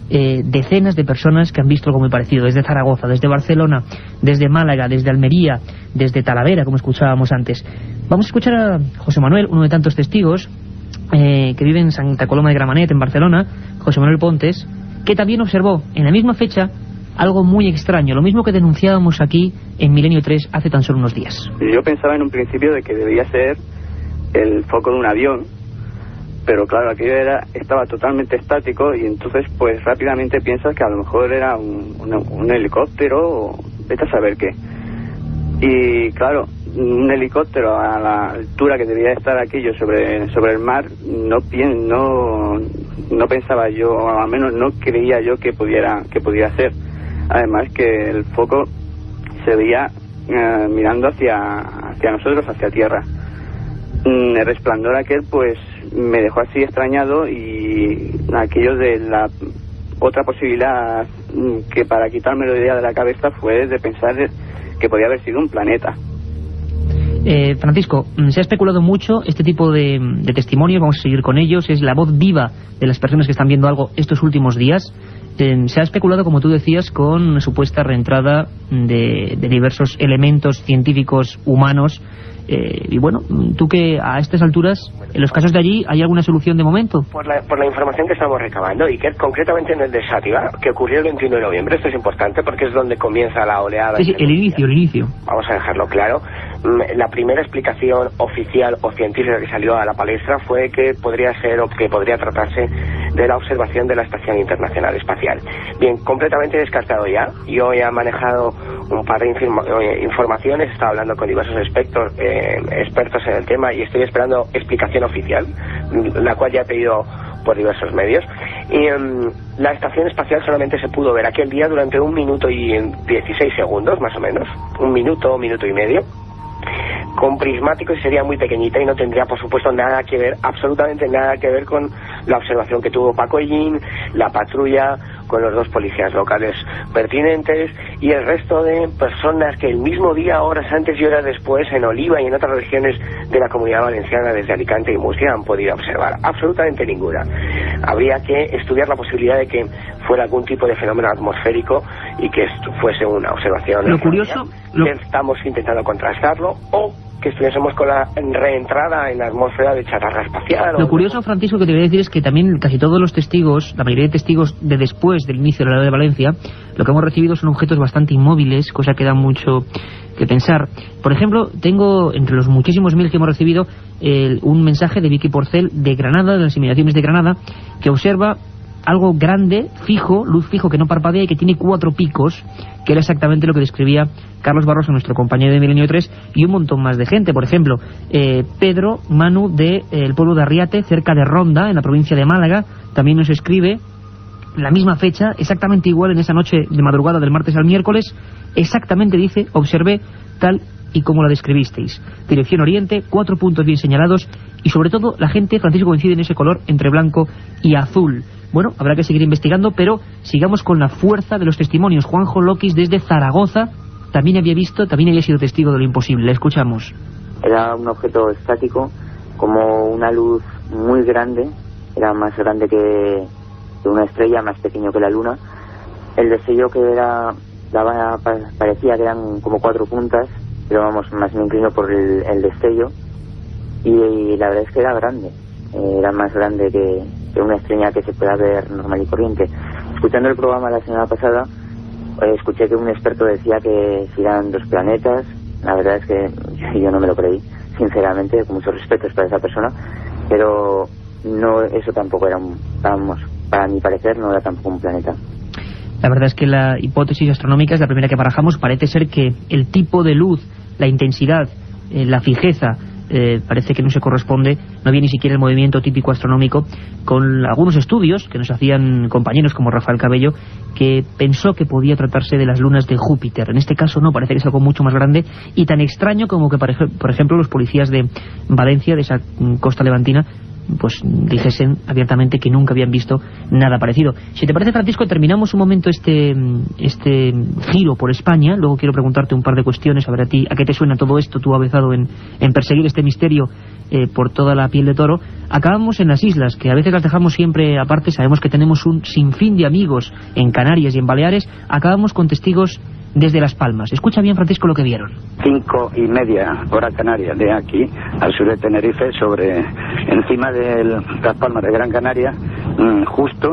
decenas de personas que han visto algo muy parecido, desde Zaragoza, desde Barcelona, desde Málaga, desde Almería, desde Talavera, como escuchábamos antes. Vamos a escuchar a José Manuel, uno de tantos testigos, que vive en Santa Coloma de Gramenet, en Barcelona, José Manuel Pontes, que también observó en la misma fecha algo muy extraño, lo mismo que denunciábamos aquí en Milenio 3 hace tan solo unos días. Yo pensaba en un principio de que debía ser el foco de un avión, pero claro, aquello estaba totalmente estático, y entonces pues rápidamente piensas que a lo mejor era un helicóptero, o vete a saber qué. Y claro, un helicóptero a la altura que debía estar aquello sobre el mar, no no pensaba yo, o al menos no creía yo que pudiera hacer. Además que el foco se veía mirando hacia nosotros, hacia tierra. El resplandor aquel pues me dejó así extrañado, y aquello de la otra posibilidad que para quitarme la idea de la cabeza fue de pensar que podía haber sido un planeta. Francisco, se ha especulado mucho este tipo de testimonios, vamos a seguir con ellos, es la voz viva de las personas que están viendo algo estos últimos días. Se ha especulado, como tú decías, con una supuesta reentrada de diversos elementos científicos humanos. Y bueno, tú que a estas alturas, en los casos de allí, ¿hay alguna solución de momento? Por la información que estamos recabando, y que concretamente en el de Sátiva, que ocurrió el 21 de noviembre, esto es importante porque es donde comienza la oleada. Sí, el inicio. Vamos a dejarlo claro. La primera explicación oficial o científica que salió a la palestra fue que podría ser o que podría tratarse de la observación de la Estación Internacional Espacial. Bien, completamente descartado ya. Yo he manejado un par de informaciones, he estado hablando con diversos expertos en el tema, y estoy esperando explicación oficial, la cual ya he pedido por diversos medios. Y la estación espacial solamente se pudo ver aquel día durante 1 minuto y 16 segundos, más o menos, 1 minuto y medio, con prismáticos, y sería muy pequeñita y no tendría, por supuesto, nada que ver, absolutamente nada que ver con la observación que tuvo Paco Ellín, la patrulla, con los 2 policías locales pertinentes y el resto de personas que el mismo día, horas antes y horas después, en Oliva y en otras regiones de la Comunidad Valenciana, desde Alicante y Murcia, han podido observar. Absolutamente ninguna. Habría que estudiar la posibilidad de que fuera algún tipo de fenómeno atmosférico y que fuese una observación. Lo curioso... Estamos intentando contrastarlo, o que estuviésemos con la reentrada en la atmósfera de chatarra espacial. Lo curioso, Francisco, que te voy a decir es que también casi todos los testigos, la mayoría de testigos de después del inicio de la oleada de Valencia, lo que hemos recibido son objetos bastante inmóviles, cosa que da mucho que pensar. Por ejemplo, tengo entre los muchísimos mails que hemos recibido un mensaje de Vicky Porcel de Granada, de las inmediaciones de Granada, que observa algo grande, fijo, luz fijo que no parpadea y que tiene 4 picos, que era exactamente lo que describía Carlos Barroso, nuestro compañero de Milenio 3, y un montón más de gente. Por ejemplo, Pedro Manu del pueblo de Arriate, cerca de Ronda, en la provincia de Málaga, también nos escribe la misma fecha, exactamente igual en esa noche de madrugada del martes al miércoles, exactamente dice, observé tal y como la describisteis. Dirección oriente, 4 puntos bien señalados, y sobre todo la gente, Francisco, coincide en ese color entre blanco y azul. Bueno, habrá que seguir investigando, pero sigamos con la fuerza de los testimonios. Juanjo Loquis, desde Zaragoza, también había visto, también había sido testigo de lo imposible. Le escuchamos. Era un objeto estático, como una luz muy grande, era más grande que una estrella, más pequeño que la luna. El destello que parecía que eran como 4 puntas, pero vamos, más me inclino por el destello, y la verdad es que era grande, era más grande que una estrella que se pueda ver normal y corriente. Escuchando el programa la semana pasada, escuché que un experto decía que si eran 2 planetas. La verdad es que yo no me lo creí, sinceramente, con muchos respetos para esa persona, pero no, eso tampoco era para mi parecer no era tampoco un planeta. La verdad es que la hipótesis astronómica es la primera que barajamos. Parece ser que el tipo de luz, la intensidad, la fijeza, parece que no se corresponde, no había ni siquiera el movimiento típico astronómico, con algunos estudios que nos hacían compañeros como Rafael Cabello, que pensó que podía tratarse de las lunas de Júpiter. En este caso no, parece que es algo mucho más grande y tan extraño como que, por ejemplo, los policías de Valencia, de esa costa levantina, pues dijesen abiertamente que nunca habían visto nada parecido. Si te parece, Francisco, terminamos un momento este giro por España. Luego quiero preguntarte un par de cuestiones, a ver a ti, ¿a qué te suena todo esto? Tú avezado en perseguir este misterio por toda la piel de toro. Acabamos en las islas, que a veces las dejamos siempre aparte. Sabemos que tenemos un sinfín de amigos en Canarias y en Baleares. Acabamos con testigos desde Las Palmas. Escucha bien, Francisco, lo que vieron. 5:30 hora canaria de aquí, al sur de Tenerife, encima de Las Palmas de Gran Canaria, justo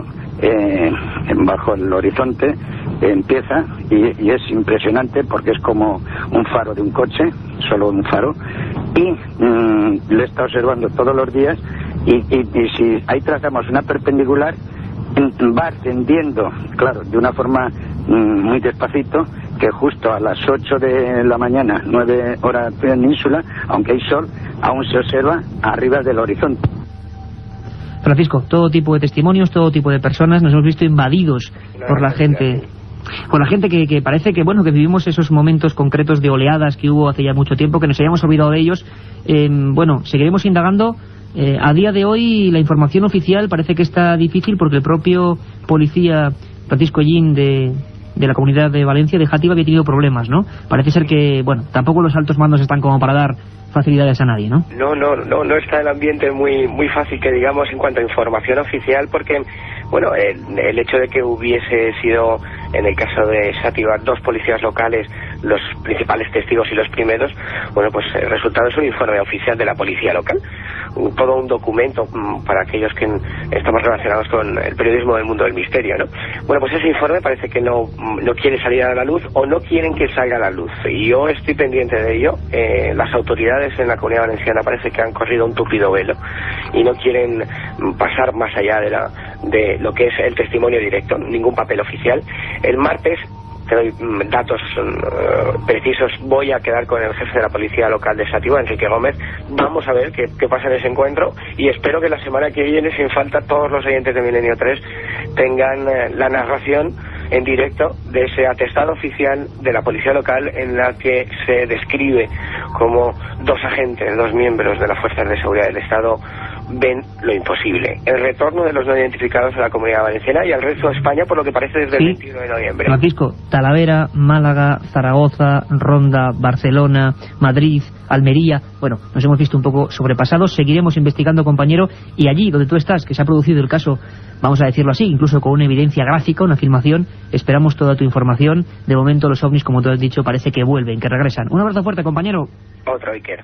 bajo el horizonte, empieza, y es impresionante porque es como un faro de un coche, solo un faro, y lo está observando todos los días, y si ahí trazamos una perpendicular, va ascendiendo, claro, de una forma muy despacito, que justo a las 8 de la mañana, 9 horas península, aunque hay sol, aún se observa arriba del horizonte. Francisco, todo tipo de testimonios, todo tipo de personas, nos hemos visto invadidos por la gente... Con la gente que parece que bueno que vivimos esos momentos concretos de oleadas que hubo hace ya mucho tiempo, que nos hayamos olvidado de ellos. Bueno, seguiremos indagando. A día de hoy la información oficial parece que está difícil porque el propio policía Francisco Ollín de la Comunidad de Valencia, de Játiva, había tenido problemas, ¿no? Parece ser que, bueno, tampoco los altos mandos están como para dar facilidades a nadie, ¿no? No está el ambiente muy fácil, que digamos, en cuanto a información oficial, porque, bueno, el hecho de que hubiese sido, en el caso de Xàtiva, 2 policías locales los principales testigos y los primeros, bueno, pues el resultado es un informe oficial de la policía local, todo un documento para aquellos que estamos relacionados con el periodismo del mundo del misterio, ¿no? Bueno, pues ese informe parece que no quiere salir a la luz, o no quieren que salga a la luz, y yo estoy pendiente de ello. Las autoridades en la Comunidad Valenciana parece que han corrido un tupido velo y no quieren pasar más allá de lo que es el testimonio directo, ningún papel oficial. El martes, te doy datos precisos, voy a quedar con el jefe de la policía local de Xàtiva, Enrique Gómez. Vamos a ver qué pasa en ese encuentro, y espero que la semana que viene, sin falta, todos los oyentes de Milenio 3 tengan la narración en directo de ese atestado oficial de la policía local, en la que se describe como 2 agentes, 2 miembros de las fuerzas de seguridad del Estado ven lo imposible: el retorno de los no identificados a la Comunidad Valenciana y al resto de España, por lo que parece desde el 21 de noviembre. Francisco, Talavera, Málaga, Zaragoza, Ronda, Barcelona, Madrid, Almería. Bueno, nos hemos visto un poco sobrepasados. Seguiremos investigando, compañero, y allí donde tú estás, que se ha producido el caso, vamos a decirlo así, incluso con una evidencia gráfica, una filmación, esperamos toda tu información. De momento los ovnis, como tú has dicho, parece que vuelven, que regresan. Un abrazo fuerte, compañero. Otro, Iker.